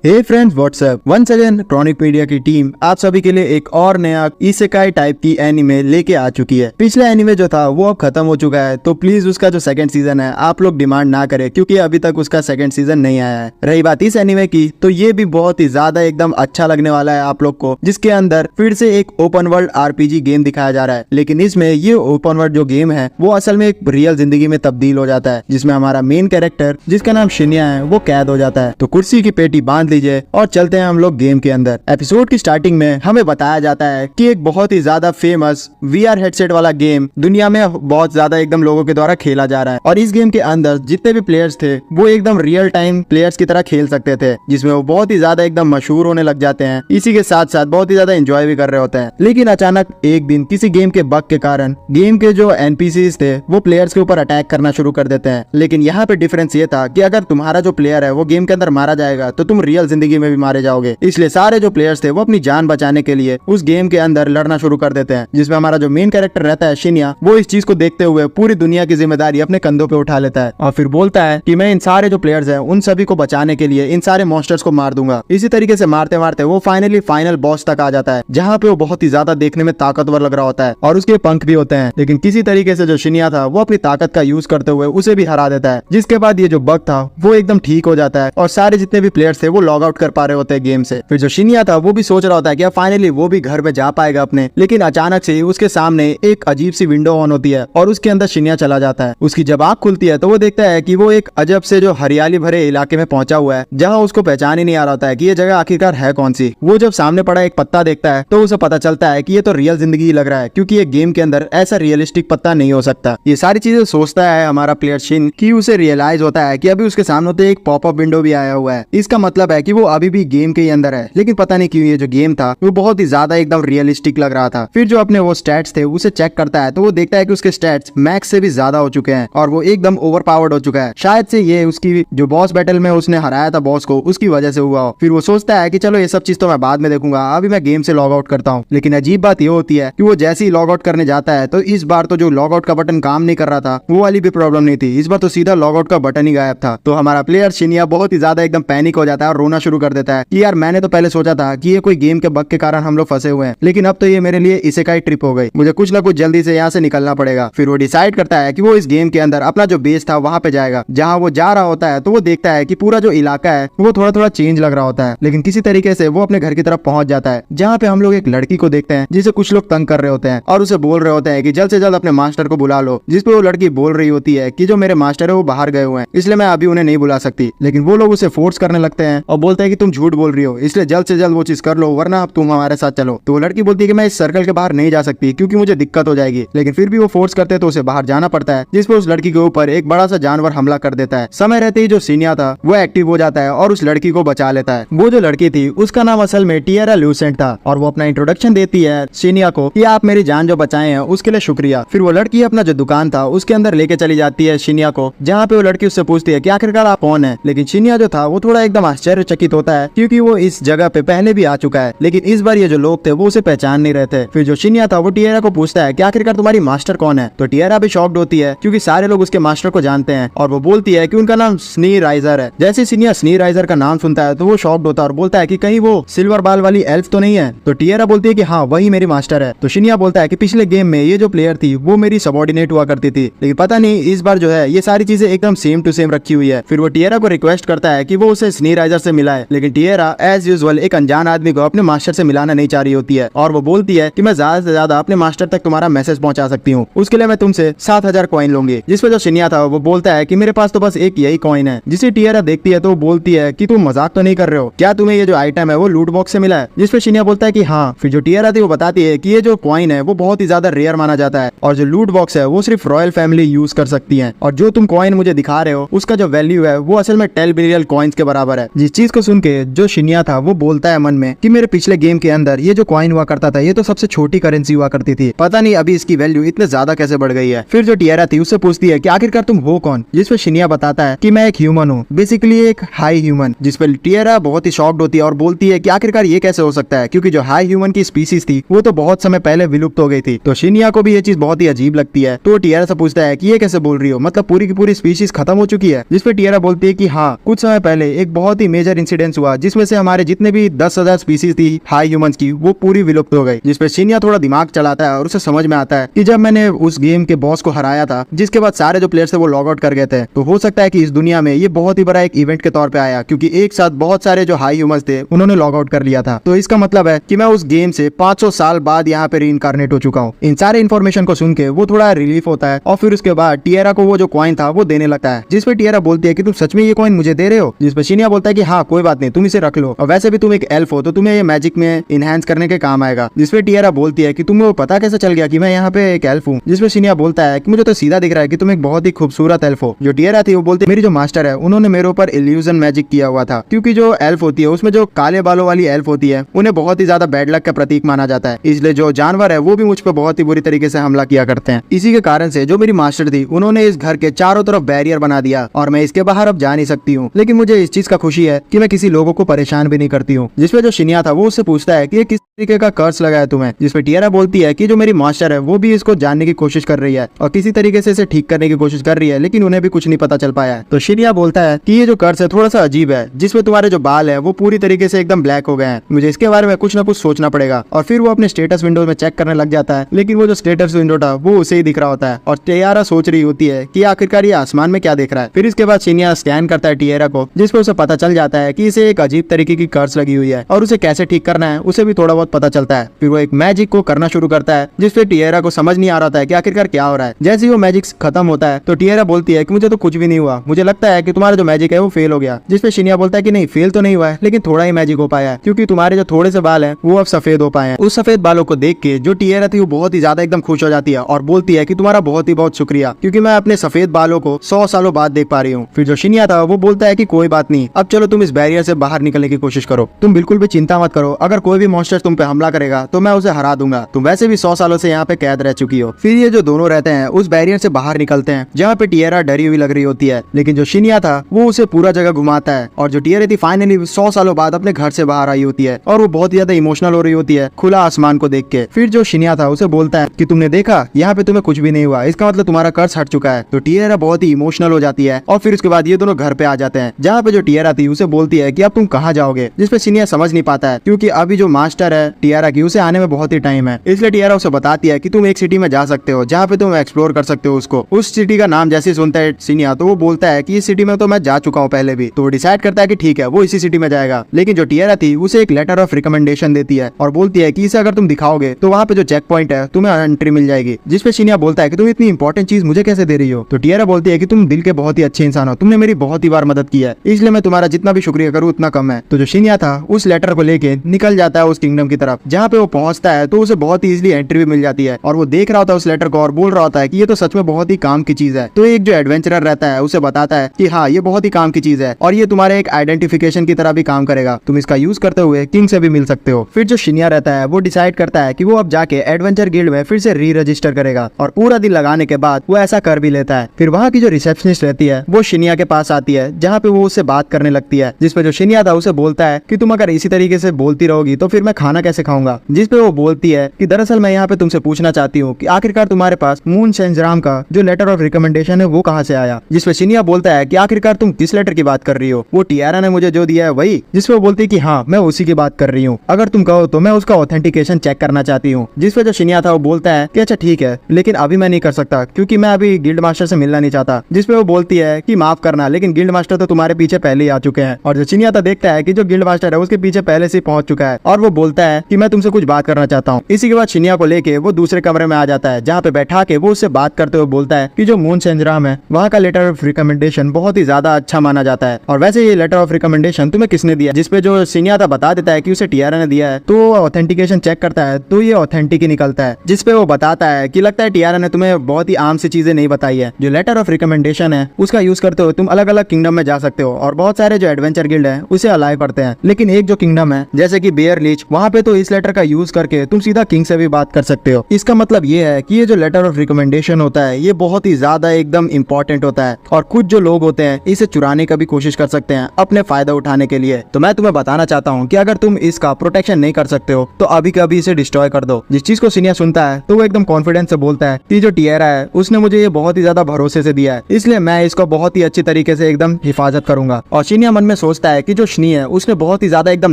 हे friends, what's up once again chronic media की team आप सभी के लिए एक और नया इसेकाई टाइप की एनिमे लेके आ चुकी है। पिछला एनिमे जो था वो अब खत्म हो चुका है, तो प्लीज उसका जो सेकंड सीजन है आप लोग डिमांड ना करें, क्योंकि अभी तक उसका सेकंड सीजन नहीं आया है। रही बात इस एनिमे की, तो ये भी बहुत ही ज्यादा एकदम अच्छा लगने वाला है आप लोग को, जिसके अंदर फिर से एक ओपन वर्ल्ड आरपीजी गेम दिखाया जा रहा है। लेकिन इसमें ये ओपन वर्ल्ड जो गेम है वो असल में एक रियल जिंदगी में तब्दील हो जाता है, जिसमें हमारा मेन कैरेक्टर जिसका नाम शिन्या है वो कैद हो जाता है। तो कुर्सी की पेटी बांध लीजिए और चलते हैं हम लोग गेम के अंदर। एपिसोड की स्टार्टिंग में हमें बताया जाता है कि एक बहुत ही ज्यादा फेमस वीआर हेडसेट वाला गेम दुनिया में बहुत ज्यादा एकदम लोगों के द्वारा खेला जा रहा है, और इस गेम के अंदर जितने भी प्लेयर्स थे वो एकदम रियल टाइम प्लेयर्स की तरह खेल सकते थे, जिसमें वो बहुत ही ज्यादा एकदम मशहूर होने लग जाते हैं। इसी के साथ साथ बहुत ही ज्यादा एंजॉय भी कर रहे होते हैं। लेकिन अचानक एक दिन किसी गेम के बग के कारण गेम के जो एनपीसीज थे वो प्लेयर्स के ऊपर अटैक करना शुरू कर देते हैं। लेकिन यहाँ पे डिफरेंस ये था कि अगर तुम्हारा जो प्लेयर है वो गेम के अंदर मारा जाएगा तो तुम रियल जिंदगी में भी मारे जाओगे। इसलिए सारे जो प्लेयर्स थे वो अपनी जान बचाने के लिए उस गेम के अंदर लड़ना शुरू कर देते हैं, जिसमें हमारा जो मेन कैरेक्टर रहता है शिन्या, वो इस चीज को देखते हुए पूरी दुनिया की जिम्मेदारी अपने कंधों पे उठा लेता है और फिर बोलता है कि मैं इन सारे जो प्लेयर्स हैं उन सभी को बचाने के लिए इन सारे मॉन्स्टर्स को मार दूंगा। इसी तरीके से मारते मारते वो फाइनली फाइनल बॉस तक आ जाता है, जहाँ पे वो बहुत ही ज्यादा देखने में ताकतवर लग रहा होता है और उसके पंख भी होते हैं। लेकिन किसी तरीके से जो शिन्या था वो अपनी ताकत का यूज करते हुए उसे भी हरा देता है, जिसके बाद ये जो बग था वो एकदम ठीक हो जाता है और सारे जितने भी प्लेयर्स थे वो लॉग आउट कर पा रहे होते हैं गेम से। फिर जो शिन्या था वो भी सोच रहा होता है कि फाइनली वो भी घर पे जा पाएगा अपने, लेकिन अचानक से उसके सामने एक अजीब सी विंडो ऑन होती है और उसके अंदर शिन्या चला जाता है। उसकी जब आंख खुलती है तो वो देखता है कि वो एक अजब से जो हरियाली भरे इलाके में पहुंचा हुआ है, जहां उसको पहचान ही नहीं आ रहा होता है कि ये जगह आखिरकार है कौन सी। वो जब सामने पड़ा एक पत्ता देखता है तो उसे पता चलता है कि ये तो रियल जिंदगी लग रहा है, क्योंकि ये गेम के अंदर ऐसा रियलिस्टिक पत्ता नहीं हो सकता। ये सारी चीजें सोचता है हमारा प्लेयर शिन कि उसे रियलाइज होता है कि अभी उसके सामने तो एक पॉपअप विंडो भी आया हुआ है। इसका मतलब है कि वो अभी भी गेम के ही अंदर है, लेकिन पता नहीं क्यों ये जो गेम था वो बहुत ही ज्यादा एकदम रियलिस्टिक लग रहा था। फिर जो अपने वो स्टैट्स थे उसे चेक करता है तो वो देखता है कि उसके स्टैट्स मैक्स से भी ज्यादा हो चुके हैं और वो एकदम ओवरपावर्ड हो चुका है। शायद से ये उसकी जो बॉस बैटल में उसने हराया था बॉस को, उसकी वजह से हुआ हो। फिर वो सोचता है कि चलो ये सब चीज तो मैं बाद में देखूंगा, अभी मैं गेम से लॉग आउट करता हूँ। लेकिन अजीब बात ये होती है कि वो जैसे ही लॉग आउट करने जाता है तो इस बार तो जो लॉग आउट का बटन काम नहीं कर रहा था वो वाली भी प्रॉब्लम नहीं थी, इस बार तो सीधा लॉग आउट का बटन ही गायब था। तो हमारा प्लेयर शिन्या बहुत ही ज्यादा एकदम पैनिक हो जाता है और रोना शुरू कर देता है कि यार मैंने तो पहले सोचा था कि ये कोई गेम के बग के कारण हम लोग फंसे हुए हैं, लेकिन अब तो ये मेरे लिए इसेकाई ट्रिप हो गई, मुझे कुछ ना कुछ जल्दी से यहाँ से निकलना पड़ेगा। फिर वो डिसाइड करता है कि वो इस गेम के अंदर अपना जो बेस था वहां पे जाएगा। जहाँ वो जा रहा होता है तो वो देखता है कि पूरा जो इलाका है वो थोड़ा थोड़ा चेंज लग रहा होता है, लेकिन किसी तरीके से वो अपने घर की तरफ पहुंच जाता है, जहाँ पे हम लोग एक लड़की को देखते हैं जिसे कुछ लोग तंग कर रहे होते हैं और उसे बोल रहे होते हैं कि जल्द से जल्द अपने मास्टर को बुला लो। जिसपे वो लड़की बोल रही होती है कि जो मेरे मास्टर है वो बाहर गए हुए हैं, इसलिए मैं अभी उन्हें नहीं बुला सकती। लेकिन वो लोग उसे फोर्स करने लगते हैं और बोलते हैं कि तुम झूठ बोल रही हो, इसलिए जल्द से जल्द वो चीज कर लो वरना अब तुम हमारे साथ चलो। तो वो लड़की बोलती है कि मैं इस सर्कल के बाहर नहीं जा सकती क्योंकि मुझे दिक्कत हो जाएगी, लेकिन फिर भी वो फोर्स करते हैं तो उसे बाहर जाना पड़ता है, जिसपे उस लड़की के ऊपर एक बड़ा सा जानवर हमला कर देता है। समय रहते ही जो शिन्या था वो एक्टिव हो जाता है और उस लड़की को बचा लेता है। वो जो लड़की थी उसका नाम असल में टिएरा ल्यूसेंट था और वो अपना इंट्रोडक्शन देती है शिन्या को कि आप मेरी जान जो बचाए हैं उसके लिए शुक्रिया। फिर वो लड़की अपना जो दुकान था उसके अंदर लेके चली जाती है शिन्या को, जहाँ पे वो लड़की उससे पूछती है कि आखिरकार आप कौन है। लेकिन शिन्या जो था वो थोड़ा एकदम आश्चर्यचकित होता है क्योंकि वो इस जगह पे पहले भी आ चुका है, लेकिन इस बार ये जो लोग थे वो उसे पहचान नहीं रहे थे। फिर जो शिन्या था वो टिएरा को पूछता है कि आखिरकार तुम्हारी मास्टर कौन है। तो टिएरा भी शॉक्ड होती है क्योंकि सारे लोग उसके मास्टर को जानते हैं और वो बोलती है कि उनका नाम स्नी राइजर है। जैसे शिन्या स्नी राइजर का नाम सुनता है तो वो शॉक्ड होता है और बोलता है कि कहीं वो सिल्वर बाल वाली एल्फ तो नहीं है। तो टिएरा बोलती है कि हाँ वही मेरी मास्टर है। तो शिन्या बोलता है कि पिछले गेम में ये जो प्लेयर थी वो मेरी सबॉर्डिनेट हुआ करती थी, लेकिन पता नहीं इस बार जो है ये सारी चीजें एकदम सेम टू सेम रखी हुई है। फिर वो टिएरा को रिक्वेस्ट करता है कि वो उसे स्नी राइजर से मिलाए, लेकिन टिएरा एज यूजुअल एक अनजान आदमी को अपने मास्टर से मिलाना नहीं चाह रही होती है और वो बोलती है कि मैं ज्यादा से ज्यादा अपने मास्टर तक तुम्हारा मैसेज पहुंचा सकती हूँ, उसके लिए मैं तुमसे 7,000 कॉइन लूंगी। जिसपे जो शिन्या था वो बोलता है कि मेरे पास तो बस एक यही कॉइन है। जिसे टिएरा देखती है तो वो बोलती है कि तुम मजाक तो नहीं कर रहे हो, क्या तुम्हें ये जो आइटम है वो लूट बॉक्स से मिला है। जिसपे शिन्या बोलता है कि हाँ। फिर जो टिएरा थी वो बताती है कि ये जो कॉइन है वो बहुत ही ज्यादा रेयर माना जाता है और जो लूट बॉक्स है वो सिर्फ रॉयल फैमिली यूज कर सकती है, और जो तुम कॉइन मुझे दिखा रहे हो उसका जो वैल्यू है वो असल में 10 बिलियन कॉइन्स के बराबर है। जिस चीज को सुन के जो शिन्या था वो बोलता है मन में कि मेरे पिछले गेम के अंदर ये जो कॉइन हुआ करता था ये तो सबसे छोटी करेंसी हुआ करती थी, पता नहीं अभी इसकी वैल्यू इतने ज्यादा कैसे बढ़ गई है। फिर जो टिएरा थी उससे पूछती है कि आखिरकार तुम हो कौन। जिसपे शिन्या बताता है कि मैं एक ह्यूमन हूँ, बेसिकली एक हाई ह्यूमन। जिसपे टिएरा बहुत ही शॉक्ड होती है और बोलती है कि आखिरकार ये कैसे हो सकता है, क्योंकि जो हाई ह्यूमन की स्पीसीज थी वो तो बहुत समय पहले विलुप्त हो गई थी। तो शिन्या को भी ये चीज बहुत ही अजीब लगती है, तो टिएरा से पूछता है कि ये कैसे बोल रही हो, मतलब पूरी की पूरी स्पीशीज खत्म हो चुकी है। जिसपे टिएरा बोलती है कि हाँ कुछ समय पहले एक बहुत ही मेजर मेजर इंसिडेंस हुआ जिसमें से हमारे जितने भी 10,000 स्पीसीज थी हाई ह्यूमंस की वो पूरी विलुप्त हो गई। जिसपे शिन्या थोड़ा दिमाग चलाता है और उसे समझ में आता है कि जब मैंने उस गेम के बॉस को हराया था जिसके बाद सारे जो प्लेयर्स थे वो लॉग आउट कर गए थे, तो हो सकता है कि इस दुनिया में ये बहुत ही बड़ा एक इवेंट के तौर पे आया, क्योंकि एक साथ बहुत सारे जो हाई ह्यूमंस थे उन्होंने लॉग आउट कर लिया था। तो इसका मतलब है कि मैं उस गेम से 500 साल बाद यहाँ पे रीइंकार्नेट हो चुका हूँ। इन सारे इन्फॉर्मेशन को सुन के वो थोड़ा रिलीफ होता है और फिर उसके बाद टिएरा को वो जो कॉइन था वो देने लगता है, जिसपे टिएरा बोलती है कि तुम सच में ये कॉइन मुझे दे रहे हो। जिसपे शिन्या बोलता है कि हाँ कोई बात नहीं, तुम इसे रख लो, और वैसे भी तुम एक एल्फ हो तो तुम्हें ये मैजिक में इनहेंस करने के काम आएगा। जिसपे टिएरा बोलती है कि तुम्हें वो पता कैसे चल गया कि मैं यहाँ पे एक एल्फ हूँ। जिसपे शिन्या बोलता है कि मुझे तो सीधा दिख रहा है कि तुम एक बहुत ही खूबसूरत एल्फ हो। जो टिएरा थी वो बोलती है मेरी जो मास्टर है उन्होंने मेरे ऊपर इल्यूजन मैजिक किया हुआ था, क्योंकि जो एल्फ होती है उसमें जो काले बालों वाली एल्फ होती है उन्हें बहुत ही ज्यादा बैड लक का प्रतीक माना जाता है, इसलिए जो जानवर है वो भी मुझ पर बहुत ही बुरी तरीके से हमला किया करते हैं। इसी के कारण से जो मेरी मास्टर थी उन्होंने इस घर के चारों तरफ बैरियर बना दिया और मैं इसके बाहर अब जा नहीं सकती हूँ। लेकिन मुझे इस चीज का खुशी है कि मैं किसी लोगों को परेशान भी नहीं करती हूँ। जिसपे जो शिन्या था वो उससे पूछता है कि ये किस तरीके का कर्स लगा है तुम्हें। जिसपे टिएरा बोलती है कि जो मेरी मास्टर है वो भी इसको जानने की कोशिश कर रही है और किसी तरीके से इसे ठीक करने की कोशिश कर रही है, लेकिन उन्हें भी कुछ नहीं पता चल पाया है। तो शिन्या बोलता है कि ये जो कर्स है थोड़ा सा अजीब है, जिसमें तुम्हारे जो बाल है वो पूरी तरीके से एकदम ब्लैक हो गए हैं, मुझे इसके बारे में कुछ ना कुछ सोचना पड़ेगा। और फिर वो अपने स्टेटस विंडो में चेक करने लग जाता है, लेकिन वो जो स्टेटस विंडो था वो उसे ही दिख रहा होता है और टिएरा सोच रही होती है कि आखिरकार ये आसमान में क्या देख रहा है। फिर इसके बाद शिन्या स्कैन करता है टिएरा को, जिसपे उसे पता चल जाता है कि इसे एक अजीब तरीके की कर्स लगी हुई है और उसे कैसे ठीक करना है उसे भी थोड़ा बहुत पता चलता है। फिर वो एक मैजिक को करना शुरू करता है, जिसपे टिएरा को समझ नहीं आ रहा था कि आखिरकार क्या हो रहा है। जैसे ही वो मैजिक खत्म होता है तो टिएरा बोलती है कि मुझे तो कुछ भी नहीं हुआ, मुझे लगता है कि तुम्हारा जो मैजिक है वो फेल हो गया। जिसपे शिन्या बोलता है कि नहीं, फेल तो नहीं हुआ है, लेकिन थोड़ा ही मैजिक हो पाया है, क्योंकि तुम्हारे जो थोड़े से बाल हैं वो अब सफेद हो पाए हैं। उस सफेद बालों को देख के जो टिएरा थी वो बहुत ही ज्यादा एकदम खुश हो जाती है और बोलती है कि तुम्हारा बहुत ही बहुत शुक्रिया, क्योंकि मैं अपने सफेद बालों को 100 सालों बाद देख पा रही हूँ। फिर जो शिन्या था वो बोलता है कि कोई बात नहीं, अब चलो तुम इस बैरियर से बाहर निकलने की कोशिश करो, तुम बिल्कुल भी चिंता मत करो, अगर कोई भी मॉन्स्टर तुम पे हमला करेगा तो मैं उसे हरा दूंगा, तुम वैसे भी 100 सालों से यहाँ पे कैद रह चुकी हो। फिर ये जो दोनों रहते हैं उस बैरियर से बाहर निकलते हैं, जहाँ पे टिएरा डरी हुई लग रही होती है, लेकिन जो शिन्या था वो उसे पूरा जगह घुमाता है और जो टिएरा थी फाइनली 100 सालों बाद अपने घर से बाहर आई होती है और वो बहुत ही ज्यादा इमोशनल हो रही होती है खुला आसमान को देख के। फिर जो शिन्या था उसे बोलता है कि तुमने देखा यहाँ पे तुम्हें कुछ भी नहीं हुआ, इसका मतलब तुम्हारा कर्ज हट चुका है। तो टिएरा बहुत ही इमोशनल हो जाती है और फिर उसके बाद ये दोनों घर पे आ जाते हैं, जहाँ पे जो टिएरा थी उसे बोलती है कि अब तुम कहाँ जाओगे। जिसपे शिन्या समझ नहीं पाता है, क्योंकि अभी जो मास्टर है टिएरा की उसे आने में बहुत ही टाइम है, इसलिए टिएरा उसे बताती है कि तुम एक सिटी में जा सकते हो जहाँ पे तुम एक्सप्लोर कर सकते हो उसको। उस सिटी का नाम जैसे सुनता है शिन्या तो वो बोलता है कि इस सिटी में तो मैं जा चुका हूँ पहले भी, तो वो डिसाइड करता है कि ठीक है वो इसी सिटी में जाएगा। लेकिन जो टिएरा थी उसे एक लेटर ऑफ रिकमेंडेशन देती है और बोलती है कि इसे अगर तुम दिखाओगे तो वहाँ पे जो चेक पॉइंट है तुम्हें एंट्री मिल जाएगी। जिसपे शिन्या बोलता है कि तुम इतनी इंपॉर्टेंट चीज मुझे कैसे दे रही हो। तो टिएरा बोलती है कि तुम दिल के बहुत ही अच्छे इंसान हो, तुमने मेरी बहुत ही बार मदद की है, इसलिए मैं तुम्हारा जितना भी शुक्रिया करूँ उतना कम है। तो जो शिन्या था उस लेटर को लेके निकल जाता है उस किंगडम की तरफ। जहाँ पे वो पहुंचता है तो उसे बहुत ही इजीली एंट्री भी मिल जाती है और वो देख रहा होता है उस लेटर को और बोल रहा होता है कि ये तो सच में बहुत ही काम की चीज है। तो एक जो एडवेंचरर रहता है उसे बताता है कि हाँ ये बहुत ही काम की चीज है और ये तुम्हारे एक आइडेंटिफिकेशन की तरह भी काम करेगा, तुम इसका यूज करते हुए किंग से भी मिल सकते हो। फिर जो शिन्या रहता है वो डिसाइड करता है कि वो अब जाके एडवेंचर गिल्ड में फिर से री रजिस्टर करेगा और पूरा दिन लगाने के बाद वो ऐसा कर भी लेता है। फिर वहाँ की जो रिसेप्शनिस्ट रहती है वो शिन्या के पास आती है, जहाँ पे वो उससे बात करने लगती है। जिसपे जो शिन्या था उसे बोलता है कि तुम अगर इसी तरीके से बोलती रहोगी तो फिर मैं खाना कैसे खाऊंगा। जिसपे वो बोलती है कि दरअसल मैं यहाँ पे तुमसे पूछना चाहती हूँ कि आखिरकार तुम्हारे पास मून सेंजराम का जो लेटर ऑफ रिकमेंडेशन है वो कहाँ से आया। जिसपे शिन्या बोलता है कि आखिरकार तुम किस लेटर की बात कर रही हो, वो टिएरा ने मुझे जो दिया है वही। जिसपे वो बोलती है कि हाँ मैं उसी की बात कर रही हूँ, अगर तुम कहो तो मैं उसका ऑथेंटिकेशन चेक करना चाहती हूँ। जिसपे जो शिन्या था वो बोलता है कि अच्छा ठीक है, लेकिन अभी मैं नहीं कर सकता क्योंकि मैं अभी गिल्ड मास्टर से मिलना नहीं चाहता। जिसपे वो बोलती है कि माफ करना, लेकिन गिल्ड मास्टर तो तुम्हारे पीछे पहले ही आ चुके हैं। और जो शिन्या था देखता है कि जो गिल्ड मास्टर है उसके पीछे पहले से पहुंच चुका है और वो बोलता है कि मैं तुमसे कुछ बात करना चाहता हूँ। इसी के बाद शिन्या को लेके वो दूसरे कमरे में आ जाता है, जहाँ पे बैठा के वो उससे बात करते हुए बोलता है कि जो मून सेंजराम है वहाँ का लेटर ऑफ रिकमेंडेशन बहुत ही ज्यादा अच्छा माना जाता है और वैसे ये लेटर ऑफ रिकमेंडेशन तुम्हें किसने दिया। जिसपे जो शिन्या था बता देता है कि उसे टिएरा ने दिया है। तो वो ऑथेंटिकेशन चेक करता है तो ये ऑथेंटिक ही निकलता है। जिसपे वो बताता है कि लगता है टिएरा ने तुम्हें बहुत ही आम सी चीजें नहीं बताई है। जो लेटर ऑफ रिकमेंडेशन है उसका यूज करते हुए तुम अलग अलग किंगडम में जा सकते हो और बहुत सारे जो एडवेंचर गिल्ड है उसे अलाइव करते हैं, लेकिन एक जो किंगडम है जैसे कि बेयर लीच, वहाँ पे तो इस लेटर का यूज करके तुम सीधा किंग से भी बात कर सकते हो। इसका मतलब ये है कि ये जो लेटर ऑफ रिकमेंडेशन होता है ये बहुत ही ज्यादा एकदम इंपॉर्टेंट होता है और कुछ जो लोग होते हैं इसे चुराने का भी कोशिश कर सकते हैं अपने फायदा उठाने के लिए। तो मैं तुम्हें बताना चाहता हूँ कि अगर तुम इसका प्रोटेक्शन नहीं कर सकते हो तो अभी कभी इसे डिस्ट्रॉय कर दो। जिस चीज को शिन्या सुनता है तो वो एकदम कॉन्फिडेंस से बोलता है कि जो टिएरा है उसने मुझे ये बहुत ही ज्यादा भरोसे से दिया है, इसलिए मैं इसको बहुत ही अच्छी तरीके से एकदम हिफाजत करूंगा। और शिन्या मन में सोचता है कि जो शनी है उसने बहुत ही ज्यादा एकदम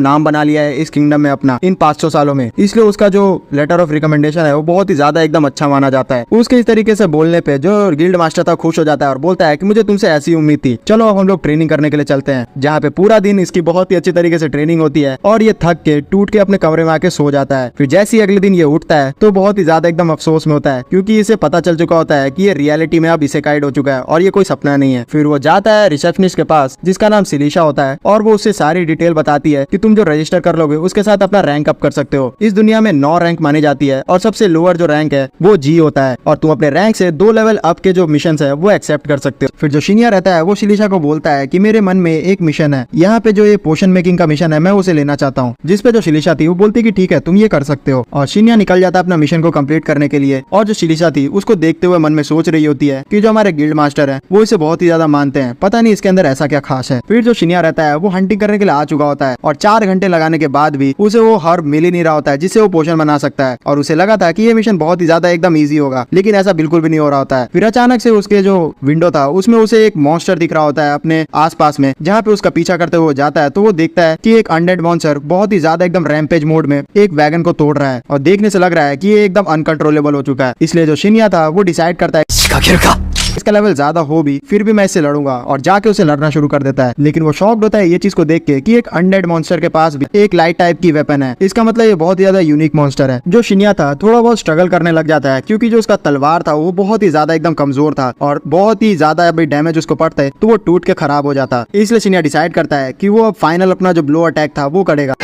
नाम बना लिया है इस किंगडम में अपना इन 500 सालों में, इसलिए उसका जो लेटर ऑफ रिकमेंडेशन है वो बहुत ही ज्यादा एकदम अच्छा माना जाता है। उसके इस तरीके से बोलने पे जो गिल्ड मास्टर था खुश हो जाता है और बोलता है कि मुझे तुमसे ऐसी उम्मीद थी, चलो अब हम लोग ट्रेनिंग करने के लिए चलते हैं। जहाँ पे पूरा दिन इसकी बहुत ही अच्छी तरीके से ट्रेनिंग होती है और ये थक के टूट के अपने कमरे में आके सो जाता है। फिर जैसे ही अगले दिन ये उठता है तो बहुत ही ज्यादा एकदम अफसोस में होता है क्योंकि इसे पता चल चुका होता है कि ये रियलिटी में अब इसेकाइड हो चुका है और ये कोई सपना नहीं है। फिर वो जाता है रिसेप्शनिस्ट के पास जिसका नाम सिलीशा होता है और वो उससे सारी डिटेल बताती है कि तुम जो रजिस्टर कर लोगे उसके साथ अपना रैंक अप कर सकते हो। इस दुनिया में 9 रैंक मानी जाती है और सबसे लोअर जो रैंक है वो जी होता है और तुम अपने रैंक से 2 लेवल अप के जो मिशन है वो एक्सेप्ट कर सकते हो। फिर जो शिनिया रहता है वो सिलीशा को बोलता है कि मेरे मन में एक मिशन है, यहाँ पे जो ये पोशन मेकिंग का मिशन है मैं उसे लेना चाहता हूँ। जिस पे जो शिलीशा थी वो बोलती कि ठीक है तुम ये कर सकते हो और शिनिया निकल जाता है अपना मिशन को कंप्लीट करने के लिए। और जो शिलीशा थी उसको देखते हुए मन में सोच रही होती है कि जो हमारे गिल्ड मास्टर है वो इसे बहुत ही ज्यादा मानते हैं, पता नहीं इसके अंदर ऐसा क्या खास है। फिर जो शिनिया रहता है वो हंटिंग करने के लिए आ चुका होता है और 4 घंटे लगाने के बाद भी उसे वो हर्ब मिल ही नहीं रहा होता है जिससे वो पोशन बना सकता है और उसे लगा था कि ये मिशन बहुत ही ज्यादा एकदम ईजी होगा, लेकिन ऐसा बिल्कुल भी नहीं हो रहा होता है। फिर अचानक से उसके जो विंडो था उसमें उसे एक मॉन्स्टर दिख रहा होता है अपने आसपास में, जहाँ पे उसका पीछा करते हुए जाता है तो वो देखता है कि एक अनडेड मॉन्स्टर बहुत ही ज्यादा एकदम रैम्पेज मोड में एक वैगन को तोड़ रहा है और देखने से लग रहा है कि ये एकदम अनकंट्रोलेबल हो चुका है। इसलिए जो शिनिया था वो डिसाइड करता है इसका लेवल ज्यादा हो भी फिर भी मैं इससे लड़ूंगा और जाके उसे लड़ना शुरू कर देता है। लेकिन वो शॉक्ड होता है ये चीज को देख के कि एक अनडेड मॉन्स्टर के पास भी एक लाइट टाइप की वेपन है। इसका मतलब ये बहुत ही ज्यादा यूनिक मॉन्स्टर है। जो शिनिया था थोड़ा बहुत स्ट्रगल करने लग जाता है क्योंकि जो उसका तलवार था वो बहुत ही ज्यादा एकदम कमजोर था और बहुत ही ज्यादा डैमेज उसको पड़ता है तो वो टूट के खराब हो जाता। इसलिए शिनिया डिसाइड करता है कि वो अब फाइनल अपना जो ब्लो अटैक था वो करेगा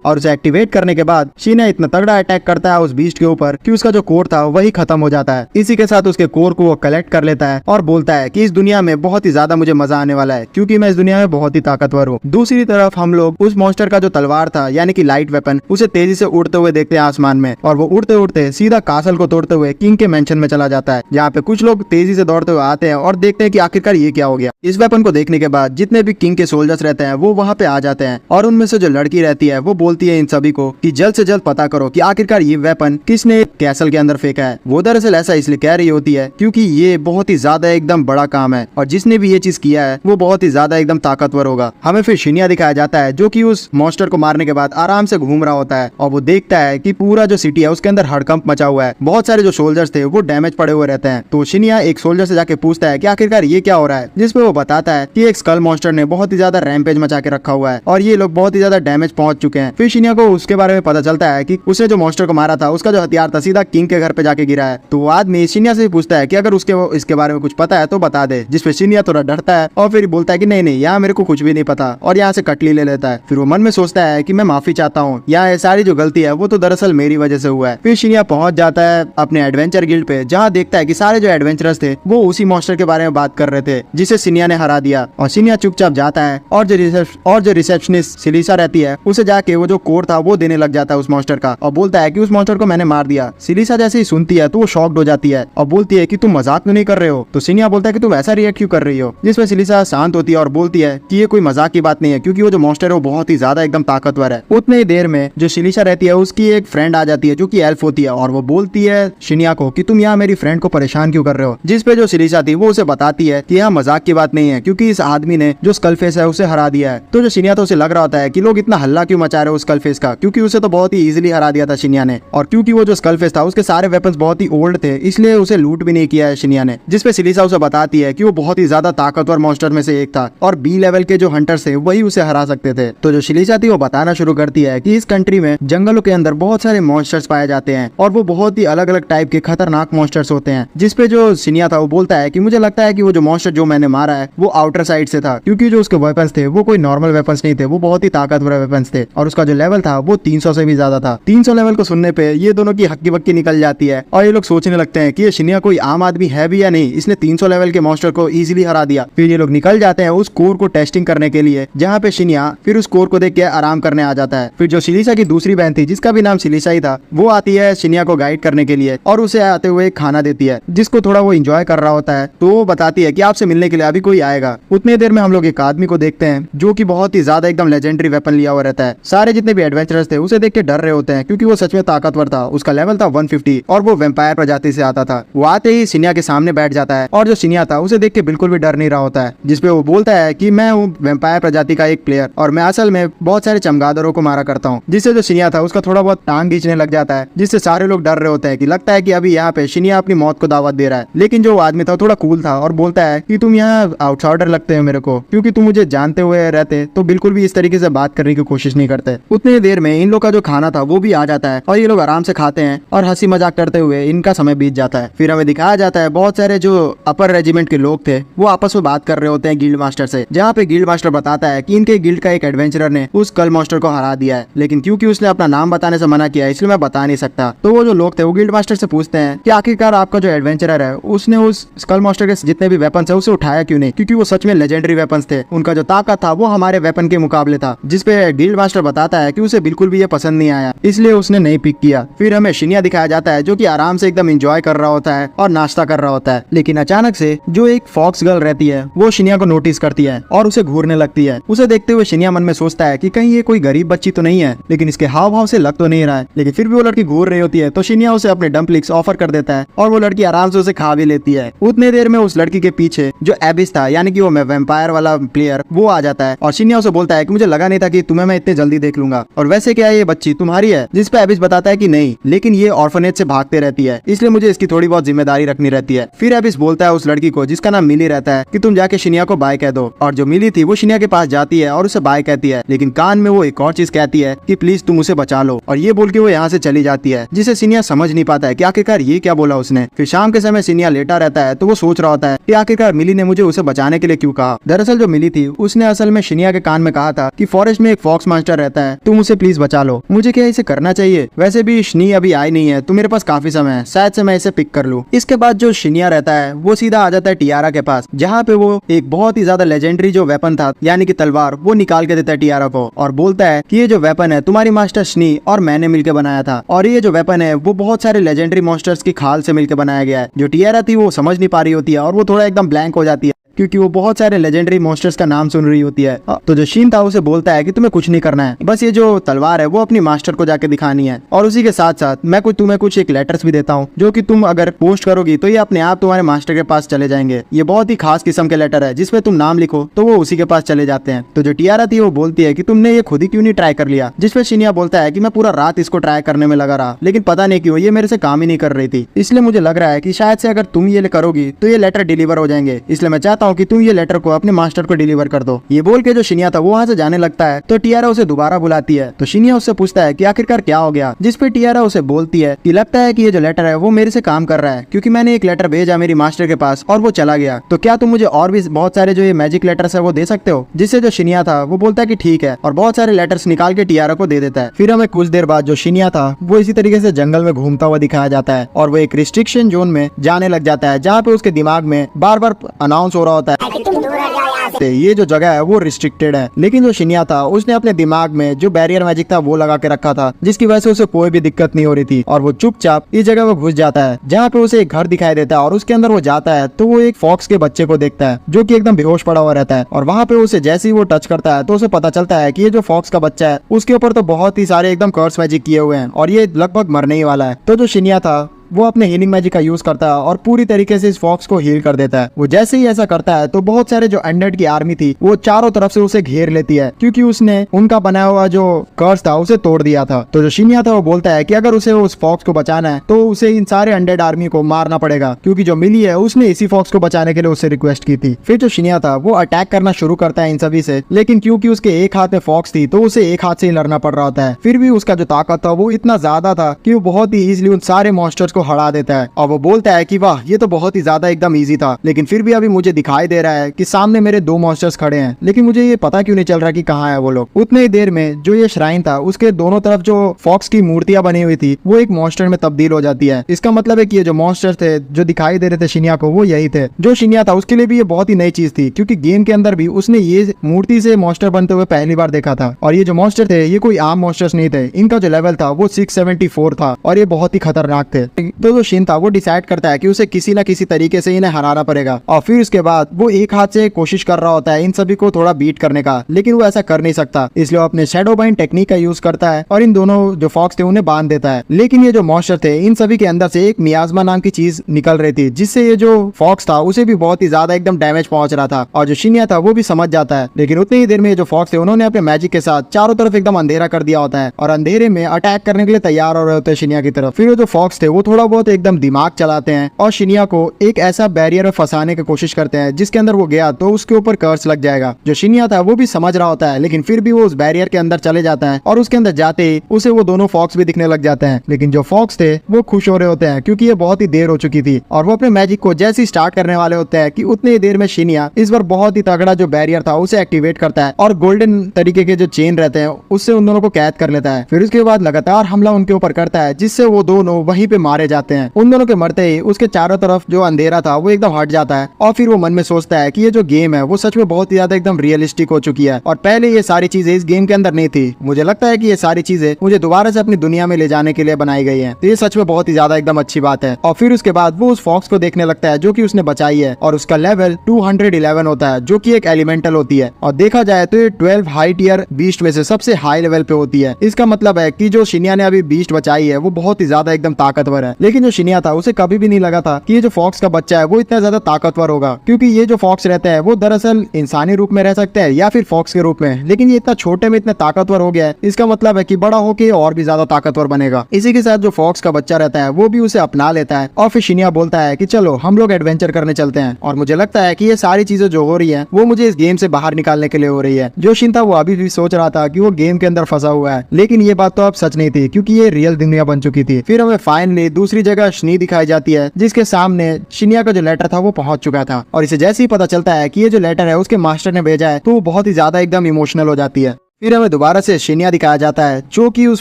और उसे एक्टिवेट करने के बाद शिनिया इतना तगड़ा अटैक करता है उस बीस्ट के ऊपर कि उसका जो कोर था वही खत्म हो जाता है। इसी के साथ उसके कोर को वो कलेक्ट कर लेता है और बोलता है कि इस दुनिया में बहुत ही ज्यादा मुझे मजा आने वाला है क्योंकि मैं इस दुनिया में बहुत ही ताकतवर हूँ। दूसरी तरफ हम लोग उस मॉन्स्टर का जो तलवार था यानी कि लाइट वेपन उसे तेजी से उड़ते हुए देखते हैं आसमान में और वो उड़ते उड़ते सीधा कासल को तोड़ते हुए किंग के मेंशन में चला जाता है, जहाँ पे कुछ लोग तेजी से दौड़ते हुए आते हैं और देखते हैं कि आखिरकार ये क्या हो गया। इस वेपन को देखने के बाद जितने भी किंग के सोल्जर्स रहते हैं वो वहाँ पे आ जाते हैं और उनमें से जो लड़की रहती है वो बोलती है इन सभी को कि जल्द से जल्द पता करो कि आखिरकार ये वेपन किसने कैसल के अंदर फेंका है। वो दरअसल ऐसा इसलिए कह रही होती है क्योंकि ये बहुत ही ज्यादा एकदम बड़ा काम है और जिसने भी ये चीज किया है वो बहुत ही ज्यादा एकदम ताकतवर होगा। हमें फिर शिनिया दिखाया जाता है जो कि उस मॉन्स्टर को मारने के बाद आराम से घूम रहा होता है और वो देखता है कि पूरा जो सिटी है उसके अंदर हड़कंप मचा हुआ है। बहुत सारे जो सोल्जर्स थे वो डैमेज पड़े हुए रहते हैं। तो शिनिया एक सोल्जर से जाके पूछता है कि आखिरकार ये क्या हो रहा है, जिसपे वो बताता है कि एक स्कल मॉन्स्टर ने बहुत ही ज्यादा रैम्पेज मचा के रखा हुआ है और ये लोग बहुत ही ज्यादा डैमेज पहुंच चुके हैं। फिर शिनिया को उसके बारे में पता चलता है कि उसने जो मॉन्स्टर को मारा था उसका जो हथियार था सीधा किंग के घर पे जाके गिरा है। तो वो आदमी शिनिया से पूछता है कि अगर उसके इसके बारे में कुछ पता है तो बता दे, जिसपे शिनिया थोड़ा डरता है और फिर बोलता है कि नहीं यहाँ मेरे को कुछ भी नहीं पता और यहाँ से कटली ले लेता है। फिर वो मन में सोचता है कि मैं माफी चाहता हूँ, यहाँ सारी जो गलती है वो तो दरअसल मेरी वजह से हुआ है। फिर शिनिया पहुंच जाता है अपने एडवेंचर गिल्ड पे, जहाँ देखता है कि सारे जो एडवेंचरर्स थे वो उसी मॉन्स्टर के बारे में बात कर रहे थे जिसे शिनिया ने हरा दिया। और शिनिया चुपचाप जाता है और जो रिसेप्शनिस्ट सिलीशा रहती है उसे जाके वो जो कोड था वो देने लग जाता है उस मॉन्स्टर का और बोलता है कि उस मॉन्स्टर को मैंने मार दिया। सिलीशा जैसे ही सुनती है तो वो शॉक्ड हो जाती है और बोलती है कि तुम मजाक तो नहीं कर रहे हो। तो शिनिया बोलता है कि तुम ऐसा रिएक्ट क्यों कर रही हो, जिसमें सिलीशा शांत होती है और बोलती है कि ये कोई मजाक की बात नहीं है क्योंकि वो जो मॉन्स्टर है वो बहुत ही ज्यादा एकदम ताकतवर है। उतने ही देर में जो सिलीशा रहती है उसकी एक फ्रेंड आ जाती है जो कि एल्फ होती है और वो बोलती है शिनिया को कि तुम यहाँ मेरी फ्रेंड को परेशान क्यों कर रहे हो, जिसपे जो सिलीशा थी वो उसे बताती है कि यहाँ मजाक की बात नहीं है क्योंकि इस आदमी ने जो स्कल फेस है उसे हरा दिया है। तो जो शिनिया तो उसे लग रहा होता है कि लोग इतना हल्ला क्यों मचा रहे हो स्कल फेस का, क्योंकि उसे तो बहुत ही इजीली हरा दिया था शिनिया ने और क्योंकि वो जो स्कल फेस था उसके सारे वेपन्स बहुत ही ओल्ड थे इसलिए उसे लूट भी नहीं किया है शिनिया ने। जिसपे सिलीशा उसे बताती है कि वो बहुत ही ज्यादा ताकतवर मॉन्स्टर में से एक था और बी लेवल के जो हंटर्स थे वही उसे हरा सकते थे। तो जो सिलीशा थी वो बताना शुरू करती है कि इस कंट्री में जंगलों के अंदर बहुत सारे मॉन्स्टर्स पाए जाते हैं और वो बहुत ही अलग अलग टाइप के खतरनाक मॉन्स्टर्स होते हैं। जिसपे जो शिनिया था वो बोलता है कि मुझे लगता है कि वो जो मॉन्स्टर जो मैंने मारा है वो आउटर साइड से था क्योंकि जो उसके वेपन्स थे वो कोई नॉर्मल वेपन्स नहीं थे, वो बहुत ही ताकतवर वेपन्स थे और उसका जो लेवल था वो 300 से भी ज्यादा था। 300 लेवल को सुनने पे ये दोनों की हक की वक्की निकल जाती है और ये लोग सोचने लगते हैं कि ये शिन्या कोई आम आदमी है भी या नहीं, इसने 300 लेवल के मॉन्स्टर को इजीली हरा दिया। फिर ये लोग निकल जाते हैं उस कोर को टेस्टिंग करने के लिए, जहाँ पे शिन्या फिर उस कोर को देख के आराम करने आ जाता है। फिर जो शिलिशा की दूसरी बहन थी, जिसका भी नाम शिलिशा ही था, वो आती है शिन्या को गाइड करने के लिए और उसे आते हुए खाना देती है, जिसको थोड़ा वो इंजॉय कर रहा होता है। तो वो बताती है कि आपसे मिलने के लिए अभी कोई आएगा। उतने देर में हम लोग एक आदमी को देखते हैं जो कि बहुत ही ज्यादा एकदम लेजेंडरी वेपन लिया हुआ रहता है। सारे जितने भी एडवेंचरर्स थे उसे देख के डर रहे होते हैं, क्योंकि वो सच में ताकतवर था। उसका लेवल था 150 और वो वेम्पायर प्रजाति से आता था। वो आते ही शिन्या के सामने बैठ जाता है और जो शिन्या था उसे देख के बिल्कुल भी डर नहीं रहा होता है, जिसपे वो बोलता है कि मैं हूँ वेम्पायर प्रजाति का एक प्लेयर और मैं असल में बहुत सारे चमगादड़ों को मारा करता हूँ। जिससे जो शिन्या था उसका थोड़ा बहुत टांग खींचने लग जाता है, जिससे सारे लोग डर रहे होते हैं कि लगता है कि अभी यहाँ पे शिन्या अपनी मौत को दावत दे रहा है। लेकिन जो आदमी था थोड़ा कूल था और बोलता है कि तुम यहाँ आउटसाइडर लगते हो मेरे को, क्योंकि तुम मुझे जानते हुए रहते तो बिल्कुल भी इस तरीके से बात करने की कोशिश नहीं करते। उतनी देर में इन लोग का जो खाना था वो भी आ जाता है और ये लोग आराम से खाते हैं और हंसी मजाक करते हुए इनका समय बीत जाता है। फिर हमें दिखाया जाता है बहुत सारे जो अपर रेजिमेंट के लोग थे वो आपस में बात कर रहे होते हैं गिल्ड मास्टर से, जहाँ पे गिल्ड मास्टर बताता है कि इनके गिल्ड का एक एडवेंचरर ने उस स्कल मॉन्स्टर को हरा दिया है, लेकिन क्योंकि उसने अपना नाम बताने से मना किया इसलिए मैं बता नहीं सकता। तो वो जो लोग थे वो गिल्ड मास्टर से पूछते हैं कि आखिरकार आपका जो एडवेंचरर है उसने उस स्कल मॉन्स्टर के जितने भी वेपन है उसे उठाया क्यों नहीं, क्योंकि वो सच में लेजेंडरी वेपन्स थे। उनका जो ताकत था वो हमारे वेपन के मुकाबले था, जिसपे गिल्ड मास्टर बताता है कि उसे बिल्कुल भी ये पसंद नहीं आया, इसलिए उसने नहीं पिक किया। फिर हमें शिन्या दिखाया जाता है जो कि आराम से एकदम एंजॉय कर रहा होता है और नाश्ता कर रहा होता है। लेकिन अचानक से जो एक फॉक्स गर्ल रहती है वो शिन्या को नोटिस करती है और उसे घूरने लगती है। उसे देखते हुए शिन्या मन में सोचता है कि कहीं ये कोई गरीब बच्ची तो नहीं है, लेकिन इसके हाव भाव से लग तो नहीं रहा है। लेकिन फिर भी वो लड़की घूर रही होती है तो शिन्या उसे अपने डम्पलिंग्स ऑफर कर देता है और वो लड़की आराम से उसे खा भी लेती है। उतने देर में उस लड़की के पीछे जो एबिस था, यानी कि वो वेम्पायर वाला प्लेयर, वो आ जाता है और शिन्या उसे बोलता है कि मुझे लगा नहीं था कि तुम्हें मैं इतने जल्दी देख लूंगा, और वैसे क्या ये बच्ची तुम्हारी है? जिस पे एबिस बताता है कि नहीं, लेकिन ये ऑर्फनेज से भागते रहती है, इसलिए मुझे इसकी थोड़ी बहुत जिम्मेदारी रखनी रहती है। फिर एबिस बोलता है उस लड़की को जिसका नाम मिली रहता है कि तुम जाके शिन्या को बाय कह दो, और जो मिली थी वो शिन्या के पास जाती है और उसे बाय कहती है, लेकिन कान में वो एक और चीज कहती है कि प्लीज तुम उसे बचा लो, और ये बोल के वो यहाँ से चली जाती है, जिसे शिन्या समझ नहीं पाता है कि आखिरकार ये क्या बोला उसने। फिर शाम के समय शिन्या लेटा रहता है तो वो सोच रहा होता है कि आखिरकार मिली ने मुझे उसे बचाने के लिए क्यों कहा। दरअसल जो मिली थी उसने असल में शिन्या के कान में कहा था कि फॉरेस्ट में एक फॉक्स मास्टर रहता है, तुम उसे प्लीज बचा लो। मुझे क्या इसे करना चाहिए? वैसे भी शनी अभी आई नहीं है तो मेरे पास काफी समय है, शायद से मैं इसे पिक कर लूं। इसके बाद जो शिन्या रहता है वो सीधा आ जाता है टियारा के पास, जहाँ पे वो एक बहुत ही ज्यादा लेजेंडरी जो वेपन था यानी कि तलवार, वो निकाल के देता है टियारा को और बोलता है कि ये जो वेपन है तुम्हारी मास्टर शनी और मैंने मिलकर बनाया था, और ये जो वेपन है वो बहुत सारे लेजेंडरी मॉन्स्टर्स की खाल से मिलकर बनाया गया है। जो टियारा थी वो समझ नहीं पा रही होती है और वो थोड़ा एकदम ब्लैंक हो जाती है, क्योंकि वो बहुत सारे लेजेंडरी मॉन्स्टर्स का नाम सुन रही होती है। तो जो शीन था उसे बोलता है कि तुम्हें कुछ नहीं करना है, बस ये जो तलवार है वो अपनी मास्टर को जाके दिखानी है, और उसी के साथ साथ मैं तुम्हें कुछ एक लेटर्स भी देता हूँ जो कि तुम अगर पोस्ट करोगी तो ये अपने आप तुम्हारे मास्टर के पास चले जाएंगे। ये बहुत ही खास किस्म के लेटर है जिसपे तुम नाम लिखो तो वो उसी के पास चले जाते हैं। तो जो टियारा थी वो बोलती है कि तुमने ये खुद ही क्यों नहीं ट्राई कर लिया, जिसपे शिन्या बोलता है कि मैं पूरा रात इसको ट्राई करने में लगा रहा, लेकिन पता नहीं क्यों ये मेरे से काम ही नहीं कर रही थी, इसलिए मुझे लग रहा है कि शायद से अगर तुम ये करोगी तो ये लेटर डिलीवर हो जाएंगे, इसलिए मैं चाहता हूँ कि तुम ये लेटर को अपने मास्टर को डिलीवर कर दो। ये बोल के जो शिन्या था वो वहाँ से जाने लगता है तो टियारा उसे दोबारा बुलाती है। तो शिन्या उससे पूछता है कि आखिरकार क्या हो गया, जिसपे टियारा उसे बोलती है कि लगता है कि ये जो लेटर है वो मेरे से काम कर रहा है, क्योंकि मैंने एक लेटर भेजा मेरी मास्टर के पास और वो चला गया, तो क्या तुम मुझे और भी बहुत सारे जो ये मैजिक लेटर्स है वो दे सकते हो? जिससे जो शिन्या था वो बोलता है कि ठीक है, और बहुत सारे लेटर्स निकाल के टियारा को दे देता है। फिर हमें कुछ देर बाद जो शिन्या था वो इसी तरीके से जंगल में घूमता हुआ दिखाया जाता है और वो एक रिस्ट्रिक्शन जोन में जाने लग जाता है, जहाँ पे उसके दिमाग में बार बार अनाउंस हो रहा होता है ये जो जगह है वो रिस्ट्रिक्टेड है। लेकिन जो शिन्या था उसने अपने दिमाग में जो बैरियर मैजिक था वो लगा के रखा था, जिसकी वजह से उसे कोई भी दिक्कत नहीं हो रही थी, और वो चुपचाप इस जगह में घुस जाता है जहाँ पे उसे एक घर दिखाई देता है, और उसके अंदर वो जाता है तो वो एक फॉक्स के बच्चे को देखता है जो कि एकदम बेहोश पड़ा हुआ रहता है, और वहाँ पे उसे जैसे ही वो टच करता है तो उसे पता चलता है कि ये जो फॉक्स का बच्चा है उसके ऊपर तो बहुत ही सारे एकदम कर्स मैजिक किए हुए हैं और ये लगभग मरने ही वाला है। तो जो शिन्या था वो अपने हीलिंग मैजिक का यूज करता है और पूरी तरीके से इस फॉक्स को हील कर देता है। वो जैसे ही ऐसा करता है तो बहुत सारे जो अनडेड की आर्मी थी वो चारों तरफ से उसे घेर लेती है, क्योंकि उसने उनका बनाया हुआ जो कर्स था उसे तोड़ दिया था। तो जो शिन्या था वो बोलता है कि अगर उसे उस फॉक्स को बचाना है तो उसे इन सारे अनडेड आर्मी को मारना पड़ेगा, क्योंकि जो मिली है उसने इसी फॉक्स को बचाने के लिए उससे रिक्वेस्ट की थी। फिर जो शिन्या था वो अटैक करना शुरू करता है इन सभी से, लेकिन क्योंकि उसके एक हाथ में फॉक्स थी तो उसे एक हाथ से ही लड़ना पड़ रहा होता है। फिर भी उसका जो ताकत था वो इतना ज्यादा था कि वो बहुत ही इजिली उन सारे मॉन्स्टर्स को हरा देता है और वो बोलता है कि वाह ये तो बहुत ही ज्यादा एकदम इजी था, लेकिन फिर भी अभी मुझे दिखाई दे रहा है कि सामने मेरे दो मॉन्स्टर्स खड़े हैं, लेकिन मुझे ये पता क्यों नहीं चल रहा कि कहाँ है वो लोग। उतने ही देर में जो ये श्राइन था उसके दोनों तरफ जो फॉक्स की मूर्तियां बनी हुई थी वो एक मॉन्स्टर में तब्दील हो जाती है। इसका मतलब है कि ये जो मॉन्स्टर थे जो दिखाई दे रहे थे शिन्या को वो यही थे। जो शिन्या था उसके लिए भी ये बहुत ही नई चीज थी, क्योंकि गेम के अंदर भी उसने ये मूर्ति से मॉन्स्टर बनते हुए पहली बार देखा था। और ये जो मॉन्स्टर थे ये कोई आम मॉन्स्टर्स नहीं थे, इनका जो लेवल था वो 674 था और ये बहुत ही खतरनाक थे। तो जो शिन था वो डिसाइड करता है कि उसे किसी ना किसी तरीके से इन्हें हराना पड़ेगा और फिर उसके बाद वो एक हाथ से कोशिश कर रहा होता है इन सभी को थोड़ा बीट करने का, लेकिन वो ऐसा कर नहीं सकता, इसलिए वो अपने शैडो बाइंड टेक्निक का यूज करता है और इन दोनों जो फॉक्स थे उन्हें बांध देता है। लेकिन ये जो मॉन्स्टर थे इन सभी के अंदर से एक मियाज़मा नाम की चीज निकल रही थी, जिससे ये जो फॉक्स था उसे भी बहुत ही ज्यादा एकदम डैमेज पहुंच रहा था और जो शिन्या था वो भी समझ जाता है। लेकिन उतनी ही देर में जो फॉक्स थे उन्होंने अपने मैजिक के साथ चारों तरफ एकदम अंधेरा कर दिया होता है और अंधेरे में अटैक करने के लिए तैयार हो रहे होते हैं शिन्या की तरफ। फिर वो जो फॉक्स थे वो थोड़ा बहुत एकदम दिमाग चलाते हैं और शिन्या को एक ऐसा बैरियर में फंसाने की कोशिश करते हैं जिसके अंदर वो गया तो उसके ऊपर कर्स लग जाएगा। जो शिन्या था वो भी समझ रहा होता है, लेकिन फिर भी वो उस बैरियर के अंदर चले जाता है और उसके अंदर जाते ही उसे वो दोनों फॉक्स भी दिखने लग जाते हैं। लेकिन जो फॉक्स थे वो खुश हो रहे होते हैं क्योंकि ये बहुत ही देर हो चुकी थी और वो अपने मैजिक को जैसे ही स्टार्ट करने वाले होते हैं कि उतने ही देर में शिन्या इस बार बहुत ही तगड़ा जो बैरियर था उसे एक्टिवेट करता है और गोल्डन तरीके के जो चेन रहते हैं उससे उन दोनों को कैद कर लेता है। फिर उसके बाद लगातार हमला उनके ऊपर करता है जिससे वो दोनों वहीं पे मारे जाते हैं। उन दोनों के मरते ही उसके चारों तरफ जो अंधेरा था वो एकदम हट जाता है और फिर वो मन में सोचता है कि ये जो गेम है वो सच में बहुत ही ज्यादा एकदम रियलिस्टिक हो चुकी है और पहले ये सारी चीजें इस गेम के अंदर नहीं थी। मुझे लगता है कि ये सारी चीजें मुझे दोबारा से अपनी दुनिया में ले जाने के लिए बनाई गई है, तो ये सच में बहुत ही ज्यादा एकदम अच्छी बात है। और फिर उसके बाद वो उस फॉक्स को देखने लगता है जो कि उसने बचाई है और उसका लेवल 211 होता है जो कि एक एलिमेंटल होती है और देखा जाए तो ये 12 हाई टियर बीस्ट में से सबसे हाई लेवल पे होती है। इसका मतलब है कि जो शिन्या ने अभी बीस्ट बचाई है वो बहुत ही ज्यादा एकदम ताकतवर है। लेकिन जो शिन्या था उसे कभी भी नहीं लगा था कि ये जो फॉक्स का बच्चा है वो इतना ज्यादा ताकतवर होगा, क्योंकि ये जो फॉक्स रहता है वो दरअसल इंसानी रूप में रह सकता है या फिर फॉक्स के रूप में, लेकिन ये इतना छोटे में इतना ताकतवर हो गया है, इसका मतलब है कि बड़ा होके और भी ज्यादा ताकतवर बनेगा। इसी के साथ जो फॉक्स का बच्चा रहता है वो भी उसे अपना लेता है और फिर शिन्या बोलता है कि चलो हम लोग एडवेंचर करने चलते हैं। और मुझे लगता है कि ये सारी चीजें जो हो रही है वो मुझे इस गेम से बाहर निकालने के लिए हो रही है। जो शिन था वो अभी भी सोच रहा था कि वो गेम के अंदर फंसा हुआ है, लेकिन ये बात तो अब सच नहीं थी क्योंकि ये रियल दुनिया बन चुकी थी। फिर हमें फाइनली दूसरी जगह शनी दिखाई जाती है जिसके सामने शिन्या का जो लेटर था वो पहुंच चुका था और इसे जैसे ही पता चलता है कि ये जो लेटर है उसके मास्टर ने भेजा है तो वो बहुत ही ज्यादा एकदम इमोशनल हो जाती है। फिर हमें दोबारा से शिन्या दिखाया जाता है जो कि उस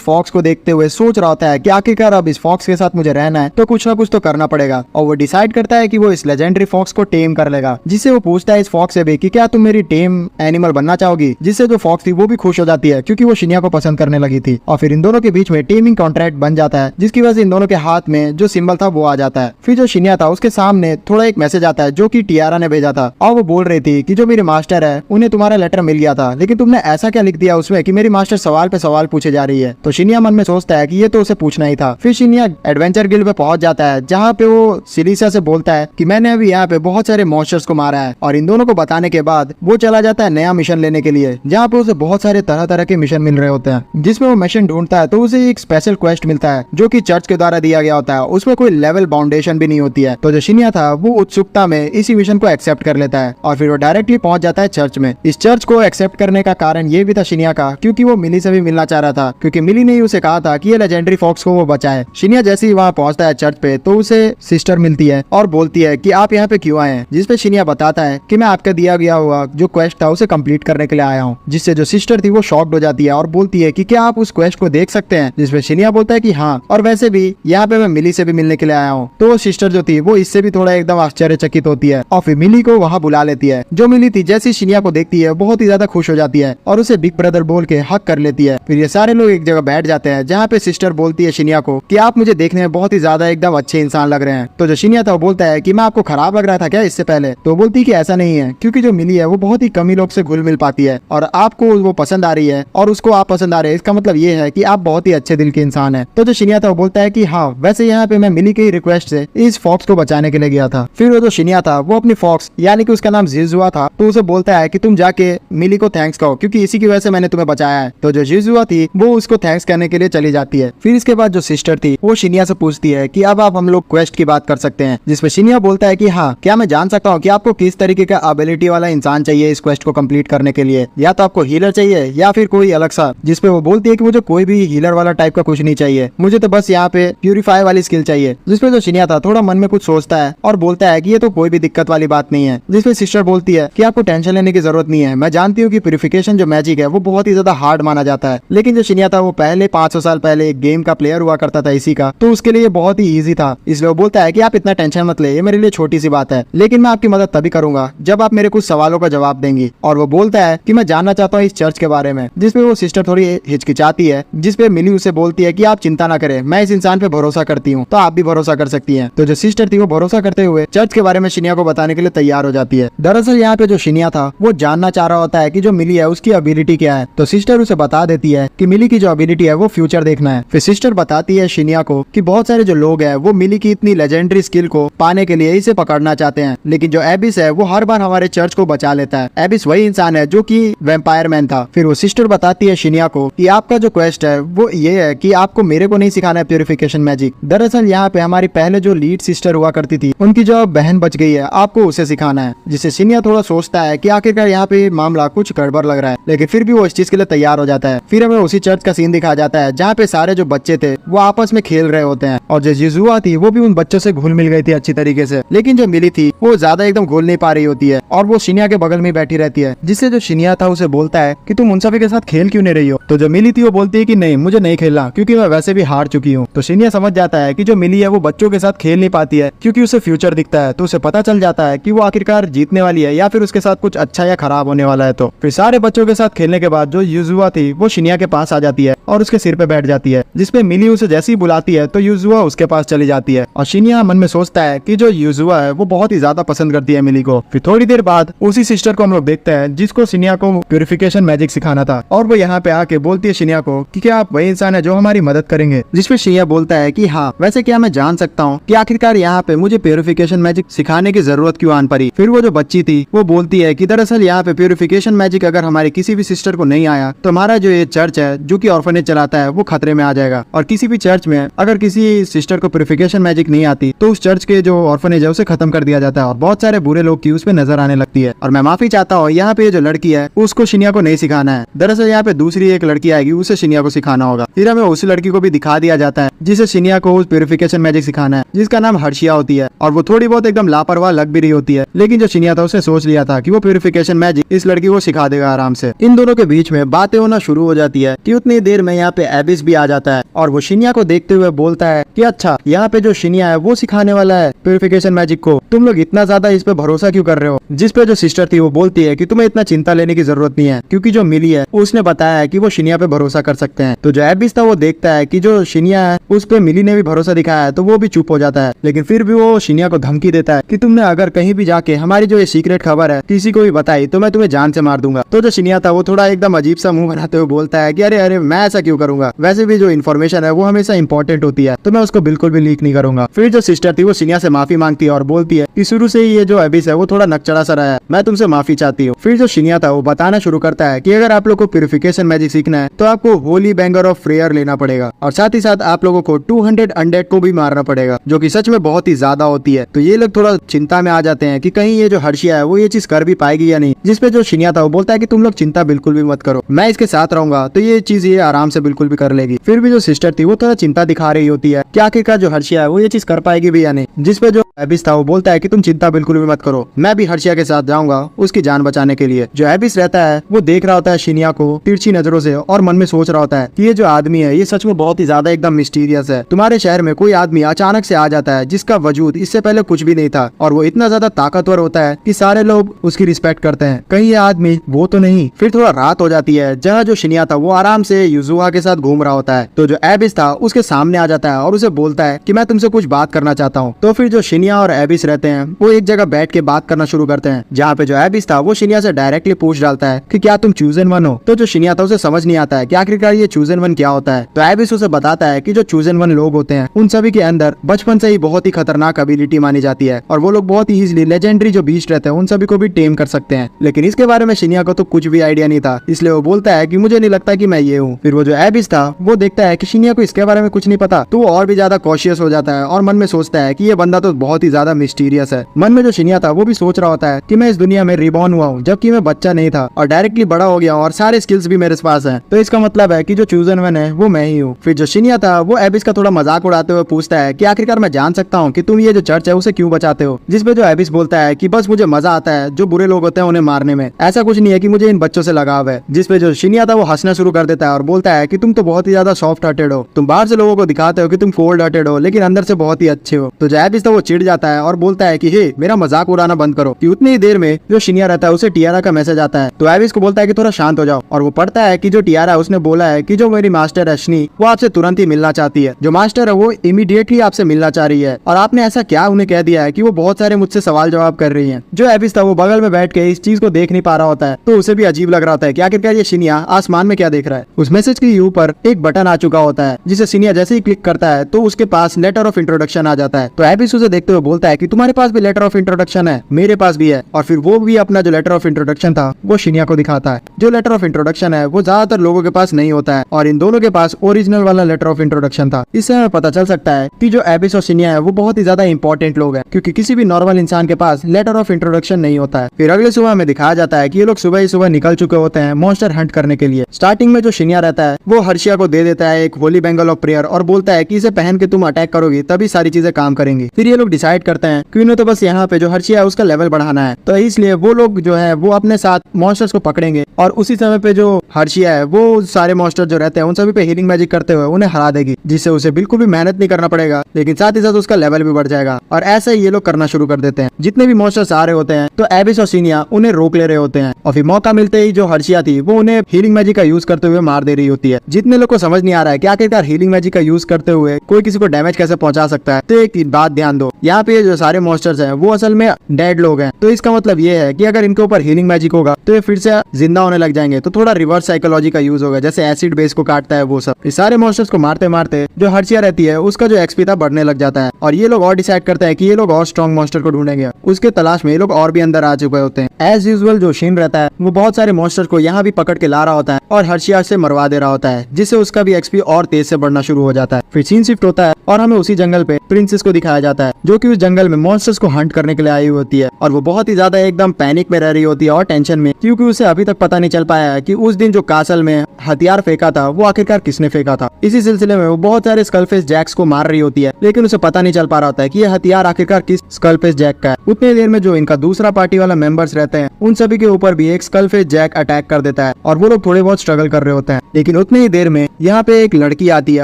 फॉक्स को देखते हुए सोच रहा होता है कि आखिरकार अब इस फॉक्स के साथ मुझे रहना है तो कुछ ना कुछ तो करना पड़ेगा और वो डिसाइड करता है कि वो इस लेजेंडरी फॉक्स को टेम कर लेगा। जिससे वो पूछता है इस फॉक्स से भी कि क्या तुम मेरी टेम एनिमल बनना चाहोगी, जिससे जो फॉक्स थी वो भी खुश हो जाती है क्योंकि वो शिन्या को पसंद करने लगी थी। और फिर इन दोनों के बीच में टेमिंग कॉन्ट्रैक्ट बन जाता है जिसकी वजह से इन दोनों के हाथ में जो सिंबल था वो आ जाता है। फिर जो शिन्या था उसके सामने थोड़ा एक मैसेज आता है जो कि टियारा ने भेजा था और वो बोल रही थी कि जो मेरे मास्टर है उन्हें तुम्हारा लेटर मिल गया था, लेकिन तुमने ऐसा क्या लिख दिया उसमें कि मेरी मास्टर सवाल पे सवाल पूछे जा रही है। तो शिन्या मन में सोचता है कि ये तो उसे पूछना ही था। फिर शिन्या एडवेंचर गिल्ड पे पहुंच जाता है जहाँ पे वो सिलिसा से बोलता है कि मैंने अभी यहाँ पे बहुत सारे मॉन्स्टर्स को मारा है और इन दोनों को बताने के बाद वो चला जाता है नया मिशन लेने के लिए जहाँ पे उसे बहुत सारे तरह तरह के मिशन मिल रहे होते हैं। जिसमें वो मिशन ढूंढता है तो उसे एक स्पेशल क्वेस्ट मिलता है जो कि चर्च के द्वारा दिया गया होता है, उसमें कोई लेवल बाउंडेशन भी नहीं होती है। तो जो शिन्या था वो उत्सुकता में इसी मिशन को एक्सेप्ट कर लेता है और फिर वो डायरेक्टली पहुंच जाता है चर्च में। इस चर्च को एक्सेप्ट करने का कारण ये भी था शिन्या का क्योंकि वो मिली से भी मिलना चाह रहा था, क्योंकि मिली ने उसे कहा था कि ये लेजेंडरी फॉक्स को वो बचाए। शिन्या जैसे ही वहाँ पहुंचता है चर्च पे तो उसे सिस्टर मिलती है और बोलती है कि आप यहाँ पे क्यों आए हैं, जिसपे शिन्या बताता है कि मैं आपका दिया गया हुआ जो क्वेस्ट था उसे कंप्लीट करने के लिए आया हूँ। जिससे जो सिस्टर थी वो शॉक्ड हो जाती है और बोलती है कि क्या आप उस क्वेस्ट को देख सकते हैं, जिसपे शिन्या बोलता है कि हाँ, और वैसे भी यहाँ पे मैं मिली से भी मिलने के लिए आया हूँ। तो वो सिस्टर जो थी वो इससे भी थोड़ा एकदम आश्चर्यचकित होती है और फिर मिली को वहाँ बुला लेती है। जो मिली थी जैसी शिन्या को देखती है बहुत ही ज्यादा खुश हो जाती है और उसे बिग ब्रदर बोल के हक कर लेती है। फिर ये सारे लोग एक जगह बैठ जाते हैं जहाँ पे सिस्टर बोलती है शिन्या को कि आप मुझे देखने में बहुत ही ज्यादा एकदम अच्छे इंसान लग रहे हैं। तो जो शिन्या था वो बोलता है कि मैं आपको खराब लग रहा था क्या इससे पहले। तो बोलती है कि ऐसा नहीं है, क्योंकि जो मिली है वो बहुत ही कम ही लोग से घुल मिल पाती है और आपको वो पसंद आ रही है और उसको आप पसंद आ रहे हैं, इसका मतलब ये है कि आप बहुत ही अच्छे दिल के इंसान है। तो जो शिन्या था वो बोलता है कि हाँ, वैसे यहाँ पे मैं मिली के रिक्वेस्ट से इस फॉक्स को बचाने के लिए गया था। फिर वो जो शिन्या था वो अपनी फॉक्स यानी कि उसका नाम जिजुआ था तो उसे बोलता है कि तुम जाके मिली को थैंक्स कहो, क्योंकि इसी की वजह से मैंने तुम्हें बचाया है। तो जो जिजुआ थी वो उसको थैंक्स करने के लिए चली जाती है। फिर इसके बाद जो सिस्टर थी वो शिनिया से पूछती है कि अब आप हम लोग क्वेस्ट की बात कर सकते हैं, जिसपे शिनिया बोलता है कि हाँ, क्या मैं जान सकता हूँ कि आपको किस तरीके का एबिलिटी वाला इंसान चाहिए इस क्वेस्ट को कंप्लीट करने के लिए, या तो आपको हीलर चाहिए या फिर कोई अलग सा। जिसपे वो बोलती है कि मुझे कोई भी हीलर वाला टाइप का कुछ नहीं चाहिए, मुझे तो बस यहाँ पे प्यूरिफाई वाली स्किल चाहिए। जिसपे जो शिनिया था थोड़ा मन में कुछ सोचता है और बोलता है कि ये तो कोई भी दिक्कत वाली बात नहीं है। जिसपे सिस्टर बोलती है कि आपको टेंशन लेने की जरूरत नहीं है, मैं जानती हूँ कि प्यूरिफिकेशन जो मैजिक है वो बहुत ही ज्यादा हार्ड माना जाता है, लेकिन जो शिनिया था वो पहले 500 साल पहले एक गेम का प्लेयर हुआ करता था इसी का, तो उसके लिए बहुत ही ईजी था। इसलिए वो बोलता है कि आप इतना टेंशन मत ले, ये मेरे लिए छोटी सी बात है, लेकिन मैं आपकी मदद तभी करूंगा जब आप मेरे कुछ सवालों का जवाब देंगी। और वो बोलता है कि मैं जानना चाहता हूँ इस चर्च के बारे में। जिसपे वो सिस्टर थोड़ी हिचकिचाती है, जिसपे मिली उसे बोलती है कि आप चिंता ना करें, मैं इस इंसान पे भरोसा करती हूँ, तो आप भी भरोसा कर सकती हैं। तो जो सिस्टर थी वो भरोसा करते हुए चर्च के बारे में शिनिया को बताने के लिए तैयार हो जाती है। दरअसल यहाँ पे जो शिनिया था वो जानना चाह रहा होता है कि जो मिली है उसकी एबिलिटी क्या है। तो सिस्टर उसे बता देती है कि मिली की जो एबिलिटी है वो फ्यूचर देखना है। फिर सिस्टर बताती है शिनिया को कि बहुत सारे जो लोग हैं वो मिली की इतनी लेजेंडरी स्किल को पाने के लिए इसे पकड़ना चाहते हैं, लेकिन जो एबिस है वो हर बार हमारे चर्च को बचा लेता है। एबिस वही इंसान है जो कि वैम्पायर मैन था। फिर वो सिस्टर बताती है शिनिया को कि आपका जो क्वेस्ट है वो ये है कि आपको मेरे को नहीं सिखाना है प्यूरिफिकेशन मैजिक। दरअसल यहाँ पे हमारी पहले जो लीड सिस्टर हुआ करती थी उनकी जो बहन बच गई है, आपको उसे सिखाना है। जिससे शिनिया थोड़ा सोचता है कि आखिरकार यहाँ पे मामला कुछ गड़बड़ लग रहा है, लेकिन फिर भी वो इस चीज के लिए तैयार हो जाता है। फिर हमें उसी चर्च का सीन दिखाया जाता है जहाँ पे सारे जो बच्चे थे वो आपस में खेल रहे होते हैं, और जो जिजुआ थी वो भी उन बच्चों से घुल मिल गई थी अच्छी तरीके से, लेकिन जो मिली थी वो ज्यादा एकदम घुल नहीं पा रही होती है और वो शिनिया के बगल में बैठी रहती है। जिससे जो शिनिया था उसे बोलता है कि तुम उन सभी के साथ खेल क्यों नहीं रही हो। तो जो मिली थी वो बोलती है कि नहीं, मुझे नहीं खेलना, क्योंकि मैं वैसे भी हार चुकी हूँ। तो शिनिया समझ जाता है कि जो मिली है वो बच्चों के साथ खेल नहीं पाती है क्योंकि उसे फ्यूचर दिखता है, तो उसे पता चल जाता है कि वो आखिरकार जीतने वाली है या फिर उसके साथ कुछ अच्छा या खराब होने वाला है। तो फिर सारे बच्चों के साथ खेलने के बाद जो युजुआ थी वो शिनिया के पास आ जाती है और उसके सिर पे बैठ जाती है। जिसपे मिली उसे जैसे ही बुलाती है तो युजुआ उसके पास चली जाती है, और शिनिया मन में सोचता है कि जो युजुआ है वो बहुत ही ज्यादा पसंद करती है मिली को। फिर थोड़ी देर बाद उसी सिस्टर को हम लोग देखते हैं जिसको शिनिया को प्यूरिफिकेशन मैजिक सिखाना था, और वो यहाँ पे आके बोलती है शिनिया को कि क्या आप वही इंसान है जो हमारी मदद करेंगे। जिसपे शिनिया बोलता है कि हाँ, वैसे क्या मैं जान सकता हूँ कि आखिरकार यहाँ पे मुझे प्यूरिफिकेशन मैजिक सिखाने की जरूरत क्यों आन पड़ी। फिर वो जो बच्ची थी वो बोलती है कि दरअसल यहाँ पे प्यूरिफिकेशन मैजिक अगर हमारे किसी भी सिस्टर को नहीं आया तो हमारा जो ये चर्च है जो कि ऑर्फनेज चलाता है वो खतरे में आ जाएगा, और किसी भी चर्च में अगर किसी सिस्टर को प्यूरिफिकेशन मैजिक नहीं आती तो उस चर्च के जो ऑर्फनेज है उसे खत्म कर दिया जाता है और बहुत सारे बुरे लोग की उस पे नजर आने लगती है। और मैं माफी चाहता हूँ, यहाँ पे जो लड़की है उसको शिनिया को नहीं सिखाना है। दरअसल यहाँ पे दूसरी एक लड़की आएगी, उसे शिनिया को सिखाना होगा। फिर हमें उस लड़की को भी दिखा दिया जाता है जिसे शिनिया को उस प्यूरिफिकेशन मैजिक सिखाना है, जिसका नाम हर्षिया होती है, और वो थोड़ी बहुत एकदम लापरवाह लग भी रही होती है, लेकिन जो शिनिया था उसने सोच लिया था कि वो प्यूरिफिकेशन मैजिक इस लड़की को सिखा देगा आराम से। इन दोनों के बीच में बातें होना शुरू हो जाती है कि उतनी देर में यहाँ पे एबिस भी आ जाता है, और वो शिनिया को देखते हुए बोलता है कि अच्छा, यहाँ पे जो शिनिया है वो सिखाने वाला है प्यूरिफिकेशन मैजिक को, तुम लोग इतना ज्यादा इस पे भरोसा क्यों कर रहे हो। जिसपे जो सिस्टर थी वो बोलती है कि तुम्हें इतना चिंता लेने की जरूरत नहीं है, क्योंकि जो मिली है उसने बताया है कि वो शिनिया पे भरोसा कर सकते हैं। तो जो एबिस था वो देखता है कि जो शिनिया है उस पे मिली ने भी भरोसा दिखाया है, तो वो भी चुप हो जाता है, लेकिन फिर भी वो शिनिया को धमकी देता है कि तुमने अगर कहीं भी जाके हमारी जो ये सीक्रेट खबर है किसी को भी बताई तो मैं तुम्हें जान से मार दूंगा। तो जो शिनिया था वो थोड़ा एकदम अजीब सा मुंह बनाते हुए बोलता है कि अरे अरे, मैं ऐसा क्यों करूंगा, वैसे भी जो इन्फॉर्मेशन है वो हमेशा इंपॉर्टेंट होती है, तो मैं उसको बिल्कुल भी लीक नहीं करूंगा। फिर जो सिस्टर थी वो शिनिया से माफी मांगती है और बोलती है कि शुरू से ही ये जो एबिस है वो थोड़ा नकचड़ा सा रहा है, मैं तुमसे माफी चाहती हूँ। फिर जो शिनिया था वो बताना शुरू करता है कि अगर आप लोग को प्यूरिफिकेशन मैजिक सीखना है तो आपको होली बैंगर ऑफ फ्रेयर लेना पड़ेगा, और साथ ही साथ आप लोगों को 200 अनडेड को भी मारना पड़ेगा, जो कि सच में बहुत ही ज्यादा होती है। तो ये लोग थोड़ा चिंता में आ जाते हैं कि कहीं ये जो हर्षिया है वो ये चीज कर भी पाएगी या नहीं। जिसपे जो शिनिया था वो बोलता है कि तुम लोग चिंता बिल्कुल भी मत करो, मैं इसके साथ रहूंगा, तो ये चीज ये आराम से बिल्कुल भी कर लेगी। फिर भी जो सिस्टर थी वो थोड़ा चिंता दिखा रही होती है कि आखिरकार जो हर्षिया है वो ये चीज कर पाएगी भी या नहीं। जिसपे जो एबिस था वो बोलता है कि तुम चिंता बिल्कुल भी मत करो, मैं भी हर्षिया के साथ जाऊंगा उसकी जान बचाने के लिए। जो एबिस रहता है वो देख रहा होता है शिनिया को तिरछी नजरों से और मन में सोच रहा होता है कि ये जो आदमी है ये सच में बहुत ही ज्यादा एकदम मिस्टीरियस है। तुम्हारे शहर में कोई आदमी अचानक से आ जाता है जिसका वजूद इससे पहले कुछ भी नहीं था, और वो इतना ज्यादा ताकतवर होता है कि सारे लोग उसकी रिस्पेक्ट करते हैं, कहीं ये आदमी वो तो नहीं। फिर थोड़ा रात हो जाती है, जहाँ जो शिनिया था वो आराम से युजुआ के साथ घूम रहा होता है, तो जो एबिस था उसके सामने आ जाता है और उसे बोलता है कि मैं तुमसे कुछ बात करना चाहता हूँ। तो फिर जो शिनिया और एबिस रहते हैं वो एक जगह बैठ के बात करना शुरू करते हैं, जहाँ पे जो एबिस था वो शिनिया से डायरेक्टली पूछ डालता है कि क्या तुम चूजन वन हो। तो जो शिनिया था उसे समझ नहीं आता है कि आखिरकार ये चूजन वन क्या होता है। तो एबिस उसे बताता है कि जो चूजन वन लोग होते हैं उन सभी के अंदर बचपन से ही बहुत ही खतरनाक एबिलिटी मानी जाती है, और वो लोग बहुत ही इजीली लेजेंडरी जो बीस्ट रहते हैं उन सभी को भी टेम कर सकते हैं। लेकिन इसके बारे में शिनिया को तो कुछ भी आइडिया नहीं था, इसलिए वो बोलता है कि मुझे नहीं लगता कि मैं ये हूँ। फिर वो जो एबिस था वो देखता है कि शिनिया को इसके बारे में कुछ नहीं पता, तो वो और भी ज्यादा कॉशियस हो जाता है और मन में सोचता है कि ये बंदा तो बहुत ही ज्यादा मिस्टीरियस है। मन में जो शिनिया था वो भी सोच रहा होता है कि मैं इस दुनिया में रिबॉर्न हुआ हूँ, जबकि मैं बच्चा नहीं था और डायरेक्टली बड़ा हो गया और सारे स्किल्स भी मेरे पास हैं, तो इसका मतलब है कि जो चूजन वन है वो मैं ही हूँ। फिर जो शिनिया था वो एबिस का थोड़ा मजाक उड़ाते हुए पूछता है कि आखिरकार मैं जान सकता हूँ कि तुम ये जो चर्च है उसे क्यों बचाते हो, जिसपे जो एबिस बोलता है कि बस मुझे मजा आता है जो बुरे लोग होते हैं उन्हें मारने में, ऐसा कुछ नहीं है कि मुझे इन बच्चों से लगाव है। जिसपे जो शिनिया था वो हंसना शुरू कर देता है और बोलता है कि तुम तो बहुत ही ज्यादा सॉफ्ट हार्टेड हो, तुम बाहर से लोगों को दिखाते हो कि तुम कोल्ड हार्टेड हो लेकिन अंदर से बहुत ही अच्छे हो। तो जो एबिस था वो चिढ़ जाता है और बोलता है कि हे मेरा मजाक उड़ाना बंद करो। कि उतनी ही देर में जो शिनिया रहता है उसे टियारा का मैसेज आता है, तो एबिस को बोलता है कि थोड़ा शांत हो जाओ, और वो पढ़ता है कि जो टियारा उसने बोला है कि जो मेरी मास्टर है शनी वो आपसे तुरंत ही मिलना चाहती है, जो मास्टर है वो इमीडिएटली आपसे मिलना चाह रही है और आपने ऐसा क्या उन्हें कह दिया है कि वो बहुत सारे मुझसे सवाल जवाब कर रही है। जो एबिस था वो बगल में बैठ के इस चीज को देख नहीं पा रहा होता है, तो उसे भी अजीब लग रहा होता है कि आखिरकार ये शिनिया आसमान में क्या देख रहा है। उस मैसेज के ऊपर एक बटन आ चुका होता है जिसे शिनिया जैसे ही क्लिक करता है तो उसके पास लेटर ऑफ इंट्रोडक्शन आ जाता है। तो एबिस उसे देखते हुए बोलता है कि तुम्हारे पास भी लेटर ऑफ इंट्रोडक्शन है, मेरे पास भी है, और फिर वो भी अपना जो लेटर ऑफ इंट्रोडक्शन था वो शिनिया को दिखाता है। जो लेटर ऑफ इंट्रोडक्शन है वो ज्यादातर लोगों के पास नहीं होता है और इन दोनों के पास ओरिजिनल वाला लेटर ऑफ इंट्रोडक्शन था। इससे हमें पता चल सकता है कि जो एबिस और शिनिया है वो बहुत ही ज्यादा इंपॉर्टेंट लोग हैं, क्योंकि किसी भी नॉर्मल इंसान के पास लेटर ऑफ इंट्रोडक्शन नहीं होता है। फिर अगले सुबह हमें दिखाया जाता है कि ये लोग सुबह ही सुबह निकल चुके होते हैं मॉन्स्टर हंट करने के लिए। स्टार्टिंग में जो शिनिया रहता है वो हर्षिया को दे देता है एक होली बेंगल ऑफ प्रेयर और बोलता है कि इसे पहन के तुम अटैक करोगी तभी सारी चीजें काम करेंगी। फिर ये लोग डिसाइड करते हैं कि उन्हें तो बस यहाँ पे जो हर्षिया है उसका लेवल बढ़ाना है, तो इसलिए वो लोग जो है वो अपने साथ मॉन्स्टर्स को पकड़ेंगे और उसी समय पे जो हर्षिया है वो सारे मॉन्स्टर जो रहते हैं उन सभी पे हीलिंग मैजिक करते हुए उन्हें हरा देगी, जिससे उसे बिल्कुल भी मेहनत नहीं करना पड़ेगा, लेकिन साथ ही साथ उसका लेवल भी बढ़ जाएगा। और ऐसे ही ये लोग करना शुरू कर देते हैं। जितने भी मॉन्स्टर्स आ रहे होते हैं तो एबिस और शिनिया उन्हें रोक ले रहे होते हैं और फिर मौका मिलते ही जो हर्षिया थी वो उन्हें हीलिंग मैजिक का यूज करते हुए मार दे रही होती है। जितने लोग को समझ नहीं आ रहा है कि आखिरकार हीलिंग मैजिक का यूज करते हुए कोई किसी को डैमेज कैसे पहुंचा सकता है, तो एक बात ध्यान दो, यहाँ पे जो सारे मॉन्स्टर्स हैं वो असल में डेड लोग हैं, तो इसका मतलब ये है कि अगर इनके ऊपर हीलिंग मैजिक होगा तो ये फिर से जिंदा होने लग जाएंगे, तो थोड़ा रिवर्स साइकोलॉजी का यूज होगा, जैसे एसिड बेस को काटता है वो सब। इस सारे मॉन्स्टर्स को मारते मारते जो हर्षिया रहती है उसका जो एक्सपी था बढ़ने लग जाता है और ये लोग और डिसाइड करते हैं कि ये लोग और स्ट्रॉन्ग मॉन्स्टर को ढूंढेंगे। उसके तलाश में ये लोग और भी अंदर आ चुके होते हैं। एज यूजुअल जो शिन रहता है वो बहुत सारे मॉन्स्टर को यहाँ भी पकड़ के ला रहा होता है और हर्षिया से मरवा दे रहा होता है, जिससे उसका भी एक्सपी और तेज से बढ़ना शुरू हो जाता है। फिर सीन शिफ्ट होता है और हमें उसी जंगल पे प्रिंसेस को दिखाया जाता है, जो कि उस जंगल में मॉन्स्टर्स को हंट करने के लिए आई होती है और वो बहुत ही ज्यादा एकदम पैनिक में रह रही होती है और टेंशन में, क्योंकि उसे अभी तक पता नहीं चल पाया है कि उस दिन जो कासल में हथियार फेंका था वो आखिरकार किसने फेंका था। इसी सिलसिले में वो बहुत सारे स्कलफेस जैक्स को मार रही होती है, लेकिन उसे पता नहीं चल पा रहा होता है कि ये हथियार आखिरकार किस स्कलफेस जैक का है। उतनी देर में जो इनका दूसरा पार्टी वाला मेंबर्स रहते हैं उन सभी के ऊपर भी एक स्कलफेस जैक अटैक कर देता है और वो लोग थोड़े बहुत स्ट्रगल कर रहे होते हैं। लेकिन उतनी ही देर में यहाँ पे एक लड़की आती है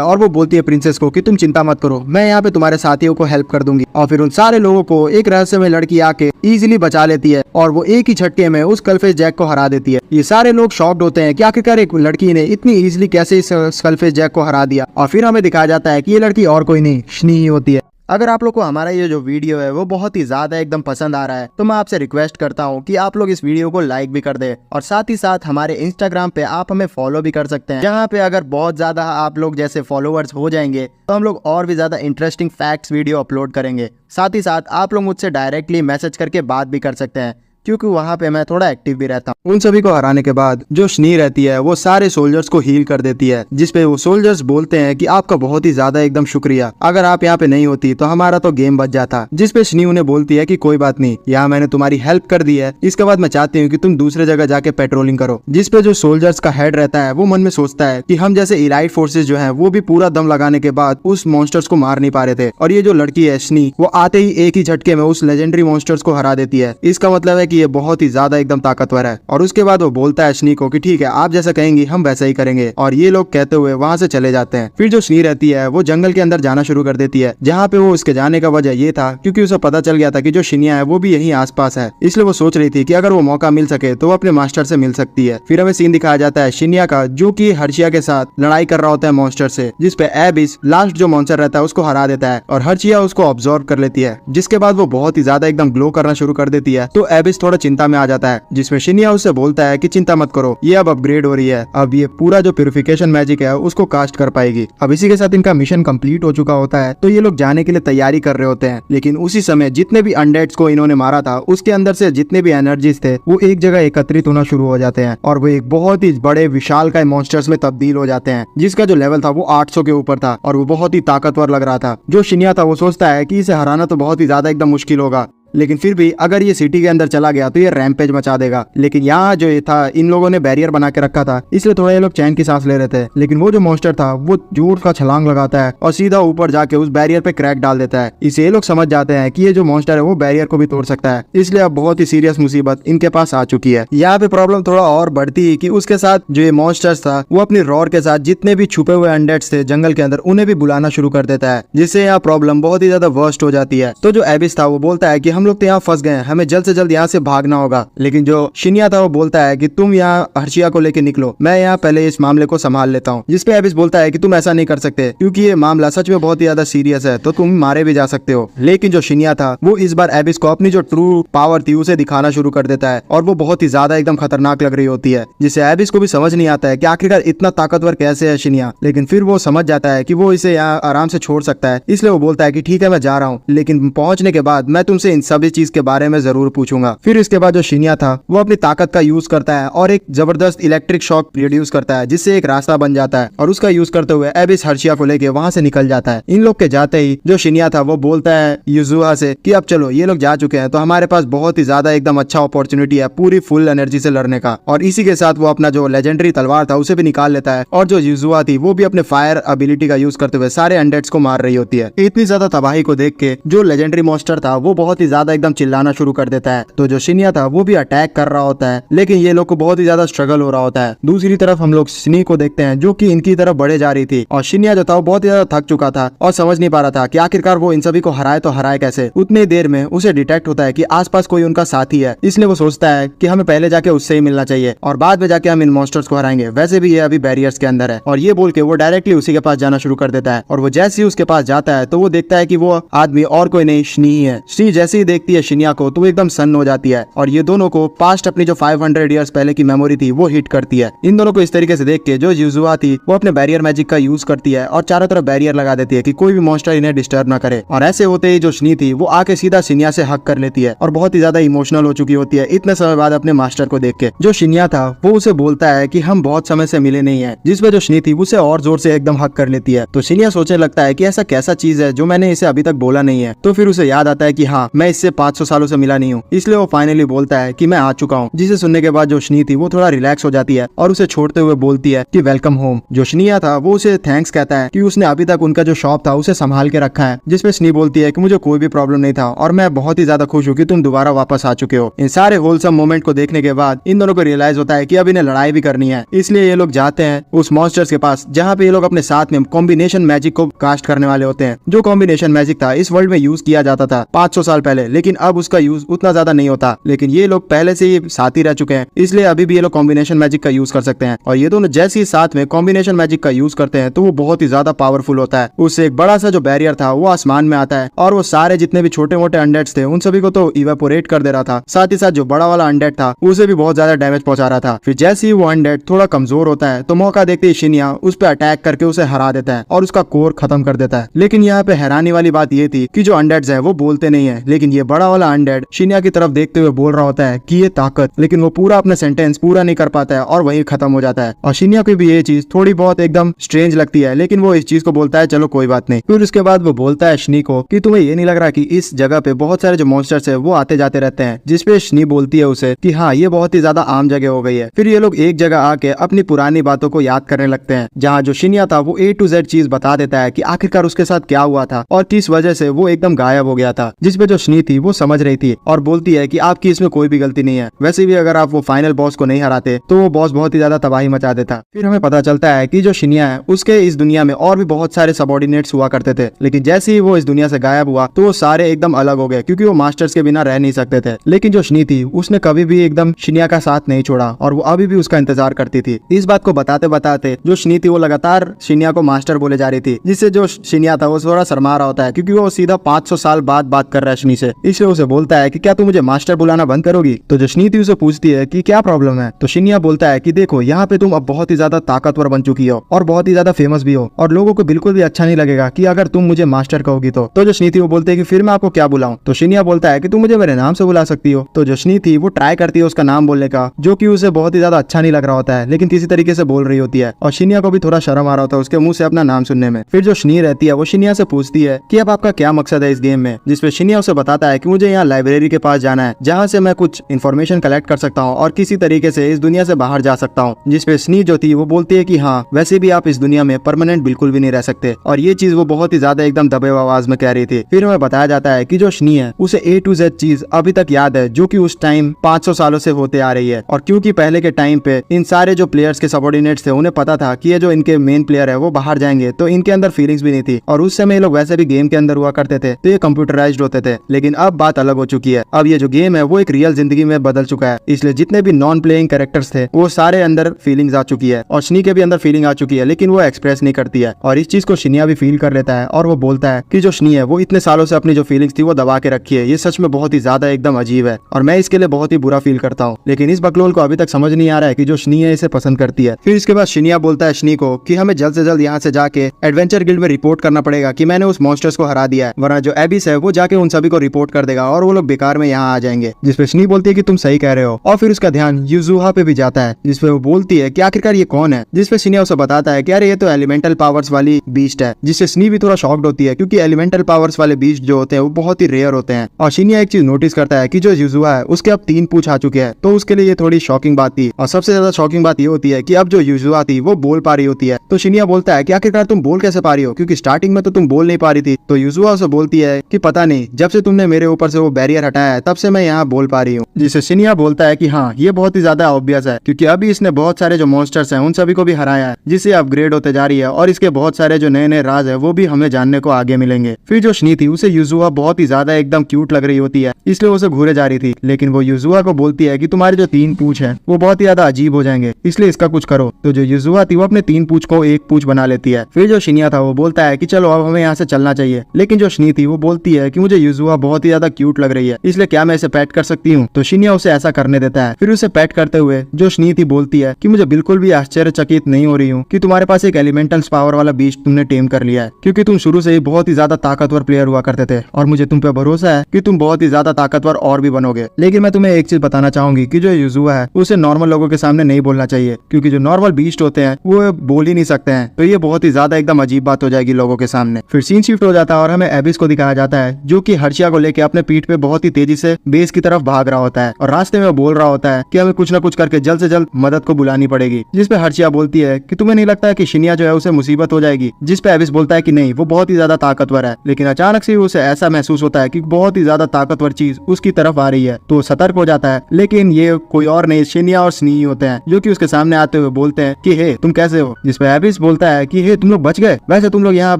और वो बोलती है प्रिंसेस को कि तुम चिंता मत करो, मैं यहाँ पे तुम्हारे साथियों को हेल्प कर दूंगी। और फिर उन सारे लोगों को एक रहस्यमय लड़की आके इजीली बचा लेती है और वो एक ही झटके में उस स्कलफेस जैक को हरा देती है। ये सारे लोग शॉक्ड होते हैं कि आखिरकार एक लड़की ने इतनी इजीली कैसे इस स्कलफेस जैक को हरा दिया। और फिर हमें दिखाया जाता है कि ये लड़की और कोई नहीं शनी ही होती है। अगर आप लोग को हमारा ये जो वीडियो है वो बहुत ही ज्यादा एकदम पसंद आ रहा है तो मैं आपसे रिक्वेस्ट करता हूँ कि आप लोग इस वीडियो को लाइक भी कर दें और साथ ही साथ हमारे इंस्टाग्राम पे आप हमें फॉलो भी कर सकते हैं, जहाँ पे अगर बहुत ज्यादा आप लोग जैसे फॉलोअर्स हो जाएंगे तो हम लोग और भी ज्यादा इंटरेस्टिंग फैक्ट्स वीडियो अपलोड करेंगे। साथ ही साथ आप लोग मुझसे डायरेक्टली मैसेज करके बात भी कर सकते हैं, क्योंकि वहाँ पे मैं थोड़ा एक्टिव भी रहता हूँ। उन सभी को हराने के बाद जो शनी रहती है वो सारे सोल्जर्स को हील कर देती है, जिसपे वो सोल्जर्स बोलते हैं कि आपका बहुत ही ज्यादा एकदम शुक्रिया, अगर आप यहाँ पे नहीं होती तो हमारा तो गेम बच जाता। जिसपे शनी उन्हें बोलती है कि कोई बात नहीं, यहाँ मैंने तुम्हारी हेल्प कर दी है, इसके बाद मैं चाहती हूँ कि तुम दूसरे जगह जाके पेट्रोलिंग करो। जिसपे जो सोल्जर्स का हेड रहता है वो मन में सोचता है कि हम जैसे इलाइट फोर्सेस जो है वो भी पूरा दम लगाने के बाद उस मॉन्स्टर्स को मार नहीं पा रहे थे, और ये जो लड़की है शनी वो आते ही एक ही झटके में उस लेजेंडरी मॉन्स्टर्स को हरा देती है। इसका मतलब है कि ये बहुत ही ज्यादा एकदम ताकतवर है। और उसके बाद वो बोलता है शनी को कि ठीक है, आप जैसा कहेंगी हम वैसा ही करेंगे, और ये लोग कहते हुए वहाँ से चले जाते हैं। फिर जो शनी रहती है वो जंगल के अंदर जाना शुरू कर देती है, जहाँ पे वो उसके जाने का वजह ये था क्योंकि उसे पता चल गया था कि जो शिनिया है वो भी यहीं आसपास है, इसलिए वो सोच रही थी कि अगर वो मौका मिल सके तो वो अपने मास्टर से मिल सकती है। फिर हमें सीन दिखाया जाता है शिनिया का, जो कि हर्षिया के साथ लड़ाई कर रहा होता है मॉन्स्टर से, जिसपे एबिस लास्ट जो मॉन्स्टर रहता है उसको हरा देता है और हर्षिया उसको ऑब्जर्व कर लेती है। जिसके बाद वो बहुत ही ज्यादा एकदम ग्लो करना शुरू कर देती है। तो एबिस एबिस थोड़ा चिंता में आ जाता है, जिसमें शिन्या उससे बोलता है कि चिंता मत करो, ये अब अपग्रेड हो रही है, अब ये पूरा जो प्यूरिफिकेशन मैजिक है उसको कास्ट कर पाएगी। अब इसी के साथ इनका मिशन कंप्लीट हो चुका होता है, तो ये लोग जाने के लिए तैयारी कर रहे होते हैं। लेकिन उसी समय जितने भी अनडेड्स को इन्होंने मारा था उसके अंदर से जितने भी एनर्जीज थे वो एक जगह एकत्रित होना शुरू हो जाते हैं और वो एक बहुत ही बड़े विशालकाय मॉन्स्टर्स में तब्दील हो जाते हैं, जिसका जो लेवल था वो 800 के ऊपर था और वो बहुत ही ताकतवर लग रहा था। जो शिन्या था वो सोचता है कि इसे हराना तो बहुत ही ज्यादा एकदम मुश्किल होगा, लेकिन फिर भी अगर ये सिटी के अंदर चला गया तो ये रैम्पेज मचा देगा। लेकिन यहाँ जो ये था, इन लोगों ने बैरियर बना के रखा था, इसलिए थोड़ा ये लोग चैन की सांस ले रहे थे। लेकिन वो जो मॉन्स्टर था वो जोर का छलांग लगाता है और सीधा ऊपर जाके उस बैरियर पे क्रैक डाल देता है। इसे ये लोग समझ जाते हैं कि ये जो मॉन्स्टर है वो बैरियर को भी तोड़ सकता है, इसलिए अब बहुत ही सीरियस मुसीबत इनके पास आ चुकी है। यहाँ पे प्रॉब्लम थोड़ा और बढ़ती है कि उसके साथ जो ये मॉन्स्टर्स था वो अपनी रॉर के साथ जितने भी छुपे हुए अनडेड्स थे जंगल के अंदर उन्हें भी बुलाना शुरू कर देता है, जिससे यहाँ प्रॉब्लम बहुत ही ज्यादा वर्स्ट हो जाती है। तो जो एबिस था वो बोलता है कि हम लोग तो यहाँ फंस गए, हमें जल्द से जल्द यहाँ से भागना होगा। लेकिन जो शिन्या था वो बोलता है कि तुम यहाँ हर्षिया को लेके निकलो, मैं यहाँ पहले इस मामले को संभाल लेता हूँ। जिसपे एबिस बोलता है कि तुम ऐसा नहीं कर सकते क्योंकि ये मामला सच में बहुत ही ज्यादा सीरियस है, तो तुम मारे भी जा सकते हो। लेकिन जो शिन्या था वो इस बार एबिस को अपनी जो ट्रू पावर थी उसे दिखाना शुरू कर देता है और वो बहुत ही ज्यादा एकदम खतरनाक लग रही होती है, जिससे एबिस को भी समझ नहीं आता है कि आखिरकार इतना ताकतवर कैसे है शिन्या। लेकिन फिर वो समझ जाता है कि वो इसे यहाँ आराम से छोड़ सकता है, इसलिए वो बोलता है कि ठीक है मैं जा रहा हूँ, लेकिन पहुंचने के बाद मैं तुमसे इन सभी चीज के बारे में जरूर पूछूंगा। फिर इसके बाद जो शिन्या था वो अपनी ताकत का यूज करता है और एक जबरदस्त इलेक्ट्रिक शॉक प्रोड्यूस करता है, जिससे एक रास्ता बन जाता है और उसका यूज करते हुए एबिस हर्षिया को लेके वहां से निकल जाता है। इन लोग के जाते ही जो शिन्या था वो बोलता है युजुहा से कि अब चलो ये लोग जा चुके हैं तो हमारे पास बहुत ही ज्यादा एकदम अच्छा अपॉर्चुनिटी है पूरी फुल एनर्जी से लड़ने का। और इसी के साथ वो अपना जो लेजेंडरी तलवार था उसे भी निकाल लेता है और जो युजुहा थी वो भी अपने फायर एबिलिटी का यूज करते हुए सारे अनडेड्स को मार रही होती है। इतनी ज्यादा तबाही को देख के जो लेजेंडरी मॉन्स्टर था वो बहुत ही ज्यादा एकदम चिल्लाना शुरू कर देता है। तो जो शिन्या था वो भी अटैक कर रहा होता है, लेकिन ये लोग को बहुत ही ज्यादा स्ट्रगल हो रहा होता है। दूसरी तरफ हम लोग स्नी को देखते हैं जो कि इनकी तरफ बढ़े जा रही थी और शिन्या जो था वो बहुत ही ज्यादा थक चुका था और समझ नहीं पा रहा था कि आखिरकार वो इन सभी को हराए तो हराए कैसे। उतनी देर में उसे डिटेक्ट होता है कि आसपास कोई उनका साथी है, इसलिए वो सोचता है कि हमें पहले जाके उससे ही मिलना चाहिए और बाद में जाके हम इन मॉन्स्टर्स को हराएंगे, वैसे भी ये अभी बैरियर्स के अंदर है। और ये बोल के वो डायरेक्टली उसी के पास जाना शुरू कर देता है और वो जैसे ही उसके पास जाता है तो वो देखता है कि वो आदमी और कोई नहीं स्नी ही है। स्नी जैसे ही देखती है शिन्या को तो वो एकदम सन्न हो जाती है और ये दोनों को पास्ट अपनी जो 500 इयर्स पहले की मेमोरी थी वो हिट करती है। इन दोनों को इस तरीके से देख के जो युजुहा थी वो अपने बैरियर मैजिक का यूज करती है और चारों तरफ बैरियर लगा देती है कि कोई भी मॉन्स्टर इन्हें डिस्टर्ब ना करे। और ऐसे होते ही जो स्नी थी वो आके सीधा शिन्या से हक कर लेती है और बहुत ही ज्यादा इमोशनल हो चुकी होती है इतने समय बाद अपने मास्टर को देख के। जो शिन्या था वो उसे बोलता है कि हम बहुत समय से मिले नहीं है, जिसपे जो स्नी थी उसे और जोर से एकदम हक कर लेती है। तो शिन्या सोचने लगता है कि ऐसा कैसा चीज है जो मैंने इसे अभी तक बोला नहीं है। तो फिर उसे याद आता है कि हाँ मैं इससे 500 सालों से मिला नहीं हूँ, इसलिए वो फाइनली बोलता है कि मैं आ चुका हूँ। जिसे सुनने के बाद जो शनी थी वो थोड़ा रिलैक्स हो जाती है और उसे छोड़ते हुए बोलती है कि वेलकम होम। जो शनिया था वो उसे थैंक्स कहता है कि उसने अभी तक उनका जो शॉप था उसे संभाल के रखा है, जिसमें शनी बोलती है कि मुझे कोई भी प्रॉब्लम नहीं था और मैं बहुत ही ज्यादा खुश हूँ कि तुम दोबारा वापस आ चुके हो। इन सारे होलसम मोमेंट को देखने के बाद इन दोनों को रियलाइज होता है कि अब इन्हें लड़ाई भी करनी है, इसलिए ये लोग जाते हैं उस मॉन्स्टर्स के पास जहाँ पे ये लोग अपने साथ में कॉम्बिनेशन मैजिक को कास्ट करने वाले होते हैं। जो कॉम्बिनेशन मैजिक था इस वर्ल्ड में यूज किया जाता था 500 साल पहले, लेकिन अब उसका यूज उतना ज्यादा नहीं होता। लेकिन ये लोग पहले से ही साथी रह चुके हैं, इसलिए अभी भी ये लोग कॉम्बिनेशन मैजिक का यूज कर सकते हैं। और ये दोनों जैसे ही साथ में कॉम्बिनेशन मैजिक का यूज करते हैं तो वो बहुत ही ज्यादा पावरफुल होता है। उससे एक बड़ा सा जो बैरियर था वो आसमान में आता है और वो सारे जितने भी छोटे मोटे अनडेड्स थे उन सभी को तो इवेपोरेट कर दे रहा था, साथ ही साथ जो बड़ा वाला अनडेड था उसे भी बहुत ज्यादा डैमेज पहुंचा रहा था। फिर जैसे ही वो अनडेड थोड़ा कमजोर होता है तो मौका देखते ही शिन्या उस पर अटैक करके उसे हरा देता है और उसका कोर खत्म कर देता है। लेकिन यहाँ पे हैरानी वाली बात ये थी कि जो अनडेड्स है वो बोलते नहीं है, लेकिन ये बड़ा वाला अनडेड शिन्या की तरफ देखते हुए बोल रहा होता है कि ये ताकत, लेकिन वो पूरा अपना सेंटेंस पूरा नहीं कर पाता है और वहीं खत्म हो जाता है। और शिन्या को भी ये चीज थोड़ी बहुत एकदम स्ट्रेंज लगती है, लेकिन वो इस चीज को बोलता है चलो कोई बात नहीं। फिर उसके बाद वो बोलता है शनी को कि तुम्हें ये नहीं लग रहा कि इस जगह पे बहुत सारे जो मॉन्स्टर्स है वो आते जाते रहते हैं, जिसपे शनी बोलती है उसे कि हाँ ये बहुत ही ज्यादा आम जगह हो गई है। फिर ये लोग एक जगह आके अपनी पुरानी बातों को याद करने लगते हैं, जहाँ जो शिन्या था वो A to Z चीज बता देता है कि आखिरकार उसके साथ क्या हुआ था और किस वजह से वो एकदम गायब हो गया था। जिसपे जो शनी थी वो समझ रही थी और बोलती है कि आपकी इसमें कोई भी गलती नहीं है, वैसे भी अगर आप वो फाइनल बॉस को नहीं हराते तो वो बॉस बहुत ही ज्यादा तबाही मचा देता। फिर हमें पता चलता है कि जो शिन्या है उसके इस दुनिया में और भी बहुत सारे सबऑर्डिनेट्स हुआ करते थे, लेकिन जैसे ही वो इस दुनिया से गायब हुआ तो वो सारे एकदम अलग हो गए क्योंकि वो मास्टर्स के बिना रह नहीं सकते थे। लेकिन जो शनी थी उसने कभी भी एकदम शिन्या का साथ नहीं छोड़ा और वो अभी भी उसका इंतजार करती थी। इस बात को बताते बताते जो शनी थी वो लगातार शिन्या को मास्टर बोले जा रही थी, जिससे जो शिन्या था वो थोड़ा शर्मा रहा होता है क्योंकि वो सीधा 500 साल बाद बात कर रहा है शनी से। इसलिए उसे बोलता है कि क्या तू मुझे मास्टर बुलाना बंद करोगी। तो जो शनी थी उसे पूछती है कि क्या प्रॉब्लम है। तो शिन्या बोलता है कि देखो यहाँ पे तुम अब बहुत ही ज्यादा ताकतवर बन चुकी हो और बहुत ही ज्यादा फेमस भी हो और लोगों को बिल्कुल भी अच्छा नहीं लगेगा कि अगर तुम मुझे मास्टर कहोगी। तो जो शनी थी वो बोलते है कि फिर मैं आपको क्या बुलाऊं। तो शिन्या बोलता है कि तुम मुझे मेरे नाम से बुला सकती हो। तो जो शनी थी वो ट्राई करती है उसका नाम बोलने का, जो कि उसे बहुत ही ज्यादा अच्छा नहीं लग रहा होता है, लेकिन किसी तरीके से बोल रही होती है और शिन्या को भी थोड़ा शर्म आ रहा होता है उसके मुंह से अपना नाम सुनने में। फिर जो शनी रहती है वो शिन्या से पूछती है कि अब आपका क्या मकसद है इस गेम में, जिसपे शिन्या उसे बताता है कि मुझे यहाँ लाइब्रेरी के पास जाना है जहाँ से मैं कुछ इन्फॉर्मेशन कलेक्ट कर सकता हूँ और किसी तरीके से इस दुनिया से बाहर जा सकता हूँ। जिसपे शनी जो थी वो बोलती है कि हाँ वैसे भी आप इस दुनिया में परमानेंट बिल्कुल भी नहीं रह सकते, और ये चीज वो बहुत ही ज्यादा एकदम दबे आवाज में कह रही थी। फिर हमें बताया जाता है कि जो शनी है उसे A to Z चीज अभी तक याद है जो कि उस टाइम 500 सालों से होते आ रही है, और क्योंकि पहले के टाइम पे इन सारे जो प्लेयर्स के सबऑर्डिनेट्स थे उन्हें पता था कि ये जो इनके मेन प्लेयर है वो बाहर जाएंगे, तो इनके अंदर फीलिंग्स भी नहीं थी और उस समय ये लोग वैसे भी गेम के अंदर हुआ करते थे तो ये कंप्यूटराइज्ड होते थे। लेकिन अब बात अलग हो चुकी है, अब ये जो गेम है वो एक रियल जिंदगी में बदल चुका है, इसलिए जितने भी नॉन प्लेइंग कैरेक्टर्स थे वो सारे अंदर फीलिंग्स आ चुकी है और शनी के भी अंदर फीलिंग आ चुकी है, लेकिन वो एक्सप्रेस नहीं करती है। और इस चीज को शिन्या भी फील कर लेता है और वो बोलता है कि जो शनी है वो इतने सालों से अपनी जो फीलिंग्स थी वो दबा के रखी है, ये सच में बहुत ही ज्यादा एकदम अजीब है और मैं इसके लिए बहुत ही बुरा फील करता हूँ। लेकिन इस बकलोल को अभी तक समझ नहीं आ रहा है कि जो शनी है इसे पसंद करती है। फिर इसके बाद शिन्या बोलता है शनी को कि हमें जल्द से जल्द यहाँ से जाके एडवेंचर गिल्ड में रिपोर्ट करना पड़ेगा कि मैंने उस मॉन्स्टर्स को हरा दिया है, वरना जो एबिस है वो जाके उन सभी को रिपोर्ट कर देगा और वो लोग बेकार में यहाँ आ जाएंगे। जिसपे शनी बोलती है कि तुम सही कह रहे हो, और फिर उसका ध्यान युजुहा पे भी जाता है जिसपे वो बोलती है कि आखिरकार ये कौन है। जिसपे शिन्या उसे बताता है कि अरे ये तो एलिमेंटल पावर्स वाली बीस्ट है, जिससे शनी भी थोड़ा शॉक्ड होती है क्योंकि एलिमेंटल पावर्स वाले बीस्ट जो होते हैं वो बहुत ही रेयर होते हैं। और शिन्या एक चीज नोटिस करता है कि जो युजुहा है उसके अब 3 पूंछ आ चुके हैं, तो उसके लिए ये थोड़ी शॉकिंग बात थी। और सबसे ज्यादा शॉकिंग बात ये होती है कि अब जो युजुहा थी वो बोल पा रही होती है। तो शिन्या बोलता है कि आखिरकार तुम बोल कैसे पा रही हो, क्योंकि स्टार्टिंग में तो तुम बोल नहीं पा रही थी। तो युजुहा उसे बोलती है कि पता नहीं, जब से तुमने मेरे ऊपर से वो बैरियर हटाया है तब से मैं यहाँ बोल पा रही हूँ। जिससे शिन्या बोलता है कि हाँ ये बहुत ही ज्यादा ऑब्वियस है, क्योंकि अभी इसने बहुत सारे जो मॉन्स्टर्स हैं उन सभी को भी हराया है, जिससे अपग्रेड होते जा रही है और इसके बहुत सारे जो नए नए राज है वो भी हमें जानने को आगे मिलेंगे। फिर जो शनी थी उसे युजुहा बहुत ही ज्यादा एकदम क्यूट लग रही होती है, इसलिए उसे घूरे जा रही थी। लेकिन वो युजुहा को बोलती है कि तुम्हारे जो 3 पूंछ है वो बहुत ही ज्यादा अजीब हो जाएंगे, इसलिए इसका कुछ करो। तो जो युजुहा थी वो अपने 3 पूंछ को 1 पूंछ बना लेती है। फिर जो शिन्या था वो बोलता है कि चलो अब हमें यहाँ से चलना चाहिए। लेकिन जो शनी थी वो बोलती है कि मुझे युजुहा बहुत ही ज्यादा क्यूट लग रही है, इसलिए क्या मैं इसे पेट कर सकती हूँ। तो शिन्या उसे ऐसा करने देता है। फिर उसे पेट करते हुए जो शनी थी बोलती है कि मुझे बिल्कुल भी आश्चर्यचकित नहीं हो रही हूँ कि तुम्हारे पास एक एलिमेंटल पावर वाला बीस्ट तुमने टेम कर लिया है, क्योंकि तुम शुरू से ही बहुत ही ज्यादा ताकतवर प्लेयर हुआ करते थे और मुझे तुम पे भरोसा है कि तुम बहुत ही ज्यादा ताकतवर और भी बनोगे। लेकिन मैं तुम्हें एक चीज बताना चाहूंगी कि जो युजुहा है उसे नॉर्मल लोगों के सामने नहीं बोलना चाहिए, क्योंकि जो नॉर्मल बीस्ट होते हैं वो बोल ही नहीं सकते हैं, तो ये बहुत ही ज्यादा एकदम अजीब बात हो जाएगी लोगों के सामने। फिर सीन शिफ्ट हो जाता है और हमें एबिस को दिखाया जाता है जो कि हर्षिया को लेके अपने पीठ पे बहुत ही तेजी से बेस की तरफ भाग रहा होता है और रास्ते में बोल रहा होता है कि हमें कुछ न कुछ करके जल्द से जल्द मदद को बुलानी पड़ेगी। जिसपे हर्षिया बोलती है कि तुम्हें नहीं लगता है कि शिन्या जो है उसे मुसीबत हो जाएगी। जिसपे एबिस बोलता है कि नहीं, वो बहुत ही ज्यादा ताकतवर है। लेकिन अचानक से उसे ऐसा महसूस होता है कि बहुत ही ज्यादा ताकतवर चीज उसकी तरफ आ रही है, तो सतर्क हो जाता है। लेकिन ये कोई और नहीं, शिन्या और स्नी होते हैं जो कि उसके सामने आते हुए बोलते हैं कि हे तुम कैसे हो। जिसपे एबिस बोलता है कि हे तुम लोग बच गए, वैसे तुम लोग यहाँ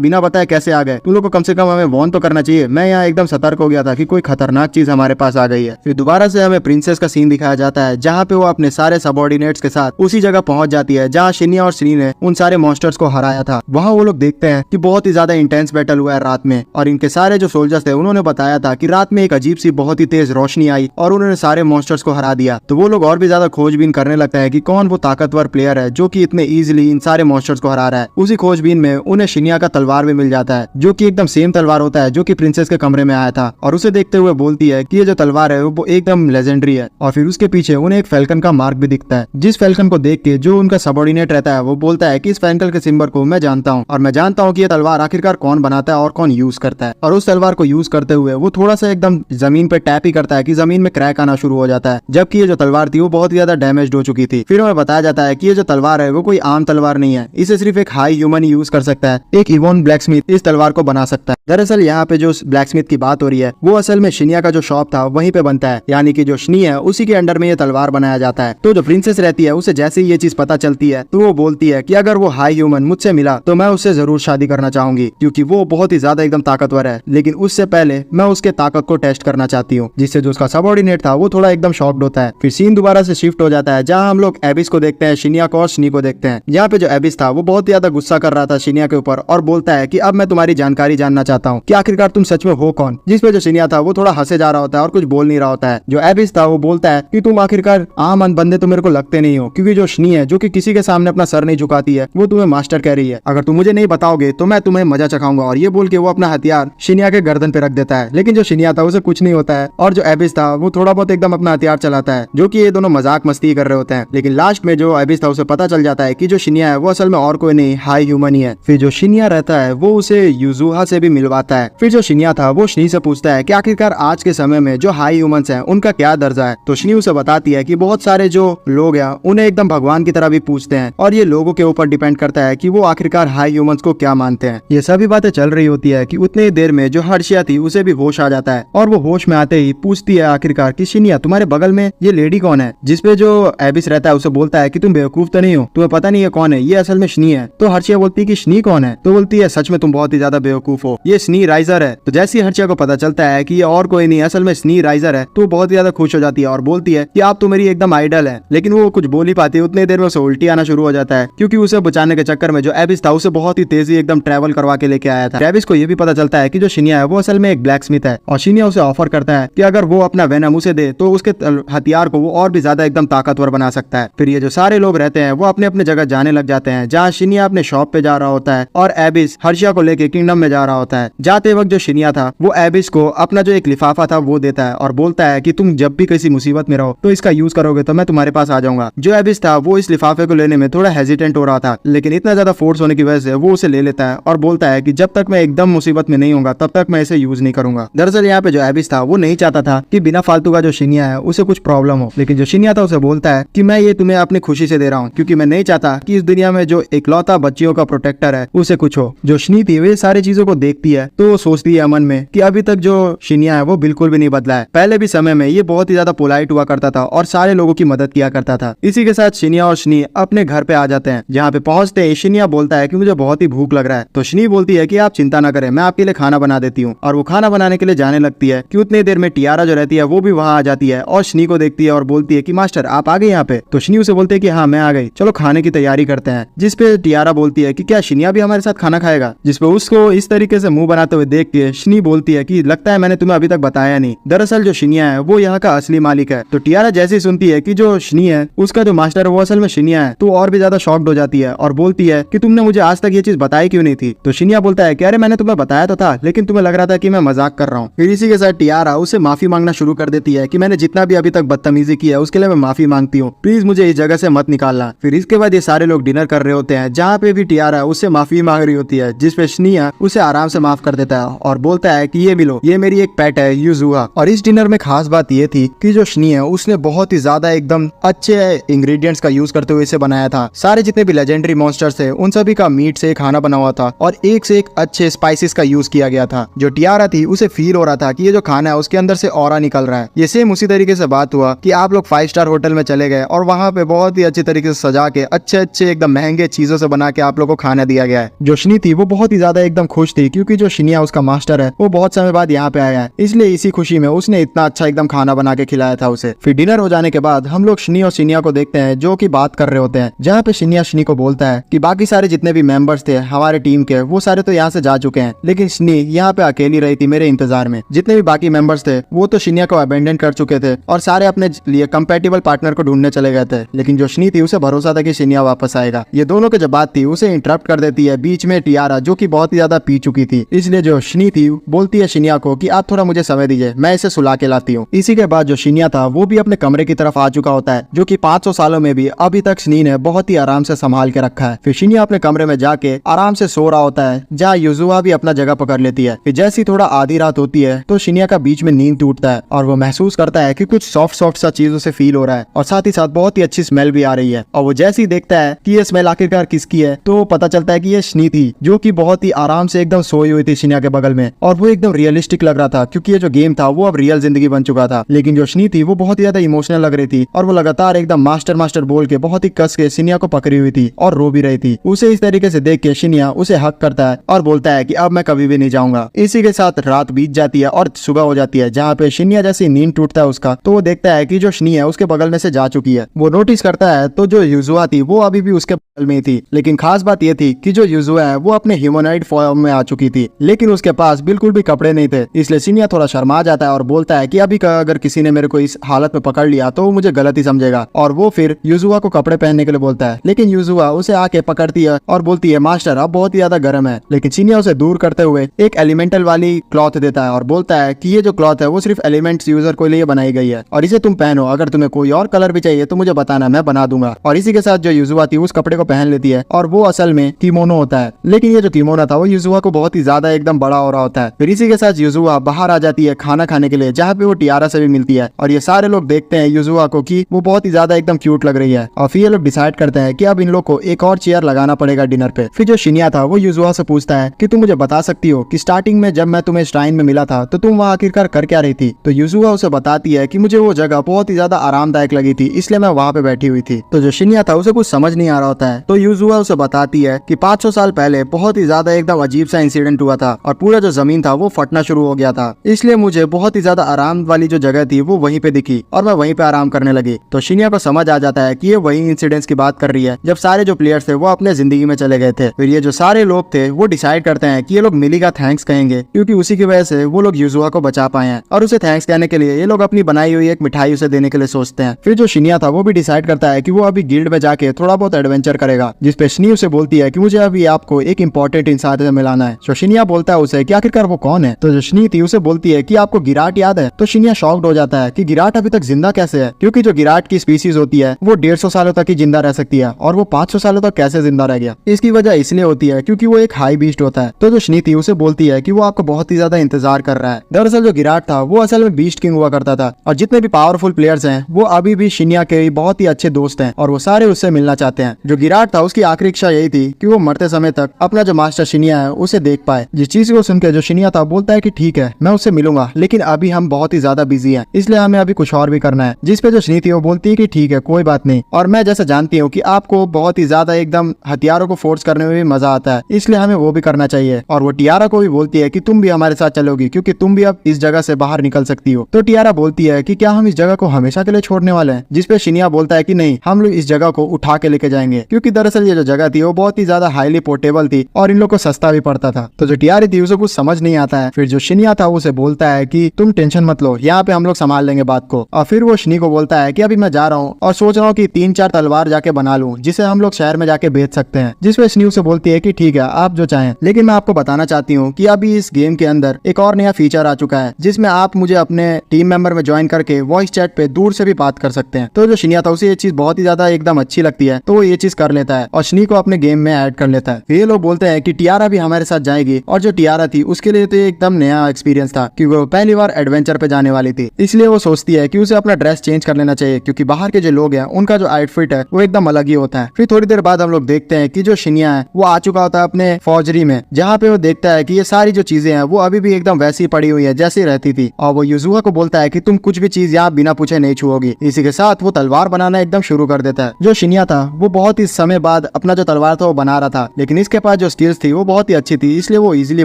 बिना बताए कैसे आ गए, तुम लोग को कम से कम हमें वार्न तो करना चाहिए। मैं यहाँ एकदम सतर्क हो गया था कि कोई खतरनाक चीज हमारे पास आ गई है। फिर दोबारा से हमें प्रिंसेस का सीन दिखाया जाता है जहाँ पे वो अपने सारे सबऑर्डिनेट्स के साथ उसी जगह पहुंच जाती है जहाँ शिन्या और श्री ने उन सारे मॉन्स्टर्स को हराया था। वहाँ वो लोग देखते हैं कि बहुत ही ज्यादा इंटेंस बैटल हुआ है रात में, और इनके सारे जो सोल्जर्स थे उन्होंने बताया था कि रात में एक अजीब सी बहुत ही तेज रोशनी आई और उन्होंने सारे मॉन्स्टर्स को हरा दिया। तो वो लोग और भी ज्यादा खोजबीन करने लगता है कि कौन वो ताकतवर प्लेयर है जो कि इतने इजीली इन सारे मॉन्स्टर्स को हरा रहा है। उसी खोजबीन में उन्हें शिन्या का तलवार भी मिल जाता है जो कि एकदम सेम तलवार होता है जो कि प्रिंसेस के कमरे में आया था, और उसे देखते हुए बोलती है कि ये जो तलवार है वो एकदम लेजेंडरी है। और फिर उसके पीछे उन्हें एक फैल्कन का मार्क भी दिखता है, जिस फैल्कन को देख के जो उनका सबऑर्डिनेट रहता है वो बोलता है कि इस फैल्कन के सिंबल को मैं जानता हूँ और मैं जानता हूँ कि ये तलवार आखिरकार कौन बनाता है और कौन यूज करता है। और उस तलवार को यूज करते हुए वो थोड़ा सा एकदम जमीन पे टैप ही करता है कि जमीन में क्रैक आना शुरू हो जाता है, जबकि ये जो तलवार थी वो बहुत ही ज्यादा डैमेज हो चुकी थी। फिर हमें बताया जाता है कि ये जो तलवार है वो कोई आम तलवार नहीं है, इसे सिर्फ एक हाई ह्यूमन यूज कर सकता है। एक इवोन ब्लैकस्मिथ इस तलवार को बना सकता है। दरअसल यहाँ पे जो ब्लैकस्मिथ की बात हो रही है वो असल में शिन्या का जो शॉप था वहीं पे बनता है, यानी कि जो शनी है उसी के अंडर में ये तलवार बनाया जाता है। तो जो प्रिंसेस रहती है उसे जैसे ही ये चीज पता चलती है तो वो बोलती है कि अगर वो हाई ह्यूमन मुझसे मिला तो मैं उससे जरूर शादी करना चाहूंगी, क्योंकि वो बहुत ही ज्यादा एकदम ताकतवर है। लेकिन उससे पहले मैं उसके ताकत को टेस्ट करना चाहती हूँ। जिससे जो उसका सबऑर्डिनेट था वो थोड़ा एकदम शॉक्ड होता है। फिर सीन दोबारा से शिफ्ट हो जाता है जहाँ हम लोग एबिस को देखते हैं, शिन्या को और शनी को देखते हैं। यहाँ पे जो एबिस था वो बहुत ज्यादा गुस्सा कर रहा था शिन्या के ऊपर और बोलता है कि अब मैं तुम्हारी जानकारी जानना चाहता हूँ कि आखिरकार तुम सच में हो कौन। जिसपे जो जो शिन्या था वो थोड़ा हंसे जा रहा होता है और कुछ बोल नहीं रहा होता है। जो एबिस था वो बोलता है कि तुम आखिरकार आम बंदे तो मेरे को लगते नहीं हो, क्योंकि जो शनी है जो कि किसी के सामने अपना सर नहीं झुकाती है वो तुम्हें मास्टर कह रही है। अगर तुम मुझे नहीं बताओगे तो मैं तुम्हें मजा चखाऊंगा। और ये बोल के वो अपना हथियार शिन्या के गर्दन पे रख देता है। लेकिन जो शिन्या था उसे कुछ नहीं होता है और जो एबिस था वो थोड़ा बहुत एकदम अपना हथियार चलाता है, जो कि ये दोनों मजाक मस्ती कर रहे होते हैं। लेकिन लास्ट में जो एबिस था उसे पता चल जाता है कि जो शिन्या है वो असल में और कोई नहीं हाई ह्यूमन ही है। फिर जो शिन्या रहता है वो उसे युजुहा से भी मिलवाता है। फिर जो शिन्या था वो शनी से पूछता है कि आखिरकार आज के समय में जो हाई ह्यूमंस हैं उनका क्या दर्जा है। तो शनी उसे बताती है कि बहुत सारे जो लोग हैं उन्हें एकदम भगवान की तरह भी पूछते हैं और ये लोगों के ऊपर डिपेंड करता है कि वो आखिरकार हाई ह्यूमंस को क्या मानते हैं। ये सभी बातें चल रही होती है कि उतनी देर में जो हर्षिया थी उसे भी होश आ जाता है और वो होश में आते ही पूछती है आखिरकार कि शिन्या तुम्हारे बगल में ये लेडी कौन है। जिसपे जो एबिस रहता है उसे बोलता है कि तुम बेवकूफ तो नहीं हो, तुम्हें पता नहीं है कौन है, ये असल में शनी है। तो हर्षिया बोलती है कि शनी कौन है। तो बोलती है सच में तुम बहुत ही ज्यादा बेवकूफ हो, ये शनी राइजर है। तो जैसे ही हर्षिया को पता चलता है कि ये और कोई नहीं असल में शनी राइजर है तो बहुत ही ज्यादा खुश हो जाती है और बोलती है कि आप तो मेरी एकदम आइडल है। लेकिन वो कुछ बोल ही पाती है, उतनी देर में उसे उल्टी आना शुरू हो जाता है, क्योंकि उसे बचाने के चक्कर में जो एबिस था उसे बहुत ही तेजी एकदम ट्रैवल करवा के लेके आया था। एबिस को ये भी पता चलता है कि जो शिन्या है वो असल में एक ब्लैक स्मिथ है और शिन्या उसे ऑफर करता है कि अगर वो अपना वेनम उसे दे तो उसके हथियार को वो और भी ज्यादा एकदम ताकतवर बना सकता है। फिर ये जो सारे लोग रहते हैं वो अपने अपने जगह जाने लग जाते हैं, जहाँ शिन्या अपने शॉप पे जा रहा होता है और एबिस हर्षिया को लेके किंगडम में जा रहा होता है। जाते वक्त जो शिन्या था वो एबिस को अपना जो एक लिफाफा था वो देता है और बोलता है कि तुम जब भी किसी मुसीबत में रहो तो इसका यूज करोगे तो मैं तुम्हारे पास आ जाऊंगा। जो एबिस था वो इस लिफाफे को लेने में थोड़ा हेजिटेंट हो रहा था, लेकिन इतना ज्यादा फोर्स होने की वजह से वो उसे ले लेता है और बोलता है कि जब तक मैं एकदम मुसीबत में नहीं होगा तब तक मैं इसे यूज नहीं करूंगा। दरअसल यहाँ पे जो एबिस था वो नहीं चाहता था कि बिना फालतू का जो शिन्या है उसे कुछ प्रॉब्लम हो, लेकिन जो शिन्या था उसे बोलता है कि मैं ये तुम्हें अपनी खुशी से दे रहा हूँ, क्योंकि मैं नहीं चाहता कि इस दुनिया में जो इकलौता बच्चियों का प्रोटेक्टर है उसे कुछ हो। जो शनी थी वे सारी चीजों को देखती है तो वो सोचती है मन में कि अभी तक जो शिन्या है वो बिल्कुल भी नहीं बदला है। पहले भी समय में ये बहुत ही ज्यादा पोलाइट हुआ करता था और सारे लोगों की मदद किया करता था। इसी के साथ शिन्या और शनी अपने घर पे आ जाते हैं। जहाँ पे पहुंचते ही शिन्या बोलता है कि मुझे बहुत ही भूख लग रहा है। तो शनी बोलती है कि आप चिंता न करें, मैं आपके लिए खाना बना देती हूँ। और वो खाना बनाने के लिए जाने लगती है कि उतनी देर में टियारा जो रहती है वो भी वहाँ आ जाती है और शनी को देखती है और बोलती है कि मास्टर आप आ गए यहाँ पे। तो शनी उसे बोलते है कि हाँ मैं आ गई, चलो खाने की तैयारी करते हैं। जिसपे टियारा बोलती है कि क्या शिन्या भी हमारे साथ खाना खाएगा। जिसपे उसको इस तरीके से मुंह बनाते हुए देख के शनी बोलती है कि लगता है मैंने तुम्हें अभी तक बताया नहीं, दरअसल जो शिन्या है वो यहाँ का असली मालिक है। तो टियारा जैसे ही सुनती है कि जो शनी है उसका जो मास्टर है वो असल में शिन्या है तो और भी ज्यादा शॉक्ड हो जाती है और बोलती है कि तुमने मुझे आज तक ये चीज बताई क्यों नहीं थी। तो शिन्या बोलता है कि अरे मैंने तुम्हें बताया तो था, लेकिन तुम्हें लग रहा था कि मैं मजाक कर रहा हूँ। फिर इसी के साथ टियारा उसे माफी मांगना शुरू कर देती है कि मैंने जितना भी अभी तक बदतमीजी की है उसके लिए मैं माफी मांगती हूँ, प्लीज मुझे इस जगह से मत निकालना। फिर इसके बाद ये सारे लोग डिनर कर रहे होते हैं, जहाँ पे भी टियारा उससे माफी मांग रही होती है, जिसपे शिन्या उसे आराम से माफ कर देता है और बोलता है कि ये मिलो, ये मेरी एक पेट है युजुहा। और इस डिनर में खास बात ये थी कि जो शनी है उसने बहुत ही ज्यादा एकदम अच्छे इंग्रेडिएंट्स का यूज करते हुए इसे बनाया था। सारे जितने भी लेजेंडरी मॉन्स्टर्स थे उन सभी का मीट से खाना बना हुआ था और एक से एक अच्छे स्पाइसेस का यूज किया गया था। जो टियारा थी उसे फील हो रहा था कि ये जो खाना है उसके अंदर से ऑरा निकल रहा है। ये सेम उसी तरीके से बात हुआ कि आप लोग 5 स्टार होटल में चले गए और वहाँ पे बहुत ही अच्छी तरीके से सजा के अच्छे एकदम महंगे चीजों से बना के आप लोग को खाना दिया गया है। जो शनी थी वो बहुत ही ज्यादा एकदम खुश थी, क्योंकि जो शिन्या उसका मास्टर है वो बहुत समय बाद यहाँ पे आया है, इसलिए इसी खुशी में उसने इतना अच्छा एकदम खाना बना के खिलाया था उसे। फिर डिनर हो जाने के बाद हम लोग शनी और शिन्या को देखते हैं जो कि बात कर रहे होते हैं, जहाँ पे शिन्या शनी को बोलता है कि बाकी सारे जितने भी मेंबर्स थे हमारे टीम के वो सारे तो यहाँ से जा चुके हैं, लेकिन शनी यहाँ पे अकेली रही थी मेरे इंतजार में। जितने भी बाकी मेंबर्स थे वो तो शिन्या को अबेंडन कर चुके थे और सारे अपने लिए कंपैटिबल पार्टनर को ढूंढने चले गए थे, लेकिन जो शनी थी उसे भरोसा था कि शिन्या वापस आएगा। ये दोनों की जो बात थी उसे इंटरप्ट कर देती है बीच में टियारा, जो कि बहुत ही ज्यादा पी चुकी थी। इसलिए जो शनी थी बोलती है शिन्या को कि आप थोड़ा मुझे समय दीजिए, मैं इसे सुला के लाती हूँ। इसी के बाद जो शिन्या था वो भी अपने कमरे की तरफ आ चुका होता है, जो कि 500 सालों में भी अभी तक शनी ने बहुत ही आराम से संभाल के रखा है। फिर शिन्या अपने कमरे में जाके आराम से सो रहा होता है, जहाँ युजुहा भी अपना जगह पकड़ लेती है। फिर जैसी थोड़ा आधी रात होती है तो शिन्या का बीच में नींद टूटता है और वो महसूस करता है कि कुछ सॉफ्ट सा चीज उसे फील हो रहा है और साथ ही साथ बहुत ही अच्छी स्मेल भी आ रही है। और वो जैसे ही देखता है कि ये स्मेल आखिरकार किसकी है तो पता चलता है कि ये शनी थी, जो कि बहुत ही आराम से एकदम सोई हुई थी शिन्या के बगल में, और वो एकदम रियलिस्टिक लग रहा था, क्योंकि ये जो गेम था वो अब रियल जिंदगी बन चुका था। लेकिन जो शनी थी वो बहुत ही ज्यादा इमोशनल लग रही थी और वो लगातार एकदम मास्टर बोल के बहुत ही कस के शिन्या को पकड़ी हुई थी और रो भी रही थी। उसे इस तरीके से देख के शिन्या उसे हक करता है और बोलता है कि अब मैं कभी भी नहीं जाऊंगा। इसी के साथ रात बीत जाती है और सुबह हो जाती है, जहाँ पे शिन्या जैसे नींद टूटता है उसका तो वो देखता है कि जो शनी है उसके बगल में से जा चुकी है। वो नोटिस करता है तो जो युजुहा थी वो अभी भी उसके बगल में थी, लेकिन खास बात ये थी कि जो युजुहा है वो अपने ह्यूमनॉइड फॉर्म में आ चुकी थी, लेकिन उसके पास बिल्कुल भी कपड़े नहीं थे। इसलिए शिन्या थोड़ा शर्मा जाता है और बोलता है कि अभी अगर किसी ने मेरे को इस हालत में पकड़ लिया तो वो मुझे गलत ही समझेगा, और वो फिर युजुआ को कपड़े पहनने के लिए बोलता है। लेकिन युजुआ उसे आके पकड़ती है और बोलती है मास्टर अब बहुत ही ज्यादा गर्म है। लेकिन शिन्या उसे दूर करते हुए एक एलिमेंटल वाली क्लॉथ देता है और बोलता है कि ये जो क्लॉथ है वो सिर्फ एलिमेंट्स यूजर के लिए बनाई गई है और इसे तुम पहनो, अगर तुम्हें कोई और कलर भी चाहिए तो मुझे बताना, मैं बना दूंगा। और इसी के साथ जो युजुआ थी उस कपड़े को पहन लेती है और वो असल में किमोनो होता है। लेकिन ये जो किमोनो था वो युजुआ को बहुत ही ज्यादा एकदम बड़ा हो रहा होता है। फिर इसी के साथ युजुआ बाहर आ जाती है खाना खाने के लिए, जहाँ पे वो टियारा से भी मिलती है और ये सारे लोग देखते हैं युजुआ को कि वो बहुत ही ज्यादा एकदम क्यूट लग रही है। और फिर ये लोग डिसाइड करते हैं कि अब इन लोग को एक और चेयर लगाना पड़ेगा डिनर पे। फिर जो शिन्या था वो युजुआ से पूछता है कि तुम मुझे बता सकती हो कि स्टार्टिंग में जब मैं तुम्हें श्राइन में मिला था तो तुम वहाँ आखिरकार कर क्या रही थी। तो युजुआ उसे बताती है कि मुझे वो जगह बहुत ही ज्यादा आरामदायक लगी थी, इसलिए मैं वहाँ पे बैठी हुई थी। तो जो शिन्या था उसे कुछ समझ नहीं आ रहा होता है। तो युजुआ उसे बताती है कि 500 साल पहले बहुत ही ज्यादा एकदम अजीब सा इंसिडेंट हुआ था और पूरा जो जमीन था वो फटना शुरू हो गया था, इसलिए मुझे बहुत ही ज्यादा आराम वाली जो जगह थी वो वहीं पे दिखी और मैं वहीं पे आराम करने लगी। तो शिन्या को समझ आ जाता है कि ये वही इंसिडेंट्स की बात कर रही है जब सारे जो प्लेयर्स थे वो अपने जिंदगी में चले गए थे। फिर ये जो सारे लोग थे वो डिसाइड करते हैं कि ये लोग मिली का थैंक्स कहेंगे, क्योंकि उसी की वजह से वो लोग युजुआ को बचा पाए हैं, और उसे थैंक्स कहने के लिए ये लोग अपनी बनाई हुई एक मिठाई उसे देने के लिए सोचते हैं। फिर जो शिन्या था वो भी डिसाइड करता है कि वो अभी गिल्ड में जाके थोड़ा बहुत एडवेंचर करेगा, जिसपे शिनी उसे बोलती है कि मुझे अभी आपको एक इंपॉर्टेंट इंसान से मिलाना है। तो शिन्या बोलता है उसे कि आखिरकार वो कौन है। तो जो शिनी थी उसे बोलती है कि आपको गिराट याद है। तो शिन्या शॉक्ड हो जाता है कि गिराट अभी तक जिंदा कैसे है, क्योंकि जो गिराट की स्पीसीज होती है वो 150 सालों तक ही जिंदा रह सकती है और वो 500 सालों तक कैसे जिंदा रह गया। इसकी वजह इसलिए होती है क्योंकि वो एक हाई बीस्ट होता है। तो जो शिनी थी उसे बोलती है कि वो आपको बहुत ही ज्यादा इंतजार कर रहा है। दरअसल जो गिराट था वो असल में बीस्ट किंग हुआ करता था और जितने भी पावरफुल प्लेयर्स हैं वो अभी भी शिन्या के बहुत ही अच्छे दोस्त हैं और वो सारे उससे मिलना चाहते हैं। जो गिराट था उसकी आखिरी इच्छा यही थी कि वो मरते समय तक अपना जो मास्टर शिन्या है उसे देख पाए। जिस चीज को सुनकर जो शिन्या था बोलता है कि ठीक है मैं उससे मिलूंगा, लेकिन अभी हम बहुत ही ज्यादा बिजी हैं, इसलिए हमें अभी कुछ और भी करना है। जिस पे जो शिनी थी वो बोलती है कि ठीक है कोई बात नहीं, और मैं जैसा जानती हूँ कि आपको बहुत ही ज्यादा एकदम हथियारों को फोर्स करने में भी मजा आता है, इसलिए हमें वो भी करना चाहिए। और वो टियारा को भी बोलती है कि तुम भी हमारे साथ चलोगी, क्योंकि तुम भी अब इस जगह से बाहर निकल सकती हो। तो टियारा बोलती है कि क्या हम इस जगह को हमेशा के लिए छोड़ने वाले हैं। जिसपे शिन्या बोलता है कि नहीं, हम लोग इस जगह को उठा के लेके जाएंगे, क्योंकि दरअसल ये जो जगह थी वो बहुत ही ज्यादा हाईली पोर्टेबल थी और इन लोग को सस्ता भी पड़ता था। तो जो टियारी थी उसे कुछ समझ नहीं आता है। फिर जो शिन्या था उसे बोलता है कि तुम टेंशन मत लो, यहाँ पे हम लोग संभाल लेंगे बात को। और फिर वो शिनी को बोलता है कि अभी मैं जा रहा हूँ और सोच रहा हूँ कि 3-4 तलवार जाके बना लूं, जिसे हम लोग शहर में जाके बेच सकते हैं। जिसपे शिनी उसे बोलती है कि ठीक है आप जो चाहें, लेकिन मैं आपको बताना चाहती हूँ कि अभी इस गेम के अंदर एक और नया फीचर आ चुका है जिसमें आप मुझे अपने टीम मेंबर में ज्वाइन करके वॉइस चैट पे दूर से भी बात कर सकते हैं। तो जो शिनिया था उसे ये चीज बहुत ही ज्यादा एकदम अच्छी लगती है, तो वो ये चीज कर लेता है और शिनी को अपने गेम में ऐड कर लेता है। ये लोग बोलते हैं कि टियारा भी हमारे साथ जाएगी, और जो टियारा थी उसके लिए तो ये एकदम नया एक्सपीरियंस था क्योंकि वो पहली बार एडवेंचर पे जाने वाली थी, इसलिए वो सोचती है कि उसे अपना ड्रेस चेंज कर लेना चाहिए, क्योंकि बाहर के जो लोग हैं उनका जो आउटफिट है वो एकदम अलग ही होता है। फिर थोड़ी देर बाद हम लोग देखते हैं कि जो शिनिया है वो आ चुका होता है अपने फौजरी में, जहाँ पे वो देखता है कि ये सारी जो चीजें हैं वो अभी भी एकदम वैसी पड़ी हुई है जैसी रहती थी, और वो युजुआ को बोलता है कि तुम कुछ भी चीज यहाँ बिना पूछे नहीं छुओगी। इसी के साथ वो तलवार बनाना एकदम शुरू कर देता है। जो शिनिया था वो बहुत ही समय बाद अपना जो तलवार था वो बना रहा था, लेकिन इसके पास जो स्किल्स थी वो बहुत ही अच्छी थी, इसलिए वो इजीली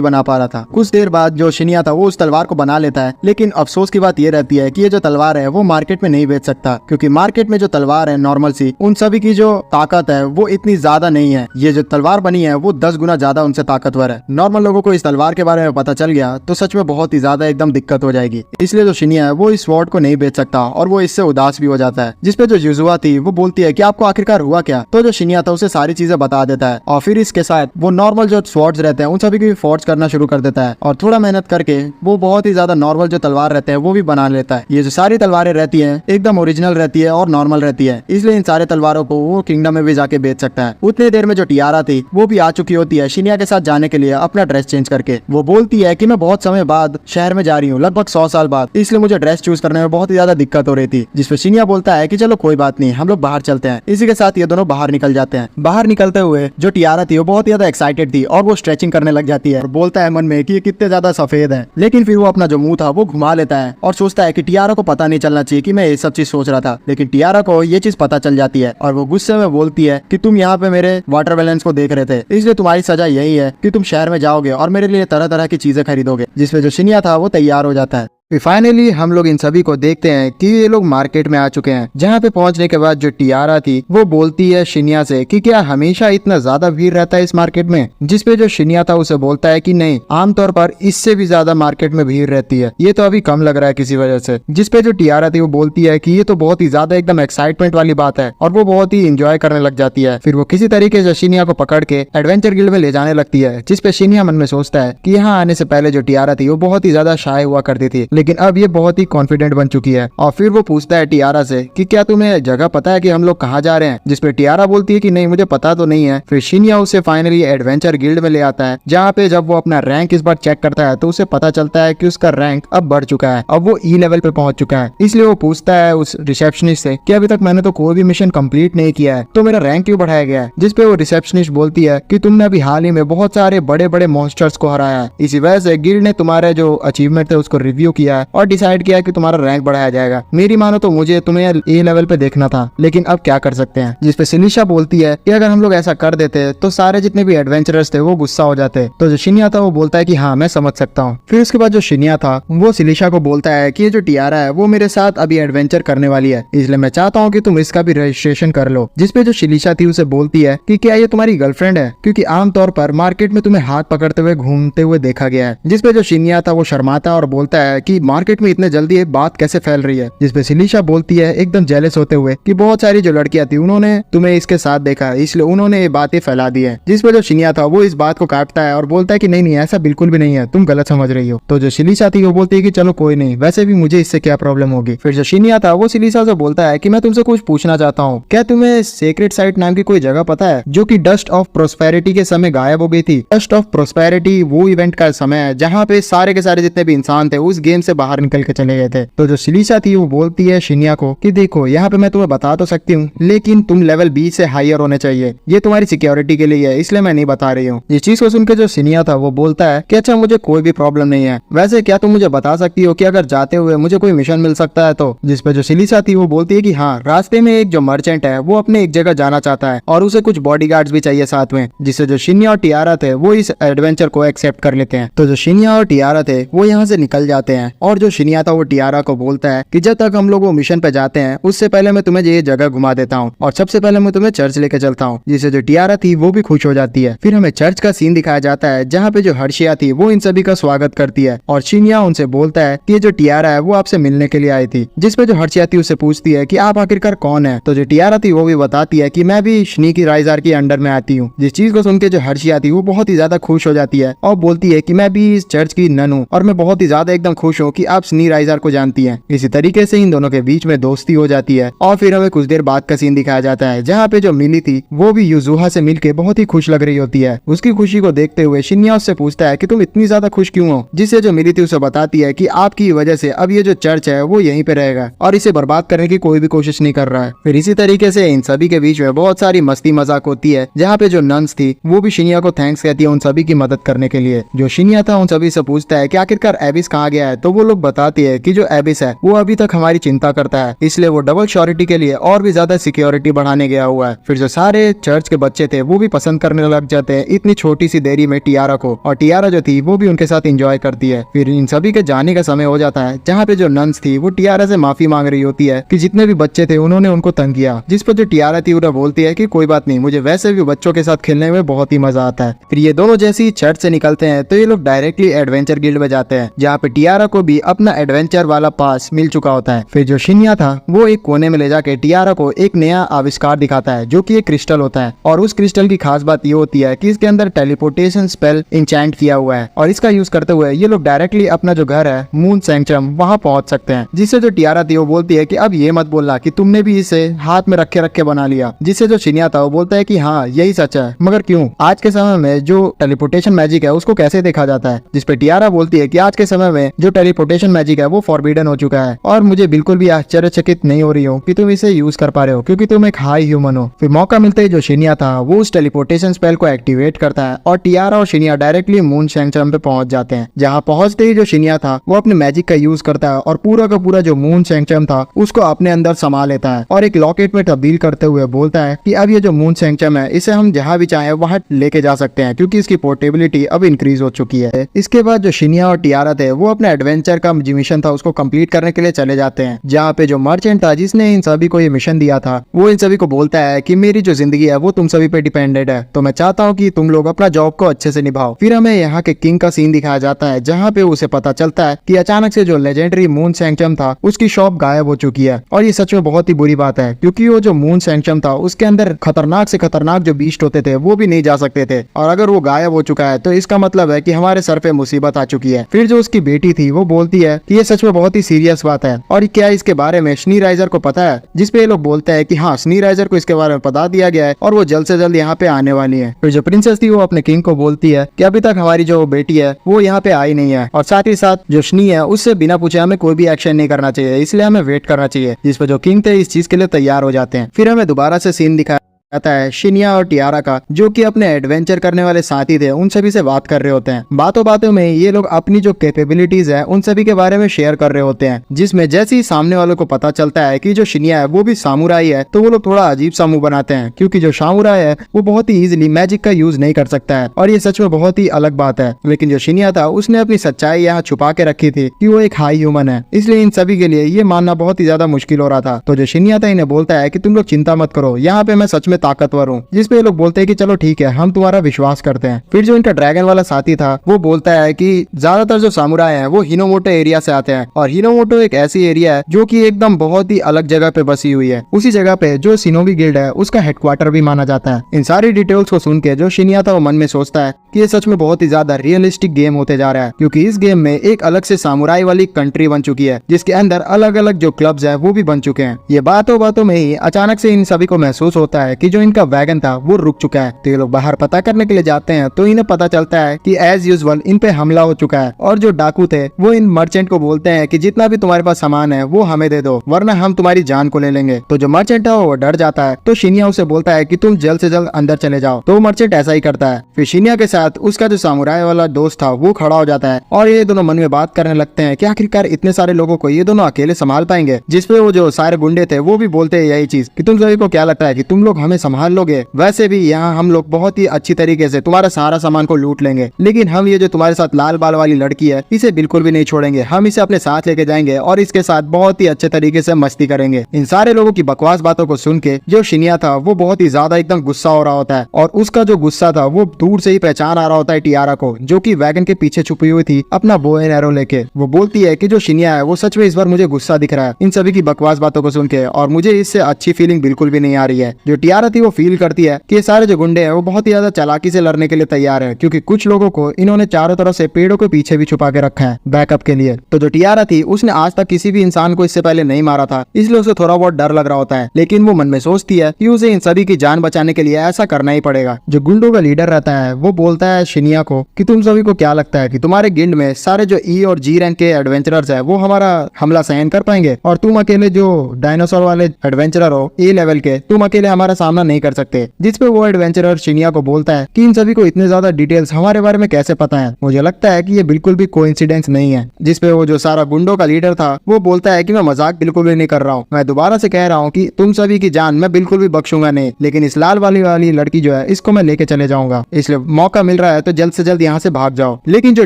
बना पा रहा था। कुछ देर बाद जो शिनिया था वो उस तलवार को बना लेता है, लेकिन अफसोस की बात ये रहती है कि ये जो तलवार है वो मार्केट में नहीं बेच सकता, क्योंकि मार्केट में जो तलवार है नॉर्मल सी, उन सभी की जो ताकत है वो इतनी ज्यादा नहीं है। ये जो तलवार बनी है वो 10 गुना ज्यादा उनसे ताकतवर है। नॉर्मल लोगों को इस तलवार के बारे में पता चल गया तो सच में बहुत ही ज्यादा एकदम दिक्कत हो जाएगी, इसलिए जो शिनिया है वो इस स्वॉर्ड को नहीं बेच सकता और वो इससे उदास भी हो जाता है। जिसपे जो युजुआ थी वो बोलती है कि आपको आखिरकार हुआ क्या। तो जो शिनिया था उसे सारी चीजें बता देता है और फिर इसके साथ वो नॉर्मल जो स्वॉर्ड्स रहते हैं उन सभी की फोर्ज करना शुरू कर देता है, और थोड़ा मेहनत करके वो बहुत ही ज्यादा नॉर्मल जो तलवार रहते हैं वो भी बना लेता है। ये जो सारी तलवारें रहती है एकदम ओरिजिनल रहती है और नॉर्मल रहती है, इसलिए इन सारे तलवारों को वो किंगडम में भी जाके बेच सकता है। उतनी देर में जो टियारा थी वो भी आ चुकी होती है शिनिया के साथ जाने के लिए अपना ड्रेस चेंज करके। वो बोलती है कि मैं बहुत समय बाद शहर में जा रही हूँ, लगभग 100 साल बाद, इसलिए मुझे ड्रेस चूज करने में बहुत ही ज्यादा दिक्कत हो रही थी। जिसपे शिनिया बोलता है कि चलो कोई बात नहीं, हम लोग बाहर चलते हैं। इसी के साथ ये दोनों बाहर निकल जाते हैं। बाहर निकलते हुए जो टियारा थी वो बहुत ही ज्यादा एक्साइटेड थी और वो स्ट्रेचिंग करने लग जाती है और बोलता है मन में कि ये कितने ज्यादा सफेद है, लेकिन फिर वो अपना जो मुंह था वो घुमा लेता है और सोचता है कि टियारा को पता नहीं चलना चाहिए कि मैं ये सब चीज सोच रहा था। लेकिन टियारा को ये चीज पता चल जाती है और वो गुस्से में बोलती है कि तुम यहाँ पे मेरे वाटर बैलेंस को देख रहे थे, इसलिए तुम्हारी सजा यही है कि तुम शहर में जाओगे और मेरे लिए तरह तरह की चीजें खरीदोगे। जिसपे जो शिनिया था वो तैयार हो जाता है। फिर फाइनली हम लोग इन सभी को देखते हैं कि ये लोग मार्केट में आ चुके हैं, जहाँ पे पहुंचने के बाद जो टियारा थी वो बोलती है शिन्या से कि क्या हमेशा इतना ज्यादा भीड़ रहता है इस मार्केट में, जिसपे जो शिन्या था उसे बोलता है कि नहीं, आमतौर पर इससे भी ज्यादा मार्केट में भीड़ रहती है, ये तो अभी कम लग रहा है किसी वजह से। जिसपे जो टियारा थी वो बोलती है कि ये तो बहुत ही ज्यादा एकदम एक्साइटमेंट वाली बात है, और वो बहुत ही इंजॉय करने लग जाती है। फिर वो किसी तरीके से शिन्या को पकड़ के एडवेंचर गिल्ड में ले जाने लगती है, जिसपे शिन्या मन में सोचता है कि यहाँ आने से पहले जो टियारा थी वो बहुत ही ज्यादा शाय हुआ करती थी, लेकिन अब ये बहुत ही कॉन्फिडेंट बन चुकी है। और फिर वो पूछता है टियारा से कि क्या तुम्हें जगह पता है कि हम लोग कहाँ जा रहे हैं, जिसपे टियारा बोलती है कि नहीं, मुझे पता तो नहीं है। फिर शिन्या उसे फाइनली एडवेंचर गिल्ड में ले आता है, जहाँ पे जब वो अपना रैंक इस बार चेक करता है तो उसे पता चलता है कि उसका रैंक अब बढ़ चुका है, अब वो ई लेवल पे पहुंच चुका है। इसलिए वो पूछता है उस रिसेप्शनिस्ट से कि अभी तक मैंने तो कोई भी मिशन कंप्लीट नहीं किया है, तो मेरा रैंक क्यों बढ़ाया गया है। जिसपे वो रिसेप्शनिस्ट बोलती है कि तुमने अभी हाल ही में बहुत सारे बड़े बड़े मॉन्स्टर्स को हराया है, इसी वजह से गिल्ड ने तुम्हारे जो अचीवमेंट थे उसको रिव्यू किया है और डिसाइड किया कि तुम्हारा रैंक बढ़ाया जाएगा। मेरी मानो तो मुझे तुम्हें ए लेवल पे देखना था, लेकिन अब क्या कर सकते हैं। जिसपे सिलिशा बोलती है कि अगर हम लोग ऐसा कर देते तो सारे जितने भी एडवेंचरर्स थे वो गुस्सा हो जाते। तो जो शिन्या था वो बोलता है कि हाँ, मैं समझ सकता हूँ। फिर उसके बाद जो शिन्या था वो सिलिशा को बोलता है कि ये जो टियारा है वो मेरे साथ अभी एडवेंचर करने वाली है, इसलिए मैं चाहता हूँ कि तुम इसका भी रजिस्ट्रेशन कर लो। जिसपे जो शिलिशा थी उसे बोलती है कि क्या ये तुम्हारी गर्लफ्रेंड है, क्योंकि आमतौर पर मार्केट में तुम्हें हाथ पकड़ते हुए घूमते हुए देखा गया है। जिसपे जो शिन्या था वो शर्माता और बोलता है कि मार्केट में इतने जल्दी ये बात कैसे फैल रही है। जिसपे सिलिशा बोलती है एकदम जेलस होते हुए कि बहुत सारी जो लड़कियां थी उन्होंने तुम्हें इसके साथ देखा है, इसलिए उन्होंने ये बातें फैला दी है। जिसपे जो शिन्या था वो इस बात को काटता है और बोलता है कि नहीं नहीं, ऐसा बिल्कुल भी नहीं है, तुम गलत समझ रही हो। तो जो सिलिशा थी वो बोलती है कि चलो कोई नहीं, वैसे भी मुझे इससे क्या प्रॉब्लम होगी। फिर जो शिन्या था वो सिलिशा से बोलता है कि मैं तुमसे कुछ पूछना चाहता हूँ, क्या तुम्हें सीक्रेट साइट नाम की कोई जगह पता है जो कि डस्ट ऑफ प्रोस्पेरिटी के समय गायब हो गई थी। डस्ट ऑफ प्रोस्पेरिटी वो इवेंट का समय है जहाँ पे सारे के सारे जितने भी इंसान थे उस गेम से बाहर निकल के चले गए थे। तो जो सिलिशा थी वो बोलती है शिन्या को कि देखो, यहाँ पे मैं तुम्हें बता तो सकती हूँ, लेकिन तुम लेवल 20 से हायर होने चाहिए, ये तुम्हारी सिक्योरिटी के लिए है, इसलिए मैं नहीं बता रही हूँ। इस चीज को सुनकर जो शिन्या था वो बोलता है कि अच्छा, मुझे कोई भी प्रॉब्लम नहीं है, वैसे क्या तुम मुझे बता सकती हो कि अगर जाते हुए मुझे कोई मिशन मिल सकता है तो। जिसपे जो सिलिशा थी वो बोलती है कि हाँ, रास्ते में एक जो मर्चेंट है वो अपने एक जगह जाना चाहता है और उसे कुछ बॉडीगार्ड्स भी चाहिए साथ में। जिससे जो शिन्या और टियारा थे वो इस एडवेंचर को एक्सेप्ट कर लेते हैं। तो जो शिन्या और टियारा थे वो यहाँ से निकल जाते हैं और जो शिन्या था वो टियारा को बोलता है कि जब तक हम लोग वो मिशन पे जाते हैं उससे पहले मैं तुम्हें ये जगह घुमा देता हूँ और सबसे पहले मैं तुम्हें चर्च लेके चलता हूँ। जिससे जो टियारा थी वो भी खुश हो जाती है। फिर हमें चर्च का सीन दिखाया जाता है जहाँ पे जो हर्षिया थी वो इन सभी का स्वागत करती है और शिन्या उनसे बोलता है कि जो टियारा है वो आपसे मिलने के लिए आई थी। जिसपे जो हर्षिया थी उससे पूछती है कि आप आखिरकार कौन है। तो जो टियारा थी वो भी बताती है कि मैं भी स्नीकी राइजर के अंडर में आती हूँ। जिस चीज को सुन के जो हर्षिया थी वो बहुत ही ज्यादा खुश हो जाती है और बोलती है कि मैं भी इस चर्च की नन हूँ और मैं बहुत ही ज्यादा एकदम खुश हूँ कि आप स्नी राइजर को जानती हैं। इसी तरीके से इन दोनों के बीच में दोस्ती हो जाती है और फिर हमें कुछ देर बाद का सीन दिखाया जाता है जहाँ पे जो मिली थी वो भी युजुहा से मिलके बहुत ही खुश लग रही होती है। उसकी खुशी को देखते हुए शिन्या उससे पूछता है कि तुम इतनी ज्यादा खुश क्यों हो। जिससे जो मिली थी उसे बताती है कि आपकी वजह से अब ये जो चर्च है वो यहीं पे रहेगा और इसे बर्बाद करने की कोई भी कोशिश नहीं कर रहा है। फिर इसी तरीके से इन सभी के बीच में बहुत सारी मस्ती मजाक होती है जहाँ पे जो नन्स थी वो भी शिन्या को थैंक्स कहती है उन सभी की मदद करने के लिए। जो शिन्या था उन सभी से पूछता है कि आखिरकार एबिस कहाँ गया है। तो वो लोग बताती है कि जो एबिस है वो अभी तक हमारी चिंता करता है, इसलिए वो डबल श्योरिटी के लिए और भी ज्यादा सिक्योरिटी बढ़ाने गया हुआ है। फिर जो सारे चर्च के बच्चे थे वो भी पसंद करने लग जाते हैं इतनी छोटी सी देरी में टियारा को, और टियारा जो थी वो भी उनके साथ एंजॉय करती है। फिर इन सभी के जाने का समय हो जाता है जहाँ पे जो नन्स थी वो टियारा से माफी मांग रही होती है कि जितने भी बच्चे थे उन्होंने उनको तंग किया। जिस पर जो टियारा थी उन्हें बोलती है कि कोई बात नहीं, मुझे वैसे भी बच्चों के साथ खेलने में बहुत ही मजा आता है। फिर ये दोनों जैसे ही चर्च से निकलते हैं तो ये लोग डायरेक्टली एडवेंचर गिल्ड में जाते हैं जहाँ पे टियारा को भी अपना एडवेंचर वाला पास मिल चुका होता है। फिर जो शिन्या था वो एक कोने में ले जाके टियारा को एक नया आविष्कार दिखाता है जो कि एक क्रिस्टल होता है और उस क्रिस्टल की खास बात ये होती है कि इसके अंदर टेलीपोर्टेशन स्पेल इंचैंट किया हुआ है और इसका यूज करते हुए ये लोग डायरेक्टली अपना जो घर है मून सैंक्चुरम वहाँ पहुंच सकते हैं। जिससे जो टियारा थी वो बोलती है कि अब ये मत बोलना कि तुमने भी इसे हाथ में रखे रखे बना लिया। जिससे जो शिन्या था वो बोलता है कि हाँ यही सच है, मगर क्यों, आज के समय में जो टेलीपोर्टेशन मैजिक है उसको कैसे देखा जाता है। जिसपे टियारा बोलती है कि आज के समय में जो टेलीपोर्टेशन मैजिक है वो फॉरबिडन हो चुका है और मुझे बिल्कुल भी आश्चर्यचकित नहीं हो रही हूँ कि तुम इसे यूज कर पा रहे हो क्योंकि तुम एक हाई ह्यूमन हो। फिर मौका मिलते ही जो शिन्या था वो उस टेलीपोर्टेशन स्पेल को एक्टिवेट करता है और टियारा और शिन्या डायरेक्टली मून सैंक्चुरम पे पहुंच जाते हैं। जहाँ पहुंचते ही जो शिन्या था वो अपने मैजिक का यूज करता है और पूरा का पूरा जो मून सैंक्चुरम था उसको अपने अंदर समा लेता है और एक लॉकेट में तब्दील करते हुए बोलता है कि अब ये जो मून सैंक्चुरम है इसे हम जहाँ भी चाहे वहाँ लेके जा सकते हैं क्योंकि इसकी पोर्टेबिलिटी अब इंक्रीज हो चुकी है। इसके बाद जो शिन्या और टियारा थे वो अपने एडवेंचर एडवेंचर का जो मिशन था उसको कंप्लीट करने के लिए चले जाते हैं, जहाँ पे जो मर्चेंट था जिसने इन सभी को ये मिशन दिया था वो इन सभी को बोलता है कि मेरी जो जिंदगी है वो तुम सभी पे डिपेंडेंट है, तो मैं चाहता हूँ कि तुम लोग अपना जॉब को अच्छे से निभाओ। फिर हमें यहाँ के किंग का सीन दिखाया जाता है, जहाँ पे उसे पता चलता है कि अचानक से जो लेजेंडरी मून सैंक्चम था उसकी शॉप गायब हो चुकी है। और ये सच में बहुत ही बुरी बात है, क्योंकि वो जो मून सैंक्चम था उसके अंदर खतरनाक से खतरनाक जो बीस्ट होते थे वो भी नहीं जा सकते थे, और अगर वो गायब हो चुका है तो इसका मतलब है कि हमारे सर पे मुसीबत आ चुकी है। फिर जो उसकी बेटी थी वो बोलती है कि ये सच में बहुत ही सीरियस बात है, और क्या इसके बारे में स्नीराइजर को पता है? जिसपे ये लोग बोलते हैं कि हाँ, स्नीराइजर को इसके बारे में बता दिया गया है और वो जल्द से जल्द यहाँ पे आने वाली है। फिर जो प्रिंसेस थी वो अपने किंग को बोलती है कि अभी तक हमारी जो बेटी है वो यहाँ पे आई नहीं है, और साथ ही साथ जो स्नी है उससे बिना पूछे हमें कोई भी एक्शन नहीं करना चाहिए, इसलिए हमें वेट करना चाहिए। जिस पे जो किंग थे इस चीज के लिए तैयार हो जाते हैं। फिर हमें दोबारा से सीन दिखाया आता है शिनिया और टियारा का, जो कि अपने एडवेंचर करने वाले साथी थे उन सभी से बात कर रहे होते हैं। बातों बातों में ये लोग अपनी जो कैपेबिलिटीज है उन सभी के बारे में शेयर कर रहे होते हैं, जिसमें जैसे ही सामने वालों को पता चलता है कि जो शिनिया है वो भी सामुराई है, तो वो लोग थोड़ा अजीब सा मुंह बनाते हैं, क्योंकि जो सामुराई है वो बहुत ही इजीली मैजिक का यूज नहीं कर सकता है, और ये सच में बहुत ही अलग बात है। लेकिन जो शिनिया था उसने अपनी सच्चाई यहाँ छुपा के रखी थी कि वो एक हाई ह्यूमन है, इसलिए इन सभी के लिए ये मानना बहुत ही ज्यादा मुश्किल हो रहा था। तो जो शिनिया था इन्हें बोलता है कि तुम लोग चिंता मत करो, यहाँ पे मैं सच में ताकतवर हूँ। जिसपे ये लोग बोलते हैं कि चलो ठीक है, हम तुम्हारा विश्वास करते हैं। फिर जो इनका ड्रैगन वाला साथी था वो बोलता है कि ज्यादातर जो सामुराई हैं वो हिनोमोटो एरिया से आते हैं, और हिनोमोटो एक ऐसी एरिया है जो कि एकदम बहुत ही अलग जगह पे बसी हुई है। उसी जगह पे जो शिनोबी गिल्ड है उसका हेडक्वार्टर भी माना जाता है। इन सारी डिटेल्स को सुन के जो शिनिया था वो मन में सोचता है कि ये सच में बहुत ही ज्यादा रियलिस्टिक गेम होते जा रहा है, क्योंकि इस गेम में एक अलग से सामुराई वाली कंट्री बन चुकी है, जिसके अंदर अलग अलग जो क्लब्स है वो भी बन चुके हैं। ये बातों बातों में ही अचानक से इन सभी को महसूस होता है कि जो इनका वैगन था वो रुक चुका है। तो ये लोग बाहर पता करने के लिए जाते हैं, तो इन्हें पता चलता है कि एज यूजुअल इन पे हमला हो चुका है, और जो डाकू थे वो इन मर्चेंट को बोलते हैं कि जितना भी तुम्हारे पास सामान है वो हमें दे दो, वरना हम तुम्हारी जान को ले लेंगे। तो जो मर्चेंट है वो डर जाता है, तो शिनिया उसे बोलता है कि तुम जल्द से जल्द अंदर चले जाओ। तो मर्चेंट ऐसा ही करता है। फिर शिनिया के साथ उसका जो सामुराई वाला दोस्त था वो खड़ा हो जाता है, और ये दोनों मन में बात करने लगते हैं कि आखिरकार इतने सारे लोगों को ये दोनों अकेले संभाल पाएंगे। जिसपे वो जो सारे गुंडे थे वो भी बोलते हैं यही चीज कि तुम सभी को क्या लगता है कि तुम लोग हमें संभाल लोगे? वैसे भी यहाँ हम लोग बहुत ही अच्छी तरीके से तुम्हारा सारा सामान को लूट लेंगे, लेकिन हम ये जो तुम्हारे साथ लाल बाल वाली लड़की है इसे बिल्कुल भी नहीं छोड़ेंगे। हम इसे अपने साथ लेके जाएंगे और इसके साथ बहुत ही अच्छे तरीके से मस्ती करेंगे। इन सारे लोगों की बकवास बातों को सुन के जो शिनिया था वो बहुत ही ज्यादा एकदम गुस्सा हो रहा होता है, और उसका जो गुस्सा था वो दूर से ही पहचान आ रहा होता है टियारा को, जो कि वैगन के पीछे छुपी हुई थी अपना बो एंड एरो लेके। वो बोलती है कि जो शिनिया है वो सच में इस बार मुझे गुस्सा दिख रहा है इन सभी की बकवास बातों को सुन के, और मुझे इससे अच्छी फीलिंग बिल्कुल भी नहीं आ रही है। जो टियारा थी वो फील करती है कि ये सारे जो गुंडे हैं वो बहुत ही ज्यादा चालाकी से लड़ने के लिए तैयार है, क्योंकि कुछ लोगों को इन्होंने चारों तरफ से पेड़ों के पीछे भी छुपा के रखा है बैकअप के लिए। तो जो टियारा थी उसने आज तक किसी भी इंसान को इससे पहले नहीं मारा था, इसलिए उसे थोड़ा बहुत डर लग रहा होता है, लेकिन वो मन में सोचती है कि उसे इन सभी की जान बचाने के लिए ऐसा करना ही पड़ेगा। जो गुंडों का लीडर रहता है वो बोलता है शिनिया को कि तुम सभी को क्या लगता है कि तुम्हारे गिल्ड में सारे जो ई और जी रैंक के एडवेंचरर्स है वो हमारा हमला सहन कर पाएंगे, और तुम अकेले जो डायनासोर वाले एडवेंचरर हो ए लेवल के, तुम अकेले हमारा सामना नहीं कर सकते। जिसपे वो एडवेंचरर शिनिया को बोलता है कि इन सभी को इतने ज्यादा डिटेल्स हमारे बारे में कैसे पता है? मुझे लगता है कि ये बिल्कुल भी कोइंसिडेंस नहीं है। जिसपे वो जो सारा गुंडों का लीडर था वो बोलता है कि मैं मजाक बिल्कुल भी नहीं कर रहा हूँ, मैं दोबारा से कह रहा हूँ कि तुम सभी की जान मैं बिल्कुल भी बख्शूंगा नहीं, लेकिन इस लाल वाली लड़की जो है इसको मैं लेके चले जाऊंगा, इसलिए मौका मिल रहा है तो जल्द से जल्द यहाँ से भाग जाओ। लेकिन जो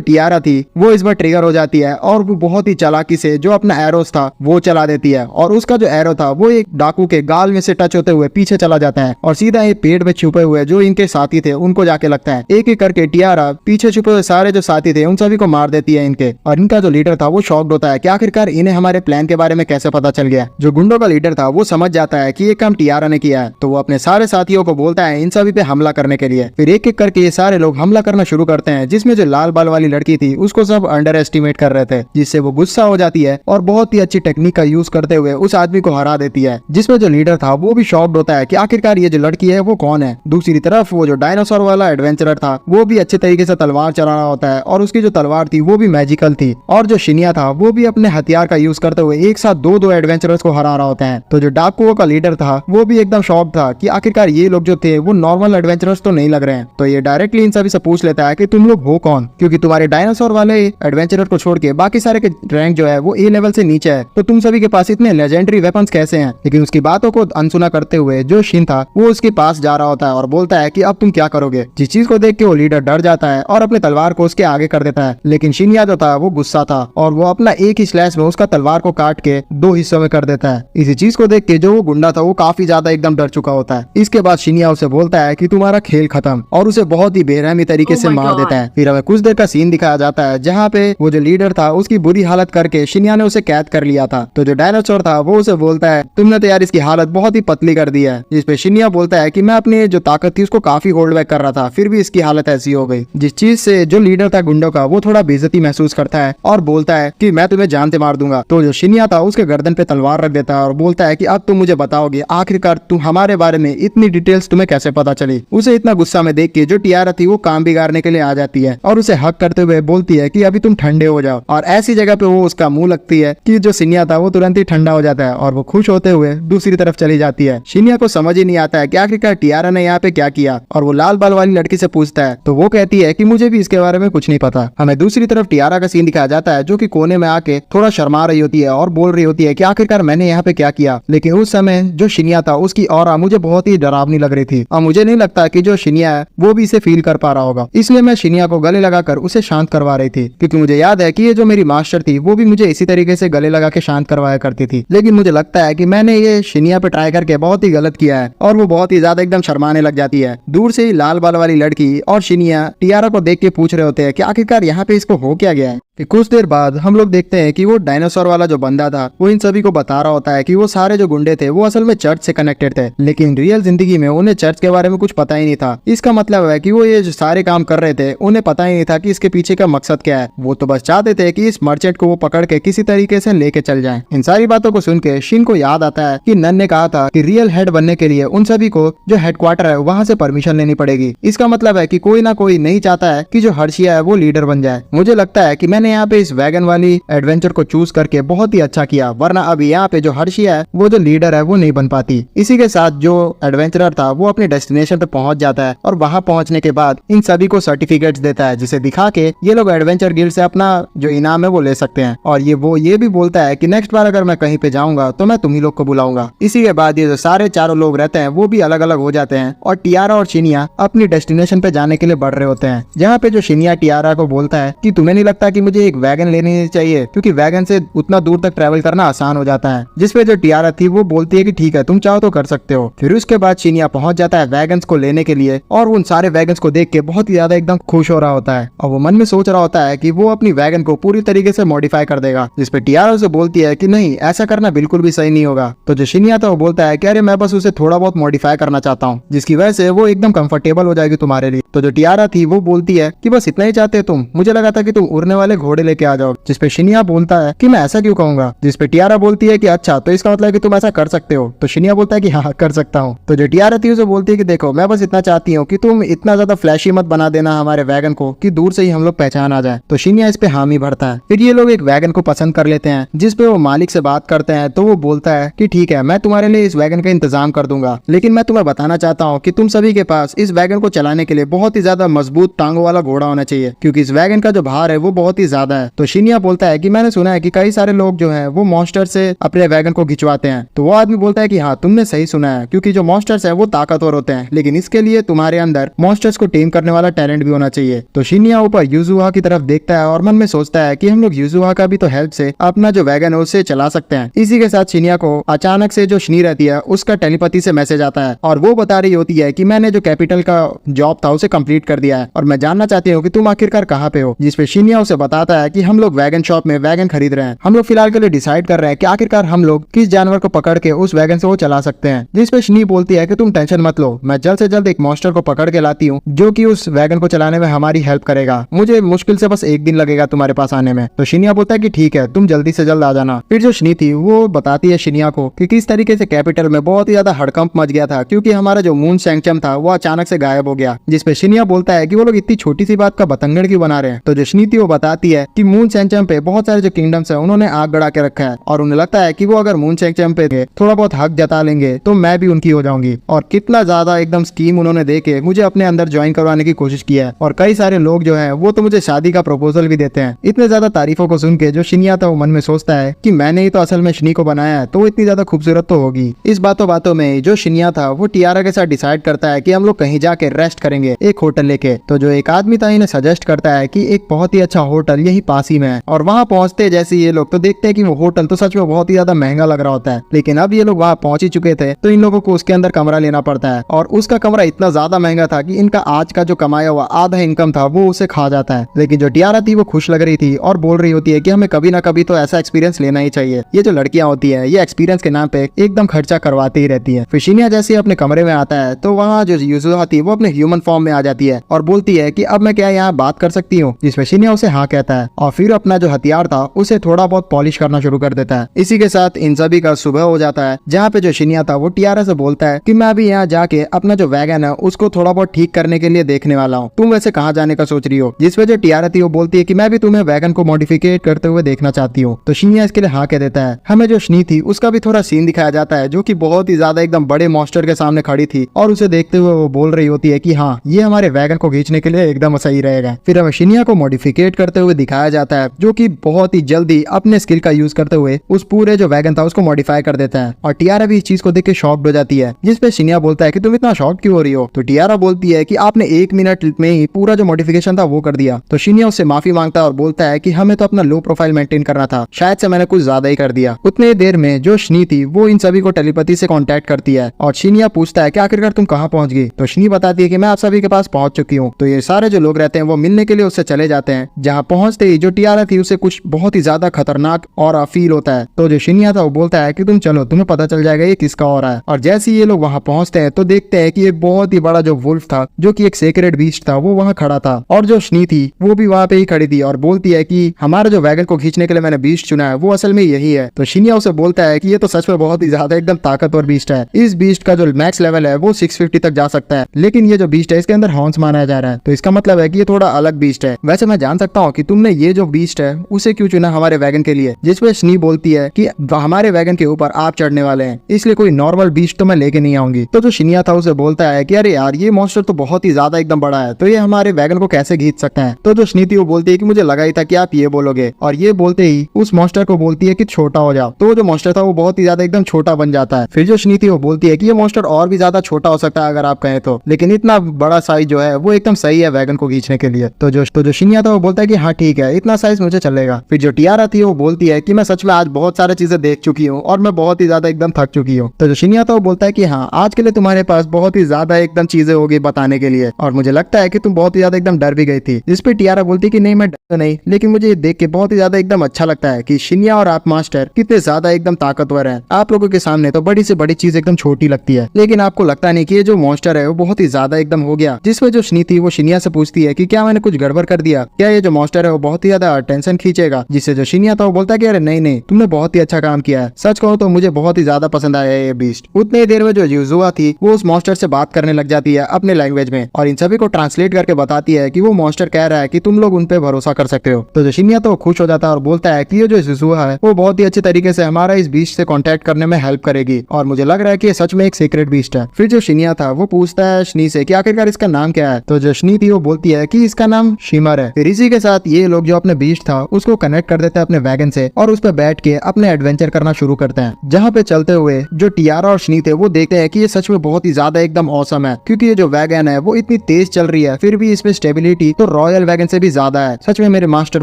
टियारा थी वो इस बार ट्रिगर हो जाती है, और वो बहुत ही चालाकी से जो अपना एरोस था वो चला देती है, और उसका जो एरो था वो एक डाकू के गाल में से टच होते हुए पीछे चला जाता है, और सीधा ये पेड़ में छुपे हुए जो इनके साथी थे उनको जाके लगता है। एक एक करके टियारा पीछे छुपे हुए सारे जो साथी थे उन सभी को मार देती है इनके, और इनका जो लीडर था वो शॉक्ड होता है कि आखिरकार इन्हें हमारे प्लान के बारे में कैसे पता चल गया। जो गुंडों का लीडर था वो समझ जाता है कि ये काम टियारा ने किया है, तो वो अपने सारे साथियों को बोलता है इन सभी पे हमला करने के लिए। फिर एक एक करके ये सारे लोग हमला करना शुरू करते हैं, जिसमें जो लाल बाल वाली लड़की थी उसको सब अंडर एस्टिमेट कर रहे थे, जिससे वो गुस्सा हो जाती है और बहुत ही अच्छी टेक्निक का यूज करते हुए उस आदमी को हरा देती है। जिसमें जो लीडर था वो भी शॉक्ड होता है कि आखिरकार ये जो लड़की है वो कौन है। दूसरी तरफ वो जो डायनासोर वाला एडवेंचरर था वो भी अच्छे तरीके से तलवार चला रहा होता है, और उसकी जो तलवार थी वो भी मैजिकल थी, और जो शिनिया था वो भी अपने हथियार का यूज करते हुए एक साथ दो एडवेंचरर्स को हरा रहा होता है। तो जो डाकुओं का लीडर था वो भी एकदम शॉक था कि आखिरकार ये लोग जो थे वो नॉर्मल एडवेंचरर्स तो नहीं लग रहे हैं। तो ये डायरेक्टली इन सभी से पूछ लेता है कि तुम लोग हो कौन, क्योंकि तुम्हारे डायनासोर वाले एडवेंचरर को छोड़ के बाकी सारे के रैंक जो है वो ए लेवल से नीचे है, तो तुम सभी के पास इतने लेजेंडरी वेपन्स कैसे हैं? लेकिन उसकी बातों को अनसुना करते हुए जो शिन था था वो उसके पास जा रहा होता है और बोलता है कि अब तुम क्या करोगे। जिस चीज को देख के वो लीडर डर जाता है और अपने तलवार को उसके आगे कर देता है, लेकिन शिन्या जो था वो गुस्सा था और वो अपना एक ही स्लैश में उसका तलवार को काट के 2 हिस्सों में कर देता है। इसी चीज को देख के जो वो गुंडा था वो काफी ज्यादा एकदम डर चुका होता है। इसके बाद शिन्या उसे बोलता है कि तुम्हारा खेल खत्म और उसे बहुत ही बेरहमी तरीके से मार देता है। फिर हमें कुछ देर का सीन दिखाया जाता है जहाँ पे वो जो लीडर था उसकी बुरी हालत करके शिन्या ने उसे कैद कर लिया था। तो जो डायनासोर था वो उसे बोलता है तुमने तो यार इसकी हालत बहुत ही पतली कर दी है। जिसपे शिन्या बोलता है कि मैं अपनी जो ताकत थी उसको काफी होल्ड बैक कर रहा था, फिर भी इसकी हालत ऐसी हो गई। जिस चीज से जो लीडर था गुंडों का वो थोड़ा बेइज्जती महसूस करता है और बोलता है कि मैं तुम्हें जान से मार दूंगा। तो जो शिन्या था उसके गर्दन पे तलवार रख देता है और बोलता है कि अब तुम मुझे बताओगे आखिरकार तुम हमारे बारे में इतनी डिटेल्स तुम्हें कैसे पता चली। उसे इतना गुस्सा में देख के जो टियारा थी वो काम बिगाड़ने के लिए आ जाती है और उसे हक करते हुए बोलती है कि अभी तुम ठंडे हो जाओ, और ऐसी जगह पे वो उसका मुंह लगती है कि जो शिन्या था वो तुरंत ही ठंडा हो जाता है और वो खुश होते हुए दूसरी तरफ चली जाती है। शिन्या को समझ ही नहीं आता है कि आखिरकार टियारा ने यहाँ पे क्या किया और वो लाल बाल वाली लड़की से पूछता है तो वो कहती है कि मुझे भी इसके बारे में कुछ नहीं पता। हमें दूसरी तरफ टियारा का सीन दिखाया जाता है जो कि कोने में आके थोड़ा शर्मा रही होती है और बोल रही होती है कि आखिरकार मैंने यहाँ पे क्या किया। लेकिन उस समय जो शिन्या था उसकी ऑरा मुझे बहुत ही डरावनी लग रही थी और मुझे नहीं लगता कि जो शिन्या है वो भी इसे फील कर पा रहा होगा, इसलिए मैं शिन्या को गले लगाकर उसे शांत करवा रही थी। क्योंकि मुझे याद है कि ये जो मेरी मास्टर थी वो भी मुझे इसी तरीके से गले लगा के शांत करवाया करती थी। लेकिन मुझे लगता है कि मैंने ये शिन्या पे ट्राई करके बहुत ही गलत किया है और वो बहुत ही ज्यादा एकदम शर्माने लग जाती है। दूर से ही लाल बाल वाली लड़की और शिन्या टियारा को देख के पूछ रहे होते हैं कि आखिरकार यहाँ पे इसको हो क्या गया है। कुछ देर बाद हम लोग देखते हैं कि वो डायनासोर वाला जो बंदा था वो इन सभी को बता रहा होता है कि वो सारे जो गुंडे थे वो असल में चर्च से कनेक्टेड थे, लेकिन रियल जिंदगी में उन्हें चर्च के बारे में कुछ पता ही नहीं था। इसका मतलब है कि वो ये जो सारे काम कर रहे थे उन्हें पता ही नहीं था कि इसके पीछे का मकसद क्या है। वो तो बस चाहते थे कि इस मर्चेंट को वो पकड़ के किसी तरीके से लेके चल जाए। इन सारी बातों को सुन के शिन को याद आता है कि नन ने कहा था कि रियल हेड बनने के लिए उन सभी को जो हेडक्वार्टर है वहाँ से परमिशन लेनी पड़ेगी। इसका मतलब है कि कोई ना कोई नहीं चाहता है कि जो हर्षिया है वो लीडर बन जाए। मुझे लगता है कि मैंने यहाँ पे इस वैगन वाली एडवेंचर को चूज करके बहुत ही अच्छा किया, वरना अभी यहाँ पे जो हर्षिया है वो जो लीडर है वो नहीं बन पाती। इसी के साथ जो एडवेंचरर था वो अपने डेस्टिनेशन पे पहुंच जाता है और वहां पहुंचने के बाद इन सभी को सर्टिफिकेट्स देता है जिसे दिखा के ये लोग एडवेंचर गिल्ड से अपना जो इनाम है वो ले सकते हैं। और ये भी बोलता है कि नेक्स्ट बार अगर मैं कहीं पे जाऊंगा तो मैं तुम ही लोग को बुलाऊंगा। इसी के बाद ये जो सारे चारों लोग रहते हैं वो भी अलग अलग हो जाते हैं और टियारा और शिन्या अपनी डेस्टिनेशन पे जाने के लिए बढ़ रहे होते हैं, जहाँ पे जो शिन्या टियारा को बोलता है कि तुम्हें नहीं लगता कि मुझे एक वैगन लेनी चाहिए, क्योंकि वैगन से उतना दूर तक ट्रैवल करना आसान हो जाता है। जिसपे जो टियारा थी वो बोलती है कि ठीक है तुम चाहो तो कर सकते हो। फिर उसके बाद शिन्या पहुंच जाता है वैगन्स को लेने के लिए और उन सारे वैगन्स को देख के बहुत ही ज्यादा एकदम खुश हो रहा होता है और वो मन में सोच रहा होता है कि वो अपनी वैगन को पूरी तरीके से मॉडिफाई कर देगा। जिसपे टियारा उसे बोलती है कि नहीं, ऐसा करना बिल्कुल भी सही नहीं होगा। तो जो शिन्या था वो बोलता है कि अरे मैं बस उसे थोड़ा बहुत मॉडिफाई करना चाहता हूँ जिसकी वजह से वो एकदम कंफर्टेबल हो जाएगी तुम्हारे लिए। तो जो टियारा थी वो बोलती है कि बस इतना ही चाहते तुम, मुझे लगा था कि तुम उड़ने वाले घोड़े लेके आ जाओ। जिसपे शिन्या बोलता है कि मैं ऐसा क्यों कहूंगा। जिसपे टियारा बोलती है कि अच्छा तो इसका मतलब है कि तुम ऐसा कर सकते हो। तो शिन्या बोलता है कि हाँ कर सकता हूँ। तो जो टियारा थी उसे बोलती है कि देखो मैं बस इतना चाहती हूँ कि तुम इतना ज्यादा फ्लैशी मत बना देना हमारे वैगन को कि दूर से ही हम लोग पहचान आ जाए। तो शिन्या इस पे हामी भरता है। फिर ये लोग एक वैगन को पसंद कर लेते हैं जिसपे वो मालिक से बात करते हैं। तो वो बोलता है कि ठीक है मैं तुम्हारे लिए इस वैगन का इंतजाम कर दूंगा, लेकिन मैं तुम्हें बताना चाहता हूँ कि तुम सभी के पास इस वैगन को चलाने के लिए बहुत ही ज्यादा मजबूत टांगों वाला घोड़ा होना चाहिए, क्योंकि इस वैगन का जो भार है वो बहुत ही ज्यादा है। तो शिन्या बोलता है कि मैंने सुना है कि कई सारे लोग जो है वो मॉन्स्टर से अपने वैगन को खिंचवाते हैं। तो वो आदमी बोलता है कि हाँ तुमने सही सुना है, क्योंकि जो मॉन्स्टर्स है वो ताकतवर होते हैं, लेकिन इसके लिए तुम्हारे अंदर मॉन्स्टर्स को टेम करने वाला टैलेंट भी होना चाहिए। तो शिन्या ऊपर यूजुहा की तरफ देखता है और मन में सोचता है कि हम लोग यूजुहा का भी तो हेल्प से अपना जो वैगन है उससे चला सकते हैं। इसी के साथ शिन्या को अचानक से जो शनी रहती है उसका टेलीपैथी से मैसेज आता है और वो बता रही होती है कि मैंने जो कैपिटल का जॉब था उसे कंप्लीट कर दिया है और मैं जानना चाहती हूँ कि तुम आखिरकार कहाँ पे हो। जिसपे शिन्या उसे बताता है कि हम लोग वैगन शॉप में वैगन खरीद रहे हैं। हम लोग फिलहाल के लिए डिसाइड कर रहे हैं कि आखिरकार हम लोग किस जानवर को पकड़ के उस वैगन से वो चला सकते हैं। जिसपे शनी बोलती है कि तुम टेंशन मत लो, मैं जल्द से जल्द एक मॉन्स्टर को पकड़ के लाती हूँ जो कि उस वैगन को चलाने में हमारी हेल्प करेगा। मुझे मुश्किल से बस 1 दिन लगेगा तुम्हारे पास आने में। तो शिन्या बोलता है कि ठीक है तुम जल्दी से जल्द आ जाना। फिर जो शनी थी वो बताती है शिन्या को कि किस तरीके से कैपिटल में बहुत ही ज्यादा हड़कंप मच गया था, क्योंकि हमारा जो मून सैंक्चम था वो अचानक से गायब हो गया। जिसपे शिन्या बोलता है कि वो लोग इतनी छोटी सी बात का बतंगड़ क्यों बना रहे हैं। तो जो शनी थी वो बताती बोलती है कि मून सेंचम पे बहुत सारे जो किंगडम्स है उन्होंने आग गड़ा के रखा है और उन्हें लगता है कि वो अगर मून सेंचम पे थोड़ा बहुत हक जता लेंगे तो मैं भी उनकी हो जाऊंगी। और कितना ज्यादा एकदम स्कीम उन्होंने देके मुझे अपने अंदर ज्वाइन करवाने की कोशिश की है और कई सारे लोग जो है वो तो मुझे शादी का प्रपोजल भी देते हैं। इतने ज्यादा तारीफों को सुन के जो शिन्या था वो मन में सोचता है कि मैंने ही तो असल में शनी को बनाया है तो वो इतनी ज्यादा खूबसूरत तो होगी। इस बातों में जो शिन्या था वो टियारा के साथ डिसाइड करता है कि हम लोग कहीं जाके रेस्ट करेंगे एक होटल लेके। तो जो एक आदमी था इन्हें सजेस्ट करता है कि एक बहुत ही अच्छा होटल यही पास ही में है। और वहाँ पहुंचते जैसे ये लोग तो देखते हैं कि वो होटल तो सच में बहुत ही ज्यादा महंगा लग रहा होता है, लेकिन अब ये लोग वहाँ पहुंच ही चुके थे तो इन लोगों को उसके अंदर कमरा लेना पड़ता है। और उसका कमरा इतना ज्यादा महंगा था कि इनका आज का जो कमाया हुआ आधा इनकम था वो उसे खा जाता है। लेकिन जो टियारा थी वो खुश लग रही थी और बोल रही होती है कि हमें कभी ना कभी तो ऐसा एक्सपीरियंस लेना ही चाहिए। ये जो लड़कियां होती है ये एक्सपीरियंस के नाम पे एकदम खर्चा करवाती ही रहती है। फिर शिन्या जैसे अपने कमरे में आता है तो वहाँ जो युजुहा थी वो अपने ह्यूमन फॉर्म में आ जाती है और बोलती है कि अब मैं क्या यहाँ बात कर सकती हूँ, जिसमें शिन्या उसे हाँ कहता है और फिर अपना जो हथियार था उसे थोड़ा बहुत पॉलिश करना शुरू कर देता है। इसी के साथ इन सभी का सुबह हो जाता है, जहाँ पे जो शिन्या था वो टियारा से बोलता है कि मैं अभी यहाँ जाके अपना जो वैगन है उसको थोड़ा बहुत ठीक करने के लिए देखने वाला हूँ, तुम वैसे कहाँ जाने का सोच रही हो। जिस वजह टियारा थी वो बोलती है कि मैं भी तुम्हें वैगन को मॉडिफिकेट करते हुए देखना चाहती हूँ। तो शिन्या इसके लिए हाँ कह देता है। हमें जो शनी थी उसका भी थोड़ा सीन दिखाया जाता है जो कि बहुत ही ज्यादा एकदम बड़े मॉन्स्टर के सामने खड़ी थी और उसे देखते हुए वो बोल रही होती है कि हाँ ये हमारे वैगन को खींचने के लिए एकदम सही रहेगा। फिर हमें शिन्या को मॉडिफिकेट करते हुए दिखाया जाता है जो कि बहुत ही जल्दी अपने स्किल का यूज करते हुए उस पूरे जो वैगन था उसको मॉडिफाई कर देता है। और टियारा भी इस चीज को देख के शॉक्ड हो जाती है, जिसपे शिन्या बोलता है कि तुम इतना शॉक्ड क्यों हो रही हो। तो टियारा बोलती है कि आपने 1 मिनट में ही पूरा जो मॉडिफिकेशन था वो कर दिया। तो शिन्या उससे माफी मांगता है और बोलता है कि हमें तो अपना लो प्रोफाइल मेंटेन करना था, शायद से मैंने कुछ ज्यादा ही कर दिया। उतने देर में जो शनी थी वो इन सभी को टेलीपैथी से कांटेक्ट करती है और शिन्या पूछता है कि आखिरकार तुम कहाँ पहुंच गई। तो शनी बताती है कि मैं आप सभी के पास पहुंच चुकी हूँ। तो ये सारे जो लोग रहते हैं वो मिलने के लिए उससे चले जाते हैं। जहाँ पहुंचते ही जो टियारा थी उसे कुछ बहुत ही ज्यादा खतरनाक और फील होता है। तो जो शिन्या था वो बोलता है कि तुम चलो, तुम्हें पता चल जाएगा ये किसका हो रहा है। और जैसे ये लोग वहाँ पहुंचते हैं तो देखते हैं कि एक बहुत ही बड़ा जो वुल्फ था जो कि एक सेक्रेड बीस्ट था वो वहाँ खड़ा था और जो शनी थी वो भी वहाँ पे ही खड़ी थी और बोलती है कि हमारा जो वैगन को खींचने के लिए मैंने बीस्ट चुना है वो असल में यही है। तो शिन्या उसे बोलता है कि ये तो सच में बहुत ही ज्यादा एकदम ताकतवर बीस्ट है, इस बीस्ट का जो मैक्स लेवल है वो 650 तक जा सकता है, लेकिन ये जो बीस्ट है इसके अंदर हॉर्न्स माना जा रहा है, तो इसका मतलब है कि ये थोड़ा अलग बीस्ट है। वैसे मैं जान सकता हूँ कि तुमने ये जो बीस्ट है उसे क्यों चुना हमारे वैगन के लिए। जिसपे शनी बोलती है कि हमारे वैगन के ऊपर आप चढ़ने वाले हैं, इसलिए कोई नॉर्मल बीस्ट तो मैं लेके नहीं आऊंगी। तो जो शिन्या था उसे बोलता है कि अरे यार ये मॉन्स्टर तो बहुत ही ज्यादा एकदम बड़ा है, तो ये हमारे वैगन को कैसे खींच सकते हैं। तो जो शनी थी वो बोलती है कि मुझे लगा ही था कि आप ये बोलोगे, और ये बोलते ही उस मॉन्स्टर को बोलती है कि छोटा हो जाओ। तो जो मॉन्स्टर था वो बहुत ही ज्यादा एकदम छोटा बन जाता है। फिर जो शनी थी वो बोलती है कि ये मॉन्स्टर और भी ज्यादा छोटा हो सकता है अगर आप कहें तो, लेकिन इतना बड़ा साइज जो है वो एकदम सही है वैगन को खींचने के लिए। तो जो शिन्या था वो बोलता है कि हाँ ठीक है, इतना साइज मुझे चलेगा। फिर जो टियारा थी वो बोलती है कि मैं सच में आज बहुत सारी चीजें देख चुकी हूँ और मैं बहुत ही ज्यादा एकदम थक चुकी हूँ। तो जो शिन्या था वो बोलता है कि हाँ आज के लिए तुम्हारे पास बहुत ही ज्यादा एकदम चीजें होगी बताने के लिए, और मुझे लगता है कि तुम बहुत ही ज्यादा एकदम डर भी गई थी। जिस पे टियारा बोलती है कि नहीं मैं डर नहीं, लेकिन मुझे ये देख के बहुत ही ज्यादा एकदम अच्छा लगता है कि शिन्या और आप मास्टर कितने ज्यादा एकदम ताकतवर हैं। आप लोगों के सामने तो बड़ी से बड़ी चीज एकदम छोटी लगती है, लेकिन आपको लगता नहीं कि ये जो मॉन्स्टर है वो बहुत ही ज्यादा एकदम हो गया। जिसमें जो शनी थी वो शिन्या से पूछती है कि क्या मैंने कुछ गड़बड़ कर दिया, क्या ये जो मॉन्स्टर है वो बहुत ही ज्यादा अटेंशन खींचेगा। जिससे जो शिन्या था वो बोलता है कि अरे नहीं नहीं, तुमने बहुत ही अच्छा काम किया है, सच कहो तो मुझे बहुत ही ज्यादा पसंद आया ये बीस्ट। उतनी देर में जो युजुआ थी वो उस मॉन्स्टर से बात करने लग जाती है अपने लैंग्वेज में, और इन सभी को ट्रांसलेट करके बताती है कि वो मॉन्स्टर कह रहा है कि तुम लोग उन पे भरोसा कर सकते हो। तो जो शिन्या तो खुश हो जाता है और बोलता है कि ये जो युजुआ है वो बहुत ही अच्छे तरीके से हमारा इस बीस्ट से कांटेक्ट करने में हेल्प करेगी, और मुझे लग रहा है कि ये सच में एक सीक्रेट बीस्ट है। फिर जो शिन्या था वो पूछता है शनी से कि आखिरकार इसका नाम क्या है। तो जो शनी थी वो बोलती है कि इसका नाम शिमर है। फिर इसी के साथ ये लोग जो अपने बीस्ट था उसको कनेक्ट कर देते हैं अपने वैगन से और उस पर बैठ के अपने एडवेंचर करना शुरू करते हैं। जहाँ पे चलते हुए जो टियारा और शनी थे वो देखते हैं कि ये सच में बहुत ही ज्यादा एकदम औसम है, क्योंकि ये जो वैगन है वो इतनी तेज चल रही है, फिर भी इसमें स्टेबिलिटी तो रॉयल वैगन से भी ज्यादा है। सच में मेरे मास्टर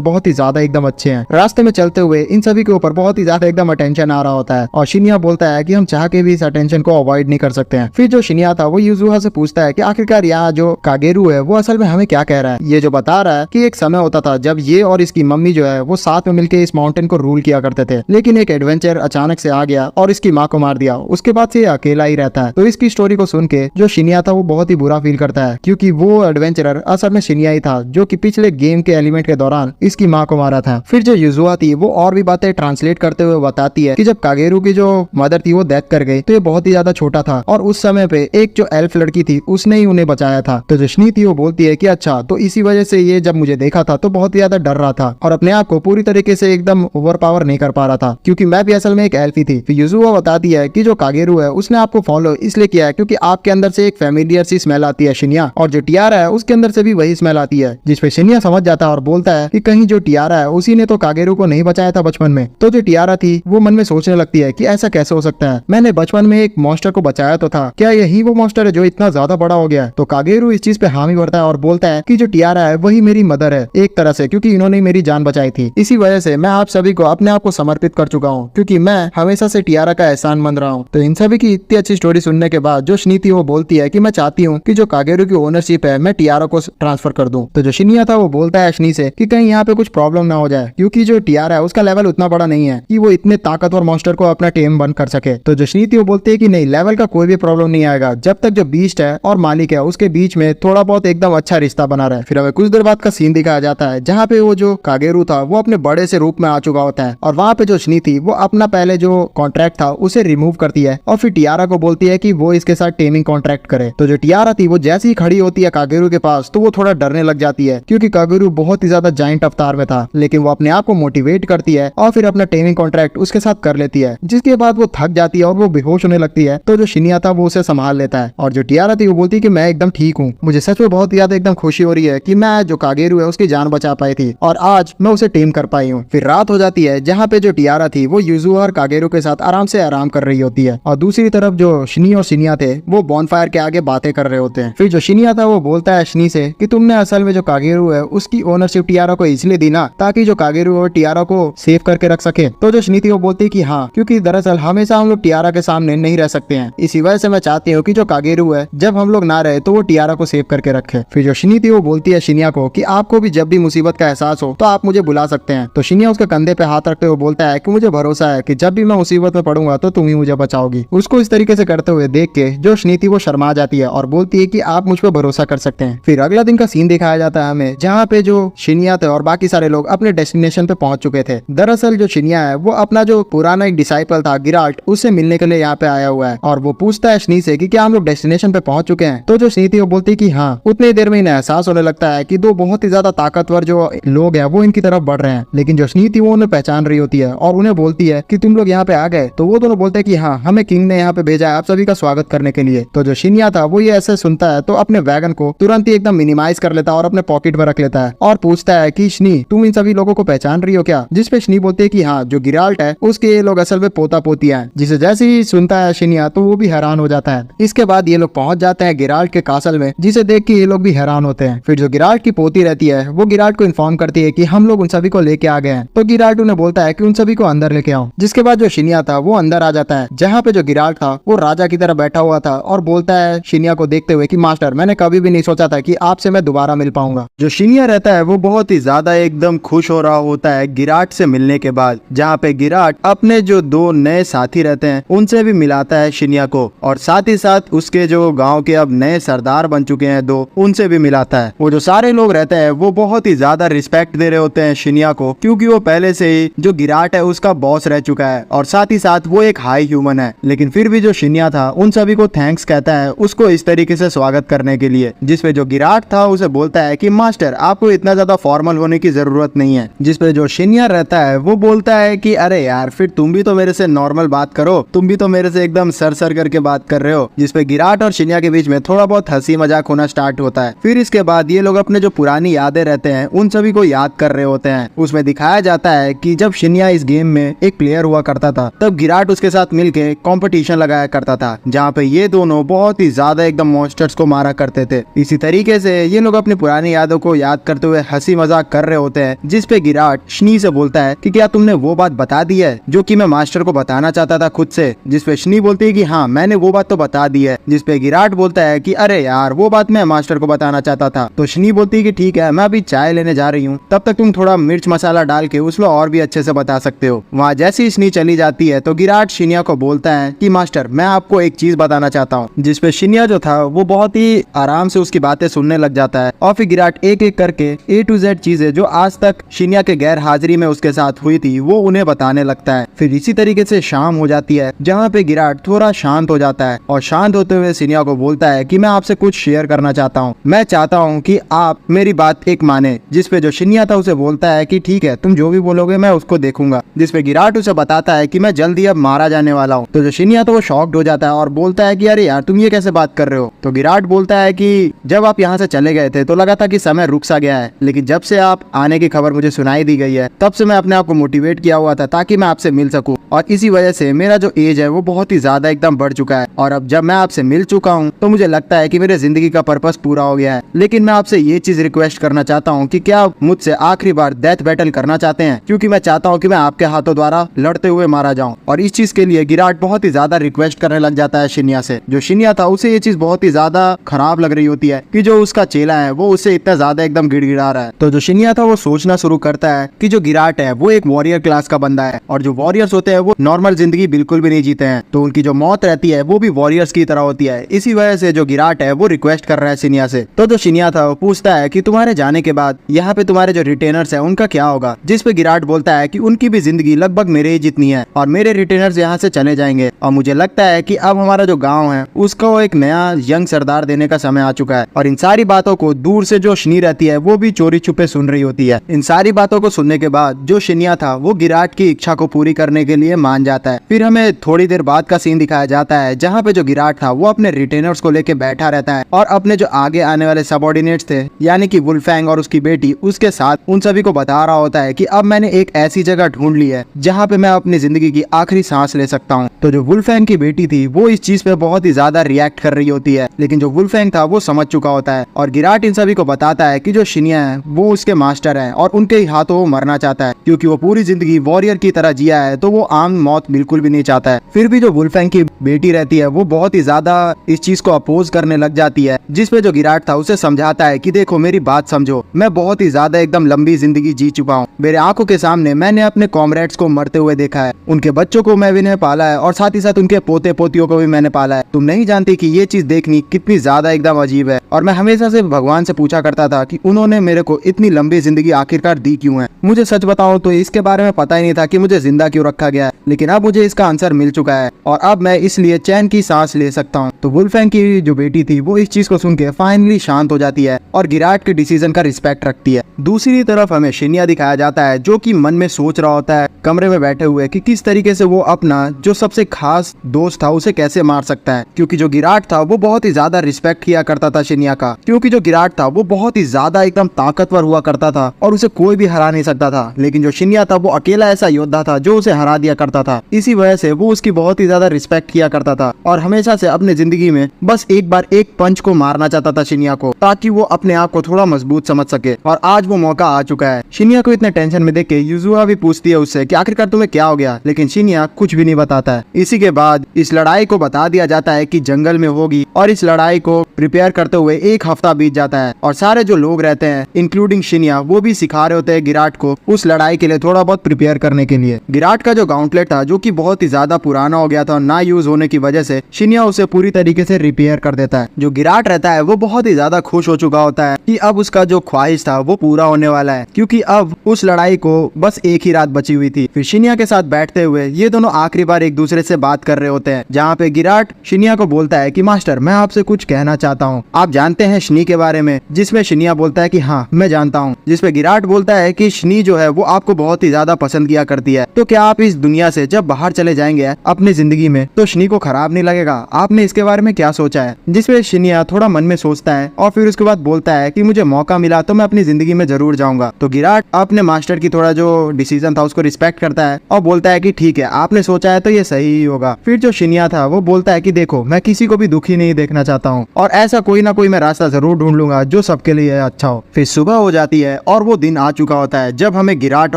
बहुत ही ज्यादा एकदम अच्छे हैं। रास्ते में चलते हुए इन सभी के ऊपर बहुत ही ज्यादा एकदम अटेंशन आ रहा होता है, और शिन्या बोलता है कि हम चाह के भी इस अटेंशन को अवॉइड नहीं कर सकते हैं। फिर जो शिन्या था वो युजुहा से पूछता है कि आखिरकार यहाँ जो कागेरू है वो असल में हमें क्या कह रहा है। ये जो बता रहा है कि एक समय होता था जब ये और इसकी मम्मी जो है वो साथ में मिलकर इस माउंटेन को रूल किया करते थे, लेकिन एक एडवेंचर अचानक से आ गया और इसकी माँ को मार दिया। उसके बाद से ये अकेला ही रहता है। तो इसकी स्टोरी को सुन के जो शिन्या था वो बहुत ही बुरा फील करता है, क्योंकि वो एडवेंचरर असल में शिन्या ही था जो कि पिछले गेम के एलिमेंट के दौरान इसकी माँ को मारा था। फिर जो युजुआ थी वो और भी बातें ट्रांसलेट करते हुए बताती है कि जब कागेरू की जो मदर थी वो डेथ कर गई तो ये बहुत ही ज्यादा छोटा था, और उस समय पे एक जो एल्फ लड़की थी उसने ही उन्हें बचाया था। तो जो शनी थी वो बोलती है कि अच्छा, तो इसी वजह से ये जब मुझे देखा था तो बहुत ही ज्यादा डर रहा था और अपने आप को पूरी तरीके से एकदम ओवर पावर नहीं कर पा रहा था, क्योंकि मैं भी असल में एक एल्फी थी। फिर युजुओ बताती है कि जो कागेरू है उसने आपको फॉलो इसलिए किया है क्योंकि आपके अंदर से एक फेमिलियर सी स्मेल आती है शिन्या, और जो टियारा है उसके अंदर से भी वही स्मेल आती है। जिसपे शिन्या समझ जाता है और बोलता है कि कहीं जो टियारा है उसी ने तो कागेरू को नहीं बचाया था बचपन में। तो जो टियारा थी वो मन में सोचने लगती है कि ऐसा कैसे हो सकता है, मैंने बचपन में एक मॉन्स्टर को बचाया तो था, क्या यही वो मॉन्स्टर है जो इतना ज्यादा बड़ा हो गया? तो कागेरू इस चीज पे हामी भरता है और बोलता है कि जो टियारा है वही मेरी मदर है एक तरह से, क्योंकि इन्होंने मेरी जान बचाई थी। इसी वजह से मैं आप सभी को अपने आप को समर्पित कर चुका हूँ, क्योंकि मैं हमेशा से टियारा का एहसान मंद रहा हूँ। तो इन सभी की इतनी अच्छी स्टोरी सुनने के बाद जो शनी थी वो बोलती है कि मैं चाहती हूँ कि जो कागेरू की ओनरशिप है मैं टियारा को ट्रांसफर कर दूं। तो जो शिनिया था वो बोलता है शनी से कि कहीं यहाँ पे कुछ प्रॉब्लम ना हो जाए, क्योंकि जो टियारा है उसका लेवल उतना बड़ा नहीं है कि वो इतने ताकतवर मॉन्स्टर को अपना टेम बंद कर सके। तो जो शनी थी वो बोलती है कि नहीं, लेवल का कोई भी प्रॉब्लम नहीं आएगा जब तक जो बीस्ट है और मालिक है उसके बीच में थोड़ा बहुत एकदम अच्छा रिश्ता बना रहा है। फिर हमें कुछ देर बाद का सीन दिखाया जाता है जहाँ पे वो जो कागेरू था वो अपने बड़े से रूप में आ चुका होता है, और वहाँ पे जो शनी थी वो अपना पहले जो कॉन्ट्रैक्ट था उसे रिमूव करती है और फिर टियारा को बोलती है कि वो इसके साथ टेमिंग कॉन्ट्रैक्ट करे। तो जो टियारा थी वो जैसे ही खड़ी होती है कागेरू के पास तो वो थोड़ा डरने लग जाती है, क्योंकि कागेरू बहुत ही ज्यादा जाइंट अवतार में था, लेकिन वो अपने आप को मोटिवेट करती है और फिर अपना टेमिंग कॉन्ट्रैक्ट उसके साथ कर लेती है, जिसके बाद वो थक जाती है और वो बेहोश होने लगती है। तो जो शिनिया था वो उसे संभाल लेता है, और जो टियारा थी वो बोलती है कि मैं एकदम ठीक हूँ, मुझे सच में बहुत ज्यादा एकदम खुशी हो रही है कि मैं जो कागेरू है उसकी जान बचा पाई थी और आज मैं उसे टेम कर पाई हूँ। फिर रात हो जाती है जहाँ पे जो टियारा थी वो युजुओ और कागेरू के साथ आराम कर रही होती है, और दूसरी तरफ जो शनी और शिनिया थे वो बॉनफायर के आगे बातें कर रहे होते हैं। फिर जो शिनिया था वो बोलता है शनी से कि तुमने असल में जो कागेरू है उसकी ओनरशिप टियारा को इसलिए दी ना ताकि जो कागेरू और टियारा को सेव करके रख सके। तो जो शनी थी वो बोलती है कि हाँ, क्योंकि दरअसल हमेशा हम लोग टियारा के सामने नहीं रह सकते हैं, इसी वजह से मैं चाहती हूँ कि जो कागेरू है जब हम लोग ना रहे तो वो टियारा को सेव करके रखे। फिर जो शनी थी वो बोलती है शिनिया को कि आपको भी जब भी मुसीबत का एहसास हो तो आप मुझे बुला सकते हैं। तो शिनिया उसके कंधे पे हाथ रखते हुए बोलता है कि मुझे भरोसा है कि जब भी मैं मुसीबत में पड़ूंगा तो तुम ही मुझे बचाओगी। उसको इस तरीके से करते हुए देख के जो शनी थी वो शर्मा जाती है और बोलती है कि आप मुझ पर भरोसा कर सकते हैं। फिर अगला दिन का सीन दिखाया जाता है हमें जहाँ पे जो शिनिया थे और बाकी सारे लोग अपने डेस्टिनेशन पे पहुंच चुके थे। दरअसल जो शिनिया है वो अपना जो पुराना एक डिसाइपल था गिराल्ट उससे मिलने के लिए यहाँ पे आया हुआ है, और वो पूछता है शनी से कि क्या हम लोग डेस्टिनेशन पे पहुंच चुके हैं। तो जो शनी थी वो बोलती है कि हाँ। उतनी देर में इन्हें एहसास होने लगता है कि दो बहुत ही ज्यादा ताकतवर जो लोग हैं वो इनकी तरफ बढ़ रहे हैं, लेकिन जो शनी थी वो उन्हें पहचान रही होती है और उन्हें बोलती है कि तुम लोग यहाँ पे आ गए। तो वो दोनों बोलते हैं कि हाँ, हमें किंग ने यहाँ पे भेजा है आप सभी का स्वागत करने के लिए। तो जो शिनिया था वो ये ऐसे सुनता है तो अपने वैगन को तुरंत ही एकदम मिनिमाइज कर लेता है और अपने पॉकेट में रख लेता है और पूछता है कि शनी, तुम इन सभी लोगों को पहचान रही हो क्या? जिसपे शनी बोलते है कि हाँ, जो गिराल्ट है उसके ये लोग असल में पोता पोतियां हैं। जिसे जैसे ही सुनता है शिनिया तो वो भी हैरान हो जाता है। इसके बाद ये लोग पहुंच जाते हैं गिराल्ट के कासल में, जिसे देख के ये लोग भी हैरान होते हैं। फिर जो गिराल्ट की पोती रहती है वो गिराल्ट को इन्फॉर्म करती है कि हम लोग उन सभी को लेके आ गए हैं। तो गिराल्ट उन्हें बोलता है कि उन सभी को अंदर लेके आओ। जिसके बाद जो शिनिया था वो अंदर आ जाता है, जहाँ पे जो गिराल्ट था वो राजा की तरह बैठा हुआ था और बोलता है शिनिया को देखते हुए कि मास्टर, मैंने कभी भी नहीं सोचा था कि आपसे मैं दोबारा मिल पाऊंगा। जो शिनिया रहता है वो बहुत ही ज्यादा एकदम खुश हो रहा होता है गिराट से मिलने के बाद, जहाँ पे गिराट अपने जो दो नए साथी रहते हैं उनसे भी मिलाता है शिनिया को, और साथ ही साथ उसके जो गांव के अब नए सरदार बन चुके हैं दो, उनसे भी मिलाता है। वो जो सारे लोग रहते हैं वो बहुत ही ज्यादा रिस्पेक्ट दे रहे होते हैं शिनिया को, क्योंकि वो पहले से ही जो गिराट है उसका बॉस रह चुका है और साथ ही साथ वो एक हाई ह्यूमन है। लेकिन फिर भी जो शिनिया था उन सभी को थैंक्स कहता है उसको इस तरीके से स्वागत करने के लिए। जिसपे जो गिराट था उसे बोलता है कि मास्टर, आपको इतना ज्यादा फॉर्मल होने की जरूरत नहीं है। जिसपे जो शिनिया रहता है वो बोलता है कि अरे यार, फिर तुम भी तो मेरे से नॉर्मल बात करो, तुम भी तो मेरे से एकदम सर करके बात कर रहे हो। जिसपे गिराट और शिनिया के बीच में थोड़ा बहुत हंसी मजाक होना स्टार्ट होता है। फिर इसके बाद ये लोग अपने जो पुरानी यादें रहते हैं उन सभी को याद कर रहे होते हैं। उसमें दिखाया जाता है कि जब शिनिया इस गेम में एक प्लेयर हुआ करता था तब गिराट उसके साथ मिलके कंपटीशन लगाया करता था, जहाँ पे ये दोनों बहुत ही ज्यादा एकदम मॉन्स्टर्स को मारा करते थे। इसी तरीके से ये लोग अपनी पुरानी यादों को याद करते हुए हंसी मजाक कर रहे होते हैं। जिसपे गिराट शनी से बोलता है कि क्या तुमने वो बात बता दी है जो कि मैं मास्टर को बताना चाहता था खुद से। जिसपे शनी बोलती है कि हाँ, मैंने वो बात तो बता दी है। जिसपे गिराट बोलता है कि अरे यार, वो बात मैं मास्टर को बताना चाहता था। तो शनी बोलती है कि ठीक है, मैं अभी चाय लेने जा रही हूँ, तब तक तुम थोड़ा मिर्च मसाला डाल के उसको और भी अच्छे से बता सकते हो। वहाँ जैसे ही शनी चली जाती है तो गिराट शिनिया को बोलता है कि मास्टर, मैं आपको एक चीज बताना चाहता हूँ। जिसपे शिनिया जो था वो बहुत ही आराम से उसकी बातें सुनने लग जाता है और फिर गिराट एक एक करके A to Z चीजें जो आज तक शिनिया के गैर हाजिरी में उसके साथ हुई थी वो उन्हें बताने लगता है। फिर इसी तरीके से शाम हो जाती है, जहाँ पे गिराट थोड़ा शांत हो जाता है और शांत होते हुए शिनिया को बोलता है कि मैं आपसे कुछ शेयर करना चाहता हूँ। मैं चाहता हूँ कि आप मेरी बात एक माने। जिस जिसपे जो शिन्या था उसे बोलता है कि ठीक है, तुम जो भी बोलोगे मैं उसको देखूंगा। जिसपे गिराट उसे बताता है कि मैं जल्दी अब मारा जाने वाला हूँ। तो जो शिन्या था वो शॉक्ड हो जाता है और बोलता है कि अरे यार तुम ये कैसे बात कर रहे हो। तो गिराट बोलता है कि जब आप यहाँ से चले गए थे तो लगा था कि समय रुक सा गया है, लेकिन जब से आप आने की खबर मुझे सुनाई दी गई है तब से मैं अपने आप को मोटिवेट किया हुआ था ताकि मैं आपसे मिल सकूं, और इसी वजह से मेरा जो एज है वो बहुत ही ज्यादा एकदम बढ़ चुका है। और अब जब मैं आपसे मिल चुका हूँ तो मुझे लगता है कि मेरे जिंदगी का पर्पस पूरा हो गया है। लेकिन मैं आपसे ये चीज रिक्वेस्ट करना चाहता हूँ कि क्या आप मुझसे आखिरी बार डेथ बैटल करना चाहते हैं, क्योंकि मैं चाहता हूँ कि मैं आपके हाथों द्वारा लड़ते हुए मारा जाऊँ। और इस चीज के लिए गिराट बहुत ही ज्यादा रिक्वेस्ट करने लग जाता है शिन्या से। जो शिन्या था उसे ये चीज बहुत ही ज्यादा खराब लग रही होती है कि जो उसका चेला है वो उसे इतना ज्यादा एकदम गिड़गिड़ा रहा है। तो जो शिन्या था वो सोचना शुरू करता है कि जो गिराट है वो एक वॉरियर क्लास का बंदा है, और जो वॉरियर्स होते हैं वो नॉर्मल जिंदगी बिल्कुल भी नहीं जीते हैं, तो उनकी जो मौत रहती है वो भी वॉरियर्स की तरह होती है। इसी वजह से जो गिराट है वो रिक्वेस्ट कर रहा है शिन्या से। तो जो शिन्या था वो पूछता है कि तुम्हारे जाने के बाद यहाँ पे तुम्हारे जो रिटेनर्स है उनका क्या होगा। जिस पे गिराट बोलता है कि उनकी भी जिंदगी लगभग मेरे ही जितनी है और मेरे रिटेनर्स यहाँ से चले जाएंगे, और मुझे लगता है कि अब हमारा जो गाँव है उसको एक नया यंग सरदार देने का समय आ चुका है। और इन सारी बातों को दूर से जो शनी रहती है वो भी चोरी छुपे सुन रही होती है। इन सारी बातों को सुनने के बाद जो शिन्या था वो गिराट की इच्छा को पूरी करने के लिए मान जाता है। फिर हमें थोड़ी देर बाद का सीन दिखाया जाता है जहाँ पे जो गिराट था वो अपने रिटेनर्स को लेके बैठा रहता है और अपने जो आगे आने वाले सबऑर्डिनेट्स थे यानी कि वुल्फैंग और उसकी बेटी उसके साथ उन सभी को बता रहा होता है कि अब मैंने एक ऐसी जगह ढूंढ ली है जहाँ पे मैं अपनी जिंदगी की आखिरी सांस ले सकता हूँ। तो जो वुल्फैंग की बेटी थी वो इस चीज पे बहुत ही ज्यादा रिएक्ट कर रही होती है, लेकिन जो वुल्फैंग था वो समझ चुका होता है और गिराट इन सभी को बताता है कि जो शिन्या है वो उसके मास्टर है और उनके हाथों वो मरना चाहता है, क्योंकि वो पूरी जिंदगी वॉरियर की तरह जिया है तो वो आम मौत बिल्कुल भी नहीं चाहता है। फिर भी जो वुल्फैंग की बेटी रहती है वो बहुत ही ज्यादा इस चीज को अपोज करने लग जाती है, जिसपे जो गिराट था उसे समझाता है कि देखो मेरी बात समझो, मैं बहुत ही ज्यादा एकदम लंबी जिंदगी जी चुका हूँ। मेरे आंखों के सामने मैंने अपने कॉमरेड्स को मरते हुए देखा है, उनके बच्चों को मैं भी ने पाला है और साथ ही साथ उनके पोते पोतियों को भी मैंने पाला है। तुम नहीं जानती कि ये चीज देखनी कितनी ज्यादा एकदम अजीब है, और मैं हमेशा से भगवान से पूछा करता था कि उन्होंने मेरे को इतनी लंबी जिंदगी आखिरकार दी क्यों है। मुझे सच बताऊं तो इसके बारे में पता ही नहीं था कि मुझे जिंदा क्यों रखा गया है, लेकिन अब मुझे इसका आंसर मिल चुका है और अब मैं इसलिए चैन की सांस ले सकता हूँ। तो वुल्फैंग की जो बेटी थी वो इस चीज को सुन के फाइनली शांत हो जाती है और गिराट के डिसीजन का रिस्पेक्ट रखती है। दूसरी तरफ हमें शिन्या दिखाया जाता है जो कि मन में सोच रहा होता है कमरे में बैठे हुए कि किस तरीके से वो अपना जो सबसे खास दोस्त था उसे कैसे मार सकता है, क्योंकि जो गिराट था वो बहुत ही ज्यादा रिस्पेक्ट किया करता था शिन्या का, क्योंकि जो गिराट था वो बहुत ही ज्यादा एकदम ताकतवर हुआ करता था और उसे कोई भी हरा नहीं सकता था, लेकिन जो शिन्या था वो अकेला ऐसा योद्धा था जो उसे हरा दिया करता था। इसी वजह से वो उसकी बहुत ही ज्यादा रिस्पेक्ट किया करता था और हमेशा से अपने जिंदगी में बस एक बार एक पंच को मारना चाहता था शिन्या को, ताकि वो अपने आप को थोड़ा मजबूत समझ सके। और आज वो मौका आ चुका है। शिन्या को इतने टेंशन में देख के युजुआ भी पूछती है उससे कि आखिरकार तुम्हें क्या हो गया, लेकिन शिन्या कुछ भी नहीं बताता है। इसी के बाद इस लड़ाई को बता दिया जाता है कि जंगल में होगी और इस लड़ाई को प्रिपेयर करते हुए एक हफ्ता बीत जाता है और सारे जो लोग रहते हैं इंक्लूडिंग शिन्या वो भी सिखा रहे होते हैं गिराट को उस लड़ाई के लिए थोड़ा बहुत प्रिपेयर करने के लिए। गिराट का जो गाउंटलेट था जो कि बहुत ही ज्यादा पुराना हो गया था और ना यूज होने की वजह से शिन्या उसे पूरी तरीके से रिपेयर कर देता है। जो गिराट रहता है वो बहुत ही ज्यादा खुश हो चुका होता है कि अब उसका जो ख्वाहिश था वो पूरा होने वाला है, क्योंकि अब उस लड़ाई को बस एक ही रात बची हुई थी। फिर शिन्या के साथ बैठते हुए ये दोनों आखिरी बार एक दूसरे से बात कर रहे होते हैं, जहाँ पे गिराट शिन्या को बोलता है कि मास्टर मैं आपसे कुछ कहना चाहता हूँ, आप जानते हैं शनी के बारे में। जिसमें शिन्या बोलता है कि हाँ मैं जानता हूँ। जिसपे गिराट बोलता है कि शनी जो है वो आपको बहुत ही ज्यादा पसंद किया करती है, तो क्या आप इस दुनिया से जब बाहर चले जाएंगे अपनी जिंदगी में तो शनी को खराब नहीं लगेगा? आपने इसके बारे में क्या सोचा है? जिसपे शिन्या थोड़ा मन में सोचता है और फिर उसके बाद बोलता है कि मुझे मौका मिला तो मैं अपनी जिंदगी में जरूर जाऊंगा। तो गिराट अपने मास्टर की थोड़ा जो डिसीजन था उसको रिस्पेक्ट करता है और बोलता है कि ठीक है आपने सोचा है तो ये सही ही होगा। फिर जो शिन्या था वो बोलता है कि देखो मैं किसी को भी दुखी नहीं देखना चाहता हूँ और ऐसा कोई ना कोई मैं रास्ता जरूर ढूंढ लूंगा जो सबके लिए अच्छा हो। फिर सुबह हो जाती है और वो दिन आ चुका होता है जब हमें गिराट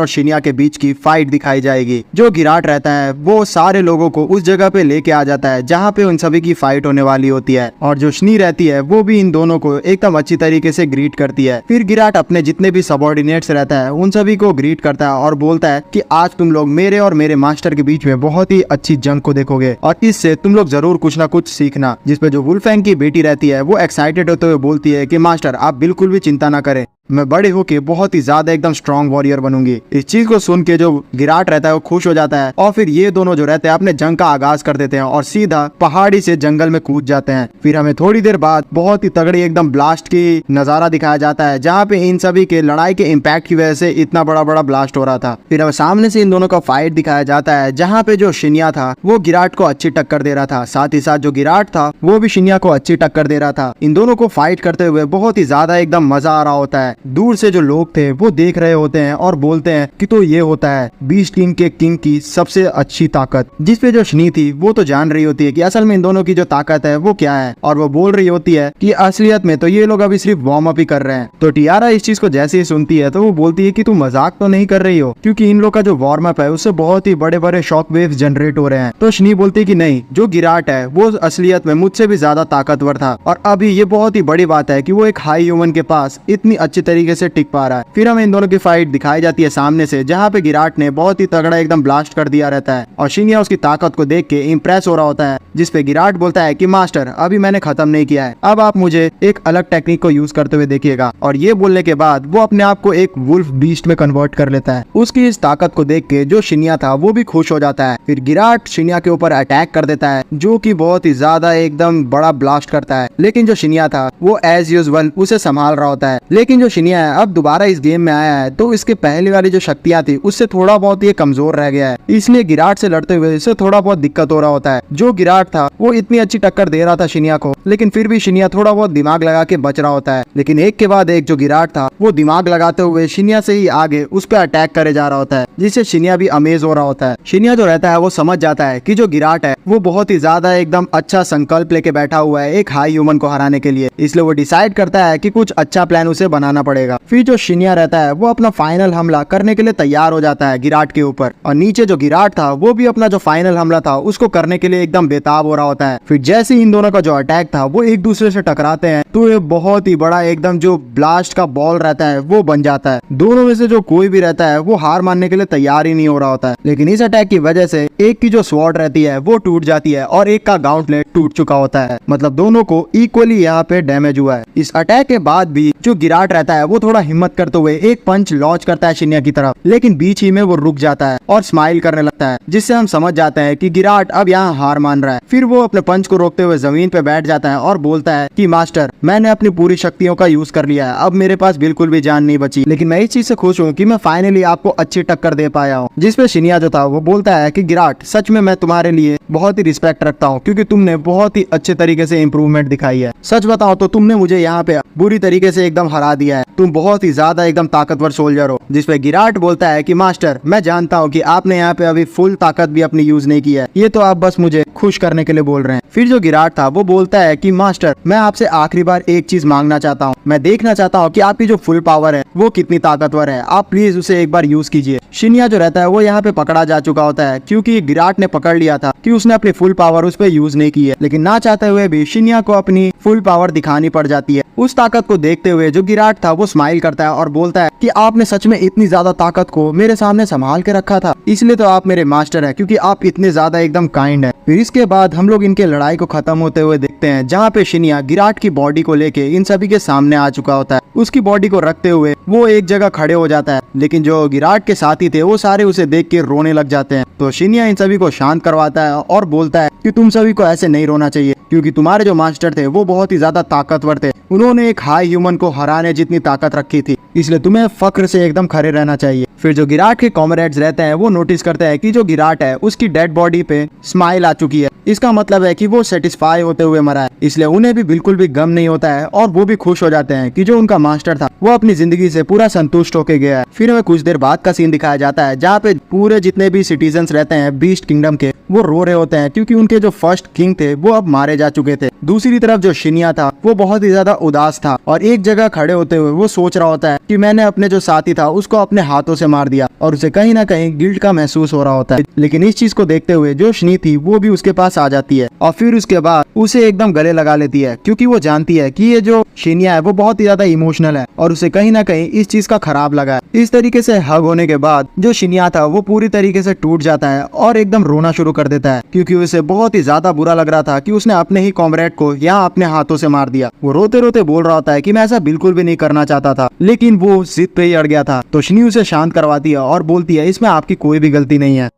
और शिन्या के बीच की फाइट दिखाई जाएगी। जो गिराट रहता है वो सारे लोगों को उस जगह पे लेके आ जाता है जहाँ पे उन सभी की फाइट होने वाली होती है, और जो शनी रहती है वो भी इन दोनों को एकदम अच्छी तरीके से ग्रीट करती है। फिर गिराट अपने जितने भी सबऑर्डिनेट्स रहता है उन सभी को ग्रीट करता है और बोलता है कि आज तुम लोग मेरे और मेरे मास्टर के बीच में बहुत ही अच्छी जंग को देखोगे और इससे तुम लोग जरूर कुछ ना कुछ सीखना। जिसपे जो वुल्फैंग की बेटी रहती है वो एक्साइटेड होते हुए बोलती है कि मास्टर आप बिल्कुल भी चिंता ना करें, मैं बड़े होके बहुत ही ज्यादा एकदम स्ट्रॉन्ग वॉरियर बनूंगी। इस चीज को सुन के जो गिराट रहता है वो खुश हो जाता है और फिर ये दोनों जो रहते हैं अपने जंग का आगाज कर देते हैं और सीधा पहाड़ी से जंगल में कूद जाते हैं। फिर हमें थोड़ी देर बाद बहुत ही तगड़ी एकदम ब्लास्ट की नजारा दिखाया जाता है जहाँ पे इन सभी के लड़ाई के इम्पैक्ट की वजह से इतना बड़ा बड़ा ब्लास्ट हो रहा था। फिर हमें सामने से इन दोनों का फाइट दिखाया जाता है जहाँ पे जो शिन्या था वो गिराट को अच्छी टक्कर दे रहा था, साथ ही साथ जो गिराट था वो भी शिन्या को अच्छी टक्कर दे रहा था। इन दोनों को फाइट करते हुए बहुत ही ज्यादा एकदम मजा आ रहा होता है। दूर से जो लोग थे वो देख रहे होते हैं और बोलते हैं कि तो ये होता है बीस्ट किंग के किंग की सबसे अच्छी ताकत। जिसपे जो शनी थी वो तो जान रही होती है कि असल में इन दोनों की जो ताकत है वो क्या है और वो बोल रही होती है कि असलियत में तो ये लोग अभी सिर्फ वार्म अप ही कर रहे हैं। तो टियारा इस चीज को जैसे ही सुनती है तो वो बोलती है कि तू मजाक तो नहीं कर रही हो, क्योंकि इन लोग का जो वार्म अप है उससे बहुत ही बड़े बड़े शॉक वेव्स जनरेट हो रहे हैं। तो शनी बोलती है कि नहीं, जो गिराट है वो असलियत में मुझसे भी ज्यादा ताकतवर था और अभी ये बहुत ही बड़ी बात है कि वो एक हाई ह्यूमन के पास इतनी अच्छी तरीके से टिक पा रहा है। फिर हमें इन दोनों की फाइट दिखाई जाती है सामने से जहाँ पे गिराट ने बहुत ही तगड़ा एकदम ब्लास्ट कर दिया रहता है और शिन्या उसकी ताकत को देख के इम्प्रेस हो रहा होता है। जिसपे गिराट बोलता है कि मास्टर अभी मैंने खत्म नहीं किया है, अब आप मुझे एक अलग टेक्निक को यूज करते हुए देखिएगा। और ये बोलने के बाद वो अपने आप को एक वुल्फ बीस्ट में कन्वर्ट कर लेता है। उसकी इस ताकत को देख के जो शिन्या था वो भी खुश हो जाता है। फिर गिराट शिन्या के ऊपर अटैक कर देता है जो कि बहुत ही ज्यादा एकदम बड़ा ब्लास्ट करता है, लेकिन जो शिन्या था वो एज यूजुअल उसे संभाल रहा होता है। लेकिन जो शिन्या है अब दोबारा इस गेम में आया है तो इसके पहले वाली जो शक्तियां थी उससे थोड़ा बहुत ये कमजोर रह गया है, इसलिए गिराट से लड़ते हुए इसे थोड़ा बहुत दिक्कत हो रहा होता है। जो गिराट था वो इतनी अच्छी टक्कर दे रहा था शिन्या को, लेकिन फिर भी शिन्या थोड़ा बहुत दिमाग लगा के बच रहा होता है। लेकिन एक के बाद एक जो गिराट था वो दिमाग लगाते हुए शिन्या से ही आगे उस पर अटैक करे जा रहा होता है, जिससे शिन्या भी अमेज हो रहा होता है। शिन्या जो रहता है वो समझ जाता है कि जो गिराट है वो बहुत ही ज्यादा एकदम अच्छा संकल्प लेके बैठा हुआ है एक हाई ह्यूमन को हराने के लिए, इसलिए वो डिसाइड करता है कि कुछ अच्छा प्लान उसे बनाना पड़ेगा। फिर जो शिन्या रहता है वो अपना फाइनल हमला करने के लिए तैयार हो जाता है गिराट के ऊपर, और नीचे जो गिराट था वो भी अपना जो फाइनल हमला था उसको करने के लिए एकदम बेताब हो रहा होता है। फिर जैसे ही इन दोनों का जो अटैक था वो एक दूसरे से टकराते हैं तो ये बहुत ही बड़ा एकदम जो ब्लास्ट का बॉल रहता है वो बन जाता है। दोनों में से जो कोई भी रहता है वो हार मानने के लिए तैयार ही नहीं हो रहा होता है, लेकिन इस अटैक की वजह से एक की जो स्वॉर्ड रहती है वो टूट जाती है और एक का गाउंटलेट टूट चुका होता है। मतलब दोनों को इक्वली यहाँ पे डैमेज हुआ है। इस अटैक के बाद भी जो गिराट रहता है वो थोड़ा हिम्मत करते हुए एक पंच लॉन्च करता है शिन्या की तरफ, लेकिन बीच ही में वो रुक जाता है और स्माइल करने लगता है, जिससे हम समझ जाते हैं कि गिराट अब यहाँ हार मान रहा है। फिर वो अपने पंच को रोकते हुए जमीन पे बैठ जाता है और बोलता है कि मास्टर मैंने अपनी पूरी शक्तियों का यूज कर लिया है, अब मेरे पास बिल्कुल भी जान नहीं बची, लेकिन मैं इस चीज से खुश हूँ कि मैं फाइनली आपको अच्छी टक्कर दे पाया हूँ। जिसपे शिन्या जो था वो बोलता है कि गिराट सच में मैं तुम्हारे लिए बहुत ही रिस्पेक्ट रखता हूँ, क्योंकि तुमने बहुत ही अच्छे तरीके से इम्प्रूवमेंट दिखाई है। सच बताओ तो तुमने मुझे यहाँ पे बुरी तरीके से एकदम हरा दिया है, तुम बहुत ही ज्यादा एकदम ताकतवर सोल्जर हो। जिसपे गिराट बोलता है कि मास्टर मैं जानता हूँ कि आपने यहाँ पे अभी फुल ताकत भी अपनी यूज नहीं की है, ये तो आप बस मुझे खुश करने के लिए बोल रहे हैं। फिर जो गिराट था वो बोलता है कि मास्टर मैं आपसे आखिरी बार एक चीज मांगना चाहता हूँ, मैं देखना चाहता हूँ कि आपकी जो फुल पावर है वो कितनी ताकतवर है, आप प्लीज उसे एक बार यूज कीजिए। शिन्या जो रहता है वो यहाँ पे पकड़ा जा चुका होता है, क्योंकि गिराट ने पकड़ लिया था कि उसने अपनी फुल पावर उस पर यूज नहीं की है, लेकिन ना चाहते हुए भी शिन्या को अपनी फुल पावर दिखानी पड़ जाती है। उस ताकत को देखते हुए जो गिराट था वो स्माइल करता है और बोलता है कि आपने सच में इतनी ज्यादा ताकत को मेरे सामने संभाल के रखा था, इसलिए तो आप मेरे मास्टर है, क्योंकि आप इतने ज्यादा एकदम काइंड है। फिर इसके बाद हम लोग इनके लड़ाई को खत्म होते हुए देखते हैं, जहाँ पे शिन्या गिराट की बॉडी को लेके इन सभी के सामने आ चुका होता है। उसकी बॉडी को रखते हुए वो एक जगह खड़े हो जाता है, लेकिन जो गिराट के साथी थे वो सारे उसे देख के रोने लग जाते हैं। तो शिन्या इन सभी को शांत करवाता है और बोलता है कि तुम सभी को ऐसे नहीं रोना चाहिए, क्योंकि तुम्हारे जो मास्टर थे वो बहुत ही ज्यादा ताकतवर थे, उन्होंने एक हाई ह्यूमन को हराने जितनी ताकत रखी थी, इसलिए तुम्हें फक्र से एकदम खड़े रहना चाहिए। फिर जो गिराट के कॉमरेड्स रहते हैं वो नोटिस करते हैं कि जो गिराट है उसकी डेड बॉडी पे स्माइल आ चुकी है, इसका मतलब है कि वो सेटिस्फाई होते हुए मरा है, इसलिए उन्हें भी बिल्कुल भी गम नहीं होता है और वो भी खुश हो जाते हैं कि जो उनका मास्टर था वो अपनी जिंदगी से पूरा संतुष्ट होके गया है। फिर हमें कुछ देर बाद का सीन दिखाया जाता है, जहाँ पे पूरे जितने भी सिटीजन्स रहते हैं बीस्ट किंगडम के वो रो रहे होते हैं, क्योंकि उनके जो फर्स्ट किंग थे वो अब मारे जा चुके थे। दूसरी तरफ जो शिन्या था वो बहुत ही ज्यादा उदास था और एक जगह खड़े होते हुए वो सोच रहा होता है कि मैंने अपने जो साथी था उसको अपने हाथों से मार दिया, और उसे कहीं ना कहीं गिल्ट का महसूस हो रहा होता है। लेकिन इस चीज को देखते हुए जो शनी थी वो भी उसके पास आ जाती है और फिर उसके बाद उसे एकदम गले लगा लेती है, क्योंकि वो जानती है कि ये जो शिन्या है वो बहुत ही ज्यादा इमोशनल है और उसे कहीं ना कहीं इस चीज का खराब लगा है। इस तरीके से हग होने के बाद जो शिन्या था वो पूरी तरीके से टूट जाता है और एकदम रोना शुरू कर देता है, क्योंकि उसे बहुत ही ज्यादा बुरा लग रहा था कि उसने अपने ही कॉमरेड को यहाँ अपने हाथों से मार दिया। वो रोते रोते बोल रहा होता है कि मैं ऐसा बिल्कुल भी नहीं करना चाहता था, लेकिन वो जिद पे ही अड़ गया था। तो शिनी उसे शांत करवाती है और बोलती है इसमें आपकी कोई भी गलती नहीं है।